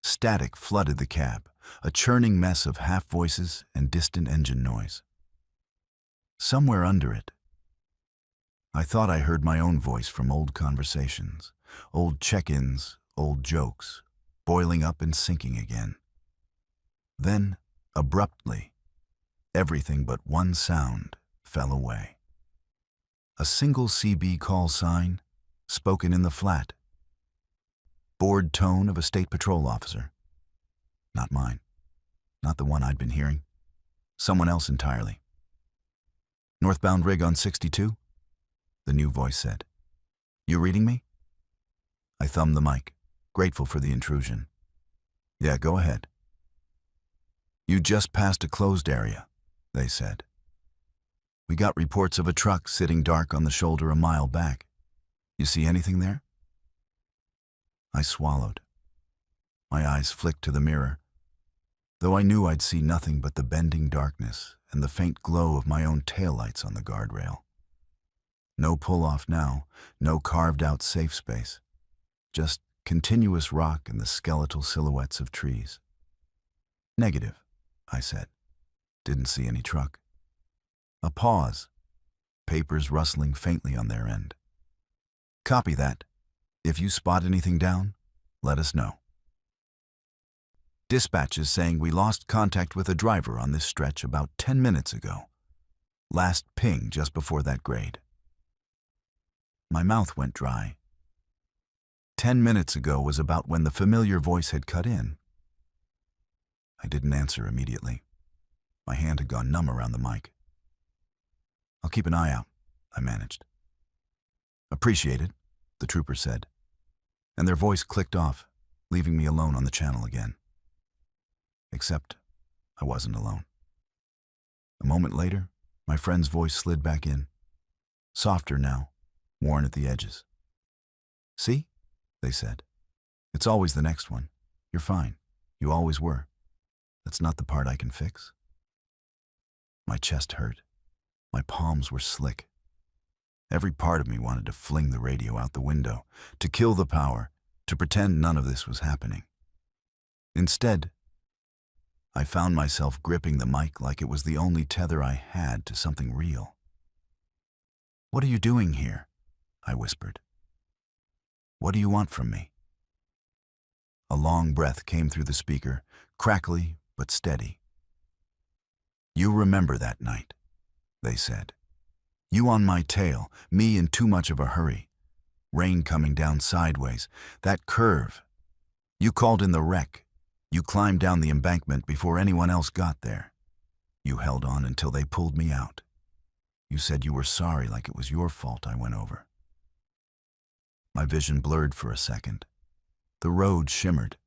Static flooded the cab, a churning mess of half-voices and distant engine noise. Somewhere under it, I thought I heard my own voice from old conversations, old check-ins, old jokes, boiling up and sinking again. Then, abruptly, everything but one sound fell away. A single CB call sign, spoken in the flat, bored tone of a state patrol officer. Not mine. Not the one I'd been hearing. Someone else entirely. "Northbound rig on 62? The new voice said. "You reading me?" I thumbed the mic, grateful for the intrusion. "Yeah, go ahead." "You just passed a closed area," they said. "We got reports of a truck sitting dark on the shoulder a mile back. You see anything there?" I swallowed. My eyes flicked to the mirror, though I knew I'd see nothing but the bending darkness and the faint glow of my own taillights on the guardrail. No pull-off now, no carved-out safe space. Just continuous rock and the skeletal silhouettes of trees. "Negative," I said. Didn't see any truck. A pause. Papers rustling faintly on their end. "Copy that. If you spot anything down, let us know." "Dispatch is saying we lost contact with a driver on this stretch about 10 minutes ago. Last ping just before that grade." My mouth went dry. 10 minutes ago was about when the familiar voice had cut in. I didn't answer immediately. My hand had gone numb around the mic. "I'll keep an eye out," I managed. "Appreciate it," the trooper said, and their voice clicked off, leaving me alone on the channel again. Except I wasn't alone. A moment later, my friend's voice slid back in, softer now, worn at the edges. "See?" they said. "It's always the next one. You're fine. You always were. That's not the part I can fix." My chest hurt. My palms were slick. Every part of me wanted to fling the radio out the window, to kill the power, to pretend none of this was happening. Instead, I found myself gripping the mic like it was the only tether I had to something real. "What are you doing here?" I whispered. "What do you want from me?" A long breath came through the speaker, crackly but steady. "You remember that night," they said. "You on my tail, me in too much of a hurry. Rain coming down sideways, that curve. You called in the wreck. You climbed down the embankment before anyone else got there. You held on until they pulled me out. You said you were sorry like it was your fault I went over." My vision blurred for a second. The road shimmered.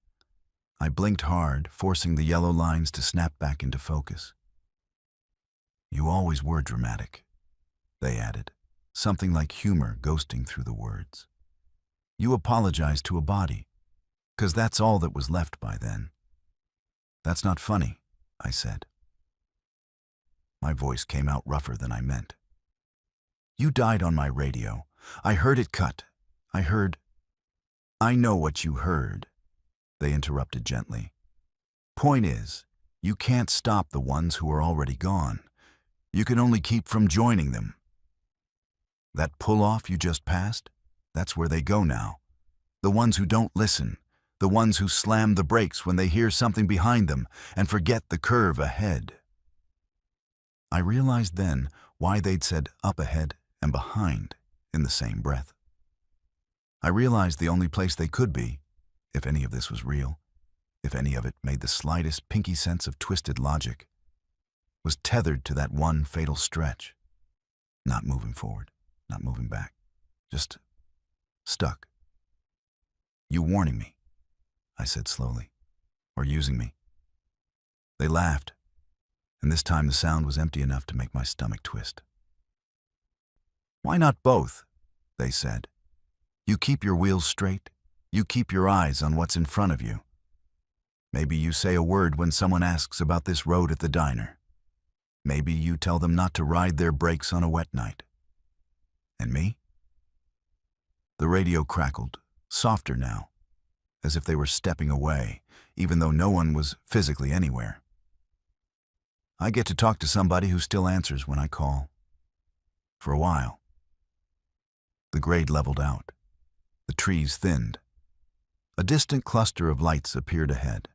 I blinked hard, forcing the yellow lines to snap back into focus. "You always were dramatic," they added, something like humor ghosting through the words. "You apologized to a body, 'cause that's all that was left by then." "That's not funny," I said. My voice came out rougher than I meant. "You died on my radio. I heard it cut. I heard—" "I know what you heard," they interrupted gently. "Point is, you can't stop the ones who are already gone. You can only keep from joining them. That pull-off you just passed, that's where they go now. The ones who don't listen, the ones who slam the brakes when they hear something behind them and forget the curve ahead." I realized then why they'd said up ahead and behind in the same breath. I realized the only place they could be, if any of this was real, if any of it made the slightest pinky sense of twisted logic, was tethered to that one fatal stretch. Not moving forward, not moving back, just stuck. "You warning me," I said slowly, "or using me?" They laughed, and this time the sound was empty enough to make my stomach twist. "Why not both?" they said. "You keep your wheels straight. You keep your eyes on what's in front of you. Maybe you say a word when someone asks about this road at the diner. Maybe you tell them not to ride their brakes on a wet night. And me?" The radio crackled, softer now, as if they were stepping away, even though no one was physically anywhere. "I get to talk to somebody who still answers when I call. For a while." The grade leveled out. The trees thinned. A distant cluster of lights appeared ahead.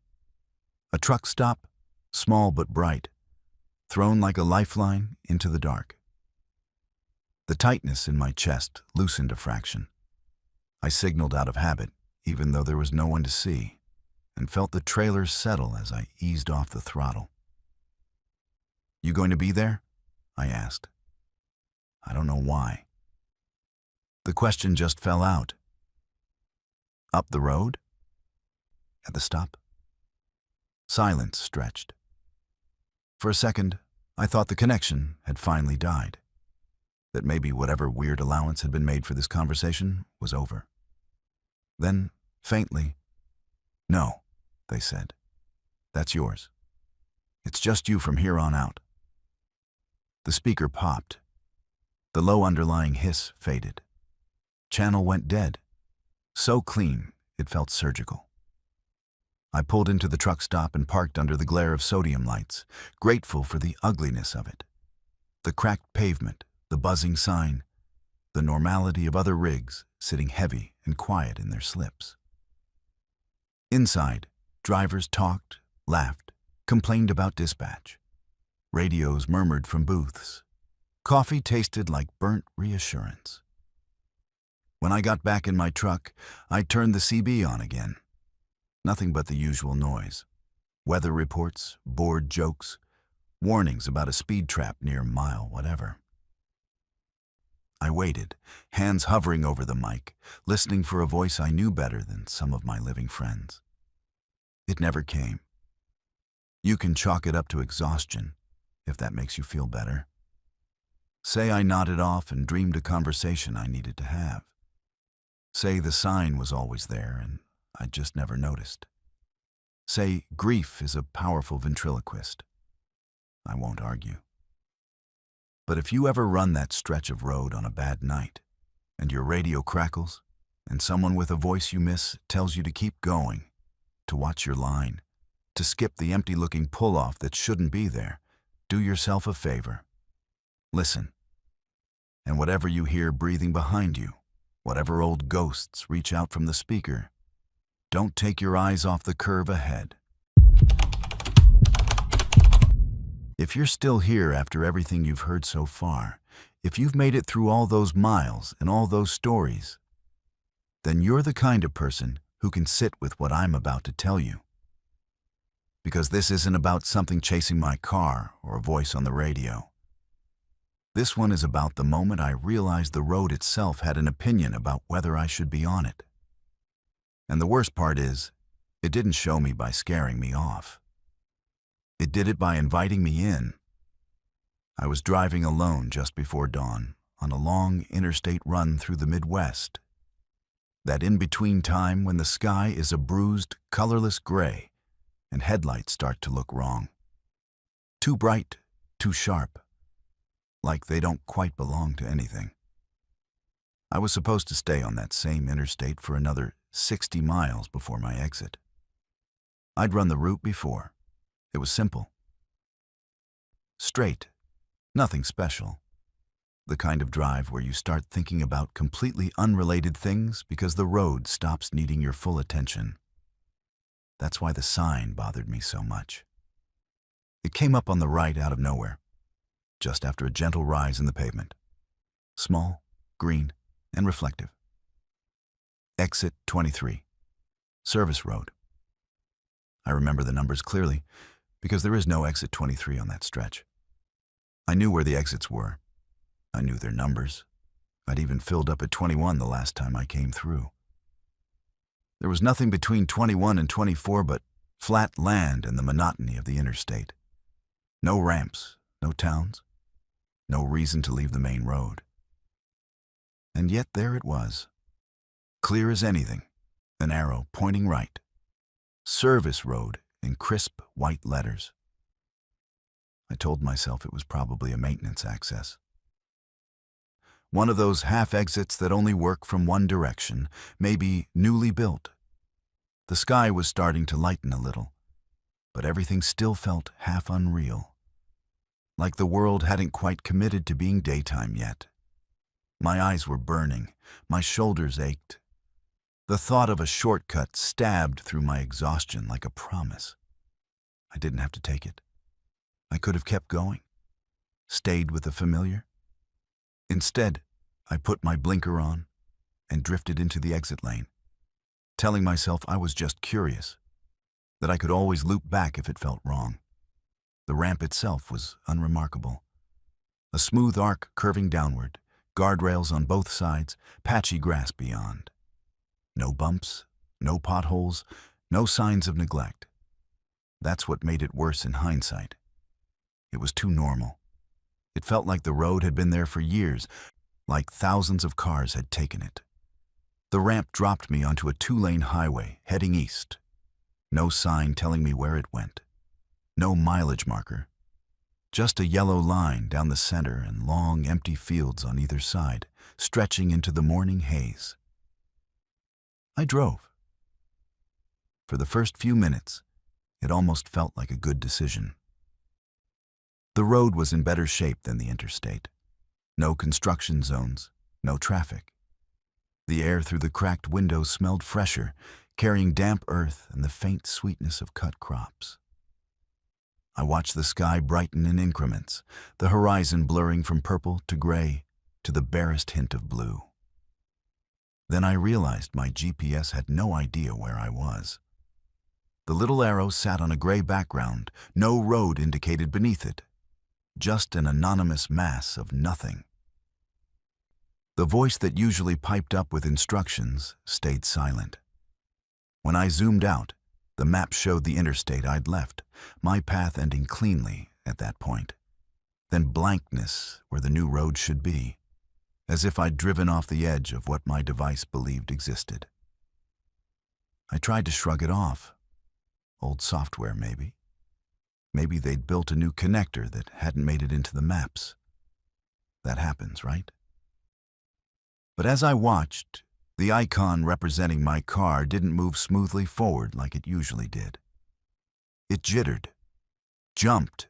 A truck stop, small but bright, thrown like a lifeline into the dark. The tightness in my chest loosened a fraction. I signaled out of habit, even though there was no one to see, and felt the trailer settle as I eased off the throttle. "You going to be there?" I asked. I don't know why. The question just fell out. "Up the road?" At the stop. Silence stretched. For a second, I thought the connection had finally died, that maybe whatever weird allowance had been made for this conversation was over. Then, faintly, "No," they said. "That's yours. It's just you from here on out." The speaker popped. The low underlying hiss faded. Channel went dead, so clean it felt surgical. I pulled into the truck stop and parked under the glare of sodium lights, grateful for the ugliness of it. The cracked pavement, the buzzing sign, the normality of other rigs sitting heavy and quiet in their slips. Inside, drivers talked, laughed, complained about dispatch. Radios murmured from booths. Coffee tasted like burnt reassurance. When I got back in my truck, I turned the CB on again. Nothing but the usual noise. Weather reports, bored jokes, warnings about a speed trap near mile whatever. I waited, hands hovering over the mic, listening for a voice I knew better than some of my living friends. It never came. You can chalk it up to exhaustion, if that makes you feel better. Say I nodded off and dreamed a conversation I needed to have. Say the sign was always there and I just never noticed. Say grief is a powerful ventriloquist. I won't argue. But if you ever run that stretch of road on a bad night, and your radio crackles, and someone with a voice you miss tells you to keep going, to watch your line, to skip the empty-looking pull-off that shouldn't be there, do yourself a favor. Listen. And whatever you hear breathing behind you, whatever old ghosts reach out from the speaker, don't take your eyes off the curve ahead. If you're still here after everything you've heard so far, if you've made it through all those miles and all those stories, then you're the kind of person who can sit with what I'm about to tell you. Because this isn't about something chasing my car or a voice on the radio. This one is about the moment I realized the road itself had an opinion about whether I should be on it. And the worst part is, it didn't show me by scaring me off. It did it by inviting me in. I was driving alone just before dawn on a long interstate run through the Midwest. That in-between time when the sky is a bruised, colorless gray and headlights start to look wrong. Too bright, too sharp, like they don't quite belong to anything. I was supposed to stay on that same interstate for another 60 miles before my exit. I'd run the route before. It was simple. Straight, nothing special. The kind of drive where you start thinking about completely unrelated things because the road stops needing your full attention. That's why the sign bothered me so much. It came up on the right out of nowhere, just after a gentle rise in the pavement. Small, green, and reflective. Exit 23. Service Road. I remember the numbers clearly because there is no exit 23 on that stretch. I knew where the exits were. I knew their numbers. I'd even filled up at 21 the last time I came through. There was nothing between 21 and 24 but flat land and the monotony of the interstate. No ramps, no towns, no reason to leave the main road. And yet there it was. Clear as anything, an arrow pointing right. Service Road in crisp white letters. I told myself it was probably a maintenance access. One of those half exits that only work from one direction, maybe newly built. The sky was starting to lighten a little, but everything still felt half unreal. Like the world hadn't quite committed to being daytime yet. My eyes were burning, my shoulders ached. The thought of a shortcut stabbed through my exhaustion like a promise. I didn't have to take it. I could have kept going, stayed with the familiar. Instead, I put my blinker on and drifted into the exit lane, telling myself I was just curious, that I could always loop back if it felt wrong. The ramp itself was unremarkable. A smooth arc curving downward, guardrails on both sides, patchy grass beyond. No bumps, no potholes, no signs of neglect. That's what made it worse in hindsight. It was too normal. It felt like the road had been there for years, like thousands of cars had taken it. The ramp dropped me onto a two-lane highway heading east. No sign telling me where it went. No mileage marker. Just a yellow line down the center and long, empty fields on either side, stretching into the morning haze. I drove. For the first few minutes, it almost felt like a good decision. The road was in better shape than the interstate. No construction zones, no traffic. The air through the cracked windows smelled fresher, carrying damp earth and the faint sweetness of cut crops. I watched the sky brighten in increments, the horizon blurring from purple to gray to the barest hint of blue. Then I realized my GPS had no idea where I was. The little arrow sat on a gray background, no road indicated beneath it, just an anonymous mass of nothing. The voice that usually piped up with instructions stayed silent. When I zoomed out, the map showed the interstate I'd left, my path ending cleanly at that point. Then blankness where the new road should be, as if I'd driven off the edge of what my device believed existed. I tried to shrug it off. Old software, maybe. Maybe they'd built a new connector that hadn't made it into the maps. That happens, right? But as I watched, the icon representing my car didn't move smoothly forward like it usually did. It jittered, jumped,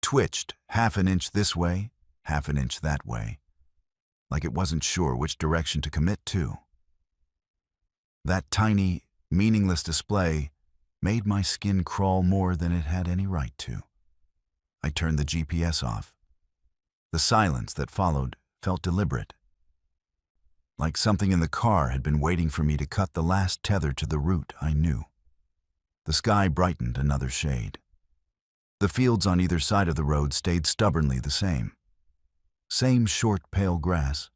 twitched half an inch this way, half an inch that way, like it wasn't sure which direction to commit to. That tiny, meaningless display made my skin crawl more than it had any right to. I turned the GPS off. The silence that followed felt deliberate, like something in the car had been waiting for me to cut the last tether to the route I knew. The sky brightened another shade. The fields on either side of the road stayed stubbornly the same. Same short, pale grass.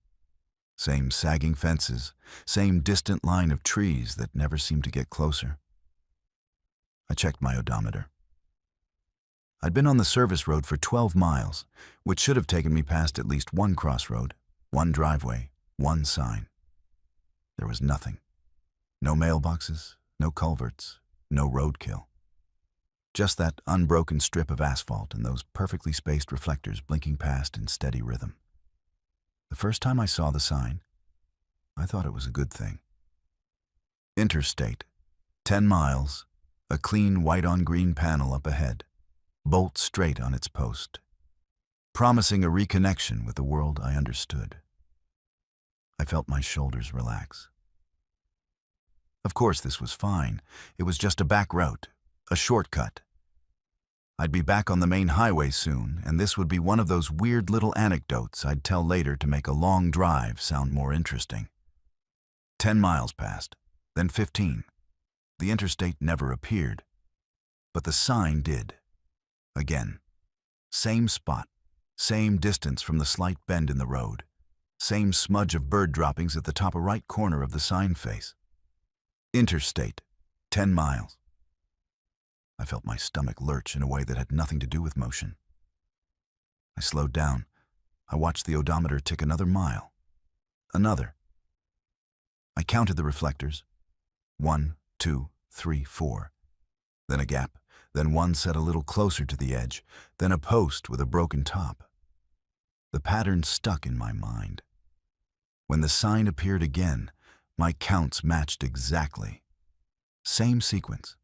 Same sagging fences. Same distant line of trees that never seemed to get closer. I checked my odometer. I'd been on the service road for 12 miles, which should have taken me past at least one crossroad, one driveway, one sign. There was nothing. No mailboxes, no culverts, no roadkill. Just that unbroken strip of asphalt and those perfectly spaced reflectors blinking past in steady rhythm. The first time I saw the sign, I thought it was a good thing. Interstate, 10 miles, a clean white-on-green panel up ahead, bolt straight on its post, promising a reconnection with the world I understood. I felt my shoulders relax. Of course, this was fine. It was just a back route, a shortcut. I'd be back on the main highway soon, and this would be one of those weird little anecdotes I'd tell later to make a long drive sound more interesting. 10 miles passed, then 15. The interstate never appeared, but the sign did. Again, same spot, same distance from the slight bend in the road. Same smudge of bird droppings at the top right corner of the sign face. Interstate, 10 miles. I felt my stomach lurch in a way that had nothing to do with motion. I slowed down. I watched the odometer tick another mile. Another. I counted the reflectors. 1, 2, 3, 4. Then a gap, then one set a little closer to the edge, then a post with a broken top. The pattern stuck in my mind. When the sign appeared again, my counts matched exactly. Same sequence,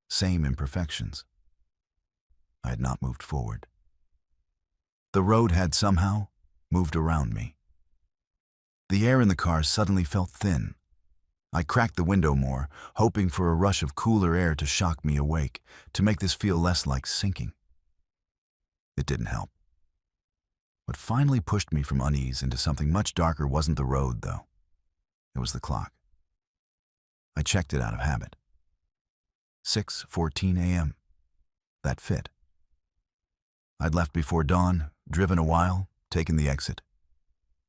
same imperfections. I had not moved forward. The road had somehow moved around me. The air in the car suddenly felt thin, I cracked the window more, hoping for a rush of cooler air to shock me awake, to make this feel less like sinking. It didn't help. What finally pushed me from unease into something much darker wasn't the road, though. It was the clock. I checked it out of habit. 6:14 a.m. That fit. I'd left before dawn, driven a while, taken the exit.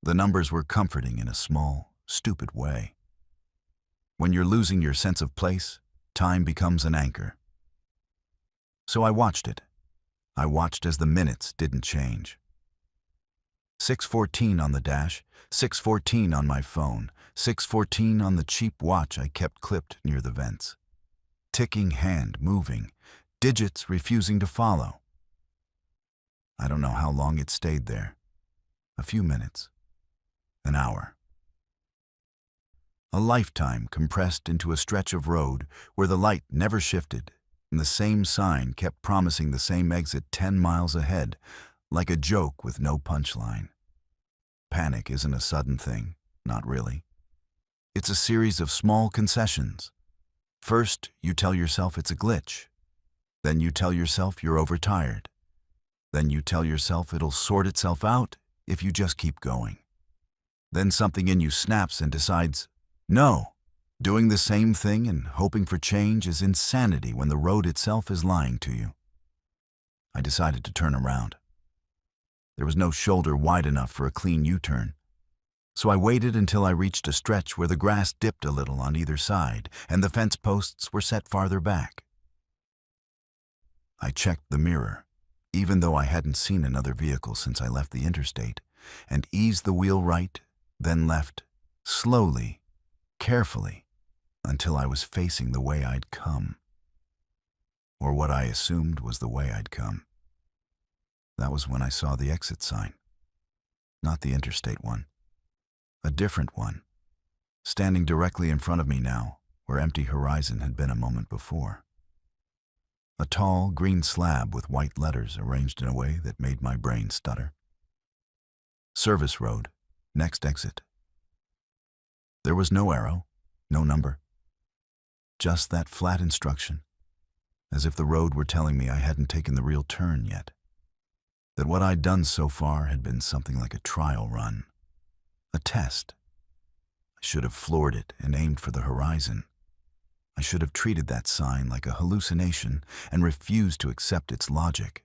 The numbers were comforting in a small, stupid way. When you're losing your sense of place, time becomes an anchor. So I watched it. I watched as the minutes didn't change. 6:14 on the dash, 6:14 on my phone, 6:14 on the cheap watch I kept clipped near the vents. Ticking hand moving, digits refusing to follow. I don't know how long it stayed there. A few minutes. An hour. A lifetime compressed into a stretch of road where the light never shifted and the same sign kept promising the same exit 10 miles ahead, like a joke with no punchline. Panic isn't a sudden thing, not really. It's a series of small concessions. First, you tell yourself it's a glitch. Then you tell yourself you're overtired. Then you tell yourself it'll sort itself out if you just keep going. Then something in you snaps and decides, no, doing the same thing and hoping for change is insanity when the road itself is lying to you. I decided to turn around. There was no shoulder wide enough for a clean U-turn. So I waited until I reached a stretch where the grass dipped a little on either side and the fence posts were set farther back. I checked the mirror, even though I hadn't seen another vehicle since I left the interstate, and eased the wheel right, then left, slowly, carefully, until I was facing the way I'd come. Or what I assumed was the way I'd come. That was when I saw the exit sign. Not the interstate one. A different one, standing directly in front of me now, where empty horizon had been a moment before. A tall, green slab with white letters arranged in a way that made my brain stutter. Service road, next exit. There was no arrow, no number. Just that flat instruction, as if the road were telling me I hadn't taken the real turn yet. That what I'd done so far had been something like a trial run. A test. I should have floored it and aimed for the horizon. I should have treated that sign like a hallucination and refused to accept its logic.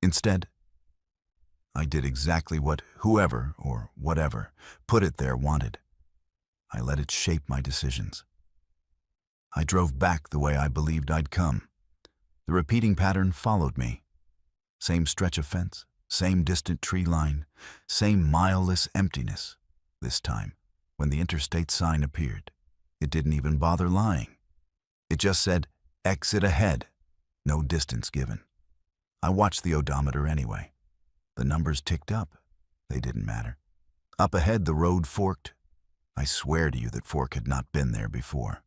Instead, I did exactly what whoever or whatever put it there wanted. I let it shape my decisions. I drove back the way I believed I'd come. The repeating pattern followed me. Same stretch of fence, same distant tree line, same mileless emptiness. This time, when the interstate sign appeared, it didn't even bother lying. It just said, exit ahead, no distance given. I watched the odometer anyway. The numbers ticked up. They didn't matter. Up ahead, the road forked. I swear to you that fork had not been there before.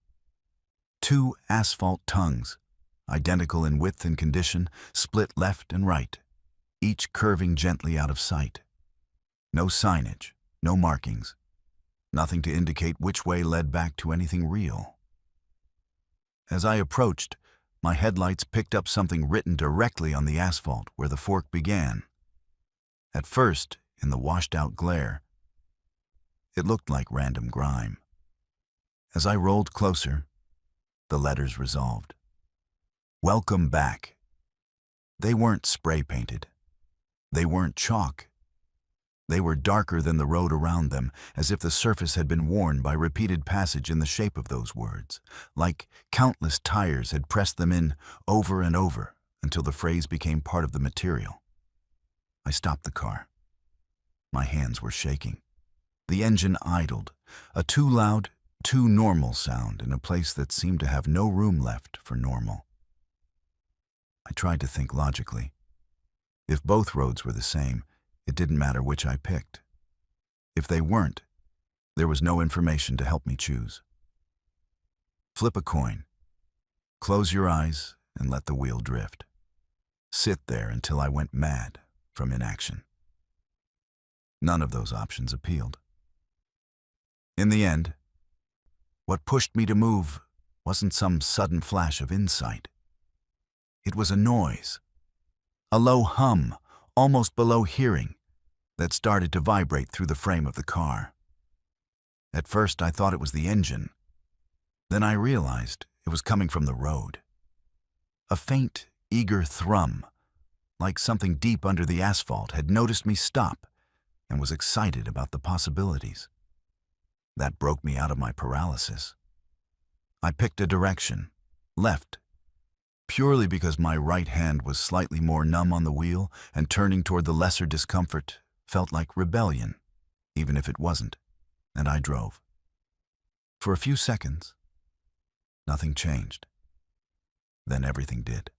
Two asphalt tongues, identical in width and condition, split left and right, each curving gently out of sight. No signage, no markings, nothing to indicate which way led back to anything real. As I approached, my headlights picked up something written directly on the asphalt where the fork began. At first, in the washed-out glare, it looked like random grime. As I rolled closer, the letters resolved. Welcome back. They weren't spray-painted. They weren't chalk. They were darker than the road around them, as if the surface had been worn by repeated passage in the shape of those words, like countless tires had pressed them in over and over until the phrase became part of the material. I stopped the car. My hands were shaking. The engine idled, a too loud, too normal sound in a place that seemed to have no room left for normal. I tried to think logically. If both roads were the same, it didn't matter which I picked. If they weren't, there was no information to help me choose. Flip a coin. Close your eyes and let the wheel drift. Sit there until I went mad from inaction. None of those options appealed. In the end, What pushed me to move wasn't some sudden flash of insight. It was a noise, a low hum, almost below hearing, that started to vibrate through the frame of the car. At first, I thought it was the engine. Then I realized it was coming from the road. A faint, eager thrum, like something deep under the asphalt, had noticed me stop and was excited about the possibilities. That broke me out of my paralysis. I picked a direction, left, purely because my right hand was slightly more numb on the wheel, and turning toward the lesser discomfort felt like rebellion, even if it wasn't, and I drove. For a few seconds, nothing changed. Then everything did.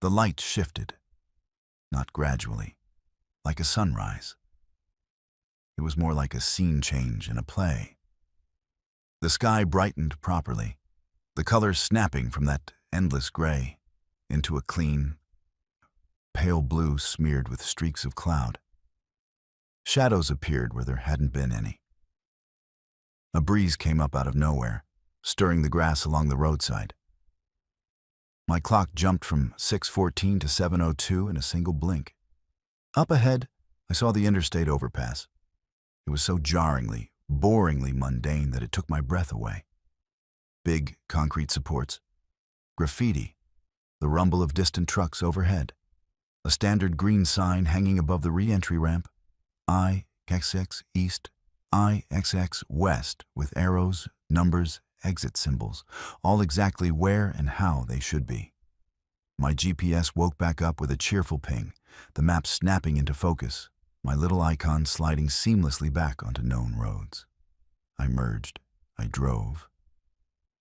The light shifted, not gradually, like a sunrise. It was more like a scene change in a play. The sky brightened properly, the colors snapping from that endless gray into a clean, pale blue smeared with streaks of cloud. Shadows appeared where there hadn't been any. A breeze came up out of nowhere, stirring the grass along the roadside. My clock jumped from 6:14 to 7:02 in a single blink. Up ahead, I saw the interstate overpass. It was so jarringly, boringly mundane that it took my breath away. Big concrete supports, graffiti, the rumble of distant trucks overhead, a standard green sign hanging above the re-entry ramp, IXX East, IXX West, with arrows, numbers, exit symbols, all exactly where and how they should be. My GPS woke back up with a cheerful ping, the map snapping into focus, my little icon sliding seamlessly back onto known roads. I merged. I drove.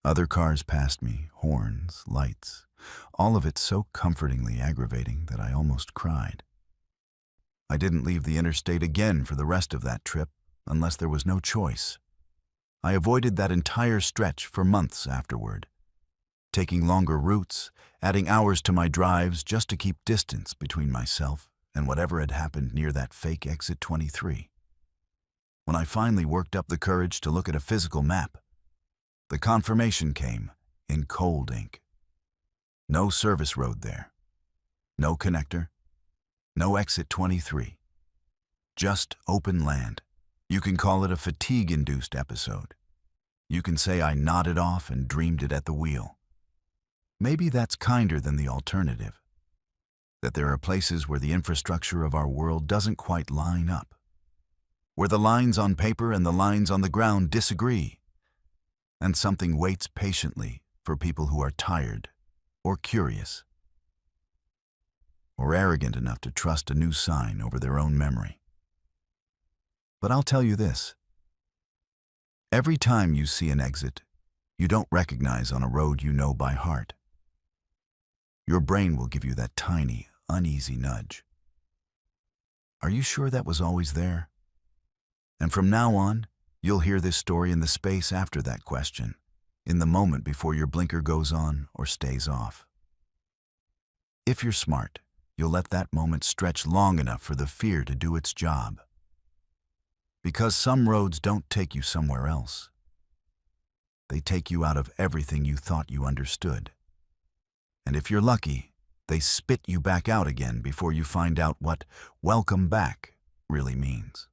Other cars passed me, horns, lights, all of it so comfortingly aggravating that I almost cried. I didn't leave the interstate again for the rest of that trip, unless there was no choice. I avoided that entire stretch for months afterward, taking longer routes, adding hours to my drives just to keep distance between myself and whatever had happened near that fake exit 23. When I finally worked up the courage to look at a physical map, the confirmation came in cold ink. No service road there, no connector, no exit 23. Just open land. You can call it a fatigue-induced episode. You can say I nodded off and dreamed it at the wheel. Maybe that's kinder than the alternative, that there are places where the infrastructure of our world doesn't quite line up, where the lines on paper and the lines on the ground disagree, and something waits patiently for people who are tired or curious or arrogant enough to trust a new sign over their own memory. But I'll tell you this. Every time you see an exit you don't recognize on a road you know by heart, your brain will give you that tiny, uneasy nudge. Are you sure that was always there? And from now on, you'll hear this story in the space after that question, in the moment before your blinker goes on or stays off. If you're smart, you'll let that moment stretch long enough for the fear to do its job. Because some roads don't take you somewhere else. They take you out of everything you thought you understood. And if you're lucky, they spit you back out again before you find out what welcome back really means.